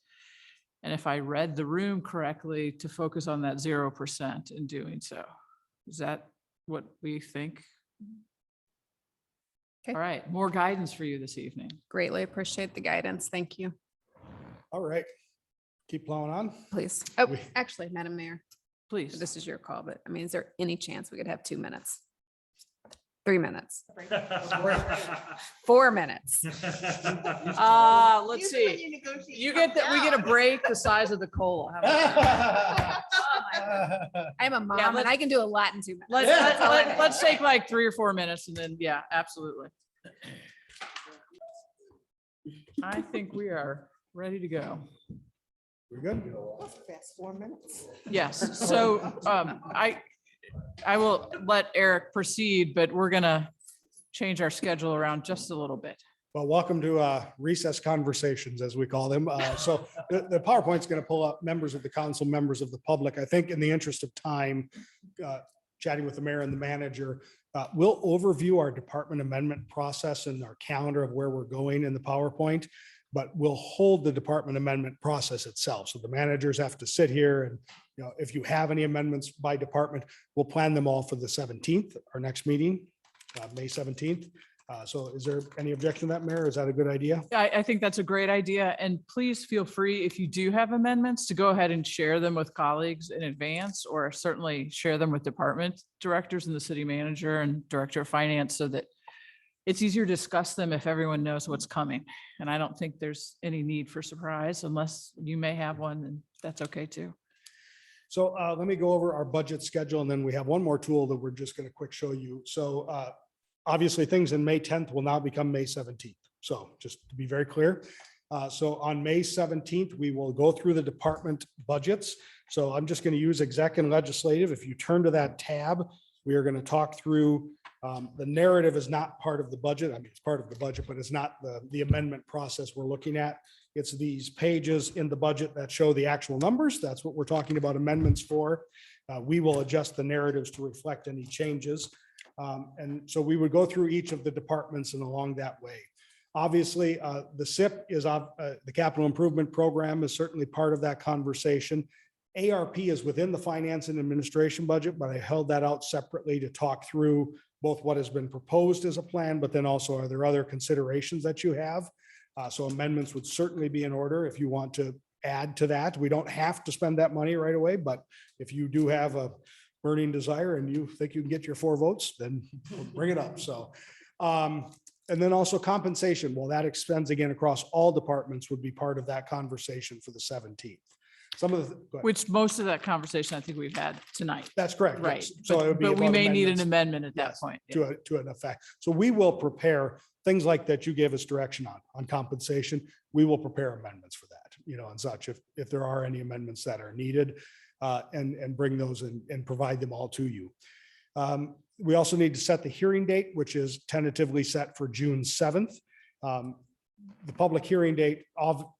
And if I read the room correctly, to focus on that 0% in doing so. Is that what we think? Okay. All right, more guidance for you this evening. Greatly appreciate the guidance. Thank you. All right. Keep plowing on. Please. Oh, We- actually, Madam Mayor, Please. this is your call, but I mean, is there any chance we could have 2 minutes? 3 minutes, 4 minutes? Let's see. You get that, we get a break the size of the cola. How about that? I'm a mom and let's- I can do a lot in 2 minutes. Let's take like 3 or 4 minutes and then, yeah, absolutely. I think we are ready to go. We're good. Fast 4 minutes. Yes, so I will let Eric proceed, but we're gonna change our schedule around just a little bit. Well, welcome to recess conversations, as we call them. So the PowerPoint's going to pull up members of the council, members of the public. I think in the interest of time, chatting with the mayor and the manager, we'll overview our department amendment process and our calendar of where we're going in the PowerPoint, but we'll hold the department amendment process itself. So the managers have to sit here and, if you have any amendments by department, we'll plan them all for the 17th, our next meeting, May 17th. So is there any objection to that, Mayor? Is that a good idea? I think that's a great idea. And please feel free, if you do have amendments, to go ahead and share them with colleagues in advance, or certainly share them with department directors and the city manager and director of finance, so that it's easier to discuss them if everyone knows what's coming. And I don't think there's any need for surprise unless you may have one, and that's okay too. So let me go over our budget schedule, and then we have one more tool that we're just going to quick show you. So obviously things in May 10th will now become May 17th. So just to be very clear. So on May 17th, we will go through the department budgets. So I'm just going to use exec and legislative. If you turn to that tab, We are going to talk through, the narrative is not part of the budget. I mean, it's part of the budget, but it's not the amendment process we're looking at. It's these pages in the budget that show the actual numbers. That's what we're talking about amendments for. We will adjust the narratives to reflect any changes. And so we would go through each of the departments and along that way. Obviously, the SIP is, the capital improvement program is certainly part of that conversation. ARP is within the finance and administration budget, but I held that out separately to talk through both what has been proposed as a plan, but then also are there other considerations that you have? So amendments would certainly be in order if you want to add to that. We don't have to spend that money right away, but if you do have a burning desire and you think you can get your 4 votes, then bring it up. So, and then also compensation. Well, that extends again across all departments would be part of that conversation for the 17th. Some of the, go ahead. Which most of that conversation I think we've had tonight. That's correct. Right. Yes. So it would be But we about may need an amendments. amendment at that Yes, point. to an effect. So we will prepare things like that you gave us direction on compensation. We will prepare amendments for that, and such, if there are any amendments that are needed, and bring those in and provide them all to you. We also need to set the hearing date, which is tentatively set for June 7th. The public hearing date,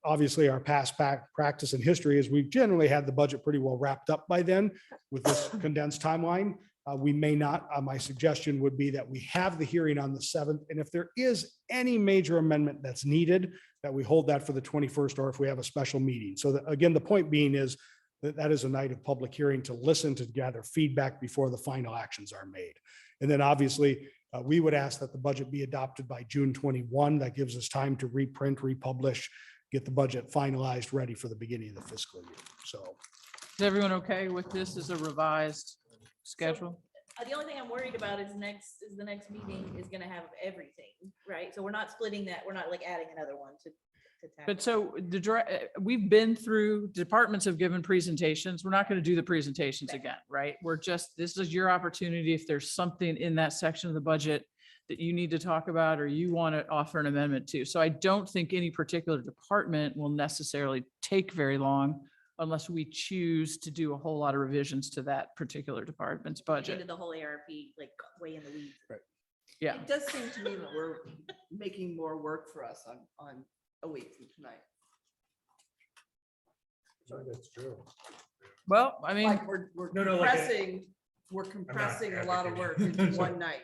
obviously our past practice and history is we've generally had the budget pretty well wrapped up by then with this condensed timeline. We may not. My suggestion would be that we have the hearing on the 7th. And if there is any major amendment that's needed, that we hold that for the 21st, or if we have a special meeting. So that, again, the point being is that is a night of public hearing to listen, to gather feedback before the final actions are made. And then obviously we would ask that the budget be adopted by June 21. That gives us time to reprint, republish, get the budget finalized, ready for the beginning of the fiscal year. So. Is everyone okay with this as a revised schedule? The only thing I'm worried about is the next meeting is gonna have everything, right? So we're not splitting that, we're not like adding another one to tackle. But so we've been through, departments have given presentations. We're not going to do the presentations again, right? This is your opportunity. If there's something in that section of the budget that you need to talk about, or you want to offer an amendment to. So I don't think any particular department will necessarily take very long unless we choose to do a whole lot of revisions to that particular department's Into budget. the whole ARP, like way in the weeds. Yeah. It does seem to me that we're making more work for us on a week from tonight. That's true. Well, I mean, Like we're No, like compressing a lot of advocating. work into one night.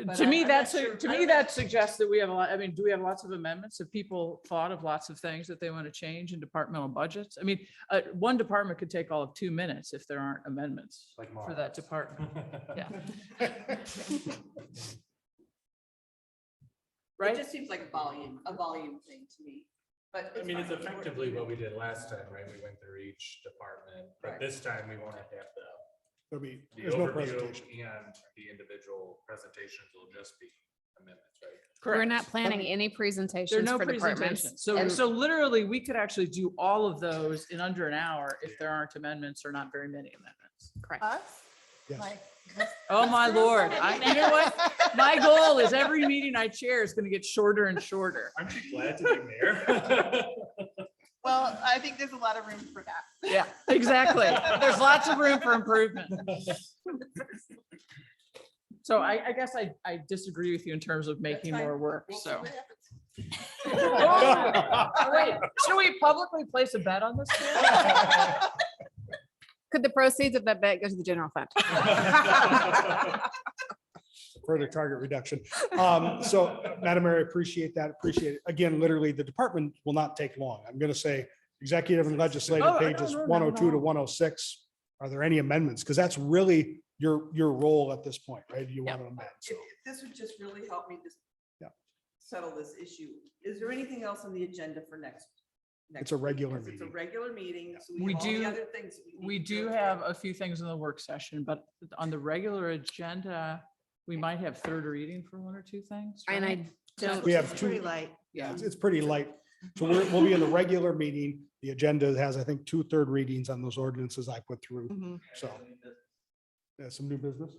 But to me, I'm that's, not sure- to I me, don't that suggests that we have a lot, I mean, do we have lots of amendments? Have people thought of lots of things that they want to change in departmental budgets? I mean, one department could take all of 2 minutes if there aren't amendments Like for that department. Yeah. It Right? just seems like a volume thing to me. But I mean, it's fine. effectively what we did last time, right? We went through each department, but Right. this time we won't have to have the There's no overview presentation. and the individual presentations will just be amendments, right? We're not Correct. planning any There are presentations no for departments. presentations. So, And- so literally, we could actually do all of those in under an hour if there aren't amendments or not very many amendments. Correct. Us? Yes. Like, Oh, my Lord. You know what? My goal is every meeting I chair is going to get shorter and shorter. Aren't you glad to be mayor? well, I think there's a lot of room for that. Yeah, exactly. There's lots of room for improvement. So I guess I disagree with you in terms of making fine. more work, We'll see so. what happens. Oh, wait, should we publicly place a bet on this? Could the proceeds of that bet go to the general fund? Further target reduction. So Madam Mayor, I appreciate that. Appreciate it. Again, literally, the department will not take long. I'm going to say executive and legislative Oh, pages no, 102 to no. 106. Are there any amendments? Because that's really your role at this point, right? You want to amend. So If this would just really help me just Yeah. settle this issue. Is there anything else on the agenda for next? It's a week? regular 'Cause It's a meeting. regular meeting. So We have all the do- other things that need We to do go have through. a few things in the work session, but on the regular agenda, we might have third reading for 1 or 2 things. And right? I don't, We have It's two. pretty light. Yeah. It's pretty light. So we'll be in the regular meeting. The agenda has, I think, 2 third readings on those ordinances I put through. Mhm. So. Yeah, some new business?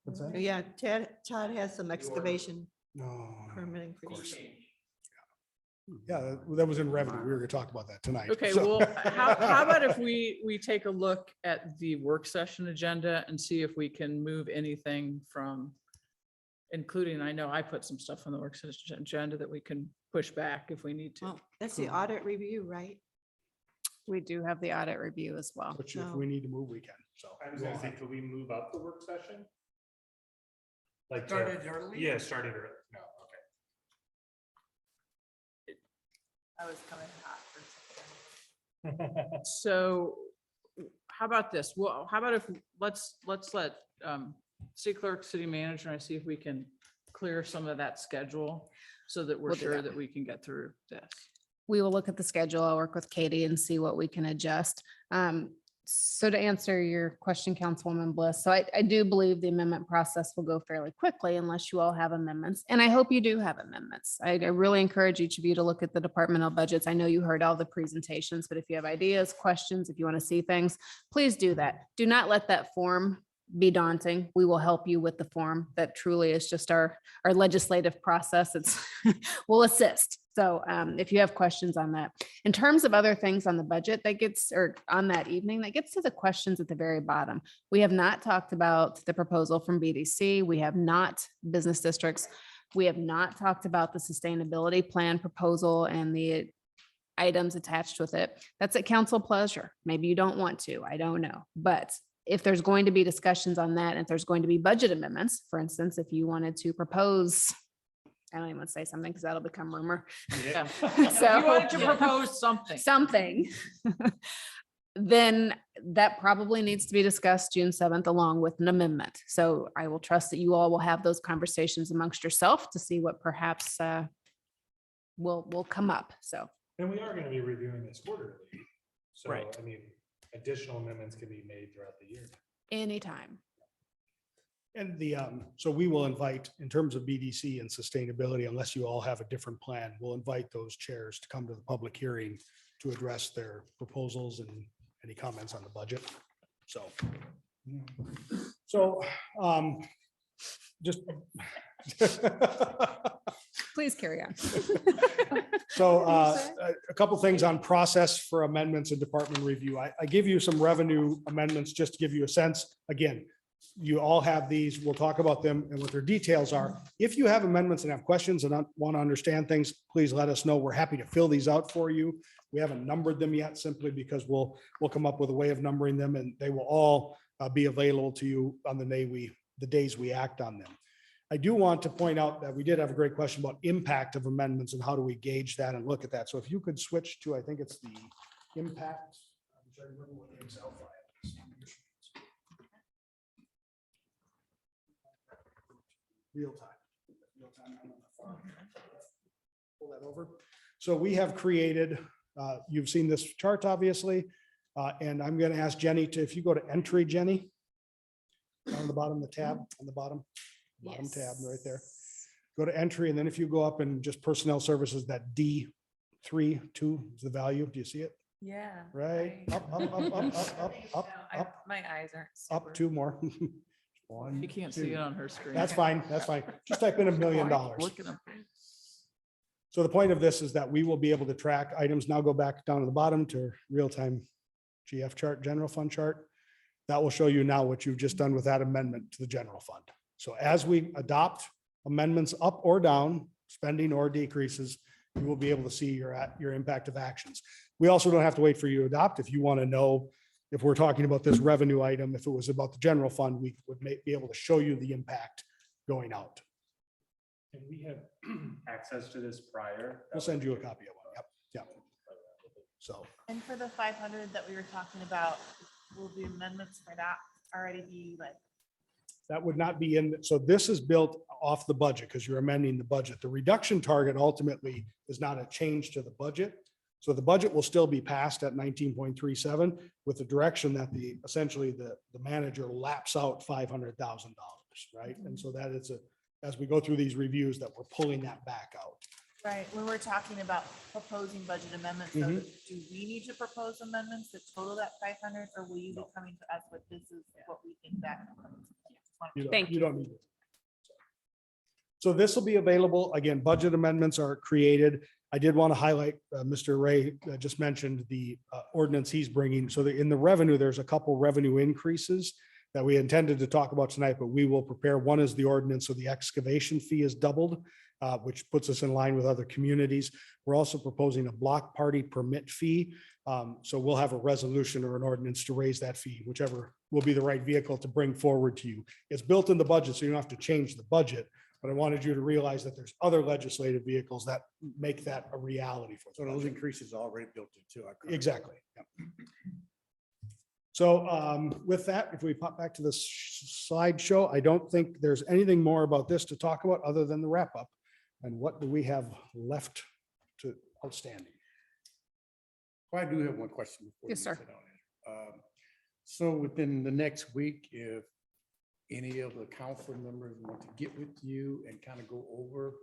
What's that? Yeah, Todd has some excavation No. permitting. Of course. Yeah, that was in revenue. We were gonna talk about that tonight. Okay, So- well, how about if we take a look at the work session agenda and see if we can move anything from, including, I know I put some stuff on the work session agenda that we can push back if we need to. Well, that's the audit review, right? We do have the audit review as well. Which if No. we need to move, we can, so. I was gonna say, could we move up the work session? Like, Started early? yeah, started early. No, I was coming hot for a second. okay. So how about this? Well, how about if, let's let city clerk, city manager, and I see if we can clear some of that schedule so that we're We'll do sure that. that we can get through this. We will look at the schedule. I'll work with Katie and see what we can adjust. So to answer your question, Councilwoman Bliss, so I do believe the amendment process will go fairly quickly unless you all have amendments. And I hope you do have amendments. I really encourage each of you to look at the departmental budgets. I know you heard all the presentations, but if you have ideas, questions, if you want to see things, please do that. Do not let that form be daunting. We will help you with the form. That truly is just our legislative process. It's, we'll assist. So if you have questions on that, in terms of other things on the budget that gets, or on that evening, that gets to the questions at the very bottom. We have not talked about the proposal from BDC. We have not business districts. We have not talked about the sustainability plan proposal and the items attached with it. That's at council pleasure. Maybe you don't want to, I don't know. But if there's going to be discussions on that, and if there's going to be budget amendments, for instance, if you wanted to propose, I don't even want to say something because that'll become rumor. Yeah. So- You wanted to propose something. Something, then that probably needs to be discussed June 7th along with an amendment. So I will trust that you all will have those conversations amongst yourself to see what perhaps will come up. So And we are gonna be reviewing this quarterly. So, Right. I mean, additional amendments can be made throughout the year. anytime. And so we will invite, in terms of BDC and sustainability, unless you all have a different plan, we'll invite those chairs to come to the public hearing to address their proposals and any comments on the budget. So just. Please carry on. So a couple things on process for amendments and department review. I give you some revenue amendments just to give you a sense. Again, you all have these. We'll talk about them and what their details are. If you have amendments and have questions and want to understand things, please let us know. We're happy to fill these out for you. We haven't numbered them yet simply because we'll come up with a way of numbering them, and they will all be available to you on the days we act on them. I do want to point out that we did have a great question about impact of amendments and how do we gauge that and look at that. So if you could switch to, I think it's the impact. I'm trying to remember what the Excel file is. Real time. Pull that over. So we have created, you've seen this chart, obviously, and I'm going to ask Jenny to, if you go to entry, Jenny, down the bottom of the tab, on the bottom tab right there. Go to entry, and then if you go up and just personnel services, that D 3.2 is the value. Do you see it? Yeah. Right, up, up, My eyes aren't. up, two more. One, You can't see two. it on her screen. That's fine, that's fine. Just type in $1 million. Look at them. So the point of this is that we will be able to track items. Now go back down to the bottom to real-time GF chart, general fund chart. That will show you now what you've just done with that amendment to the general fund. So as we adopt amendments up or down, spending or decreases, you will be able to see your impact of actions. We also don't have to wait for you to adopt. If you want to know, if we're talking about this revenue item, if it was about the general fund, we would be able to show you the impact going out. Can we have access to this prior? We'll send you a copy of one. Yep. So And for the 500 that we were talking about, will the amendments for that already be like? that would not be in, so this is built off the budget because you're amending the budget. The reduction target ultimately is not a change to the budget. So the budget will still be passed at 19.37 with the direction that essentially the manager laps out $500,000, right? And so that is as we go through these reviews that we're pulling that back out. Right, when we're talking about proposing budget amendments, so Mhm. do we need to propose amendments that total that 500, or will you be coming to us with this is what we think that? Thank You don't need it. So this will be available. Again, budget amendments are created I did want to highlight, Mr. Ray just mentioned the ordinance he's bringing. So in the revenue, there's a couple revenue increases that we intended to talk about tonight, but we will prepare. One is the ordinance, so the excavation fee is doubled, which puts us in line with other communities. We're also proposing a block party permit fee. So we'll have a resolution or an ordinance to raise that fee, whichever will be the right vehicle to bring forward to you. It's built in the budget, so you don't have to change the budget. But I wanted you to realize that there's other legislative vehicles that make that a reality for us. So those increases are already built into our. current- Exactly. Yep. So with that, if we pop back to the slideshow, I don't think there's anything more about this to talk about other than the wrap up. And what do we have left to outstanding? Well, I do have one question. before Yes, you sir. sit down there. So within the next week, if any of the council members want to get with you and kind of go over.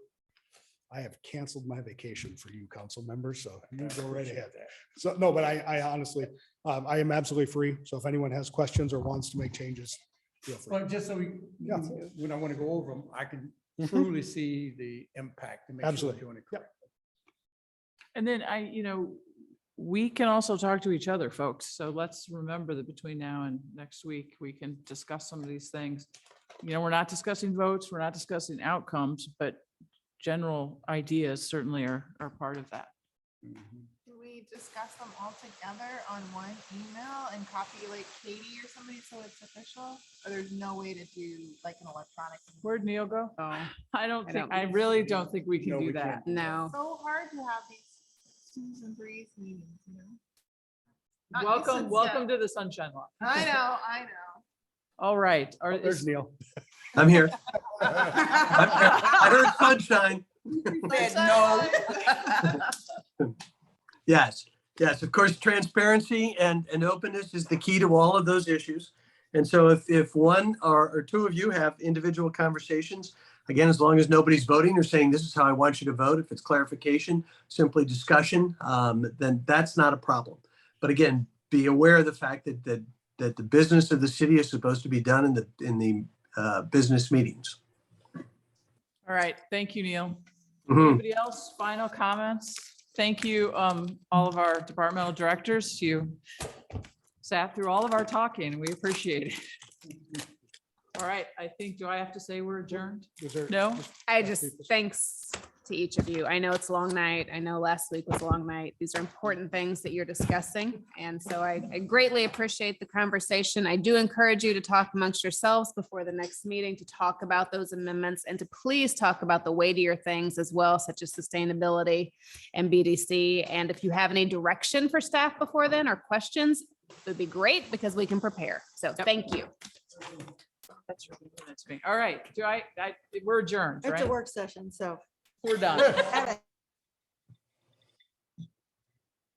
I have canceled my vacation for you council members, so you I go right appreciate ahead. that. So no, but I honestly, I am absolutely free. So if anyone has questions or wants to make changes, feel free. Well, just so we, Yeah. when I want to go over them, I can truly see the impact and make sure we're Absolutely. doing it Yep. correct. And then we can also talk to each other, folks. So let's remember that between now and next week, we can discuss some of these things. We're not discussing votes, we're not discussing outcomes, but general ideas certainly are part of that. Mhm. Do we discuss them all together on one email and copy like Katie or somebody so it's official? Or there's no way to do like an electronic? email? Where'd Neil go? Oh, I really don't think we can No, do we that. can't do that. no. So hard to have these 2s and 3s meetings, you know? Not used to Welcome that. to the Sunshine Law. I know. All right. Oh, there's Neil. I'm here. I heard sunshine. Yes, yes, of course, transparency and openness is the key to all of those issues. And so if one or two of you have individual conversations, again, as long as nobody's voting or saying this is how I want you to vote, if it's clarification, simply discussion, then that's not a problem. But again, be aware of the fact that the business of the city is supposed to be done in the business meetings. All right. Thank you, Neil. Mhm. Anybody else? Final comments? Thank you, all of our departmental directors. You sat through all of our talking. We appreciate it. All right. Do I have to say we're adjourned? Is there- No? Thanks to each of you. I know it's a long night. I know last week was a long night. These are important things that you're discussing. And so I greatly appreciate the conversation. I do encourage you to talk amongst yourselves before the next meeting to talk about those amendments and to please talk about the weightier things as well, such as sustainability and BDC. And if you have any direction for staff before then or questions, it would be great because we can prepare. So thank you. That's really good to me. All right. We're adjourned, It's a right? work session, so. We're done. have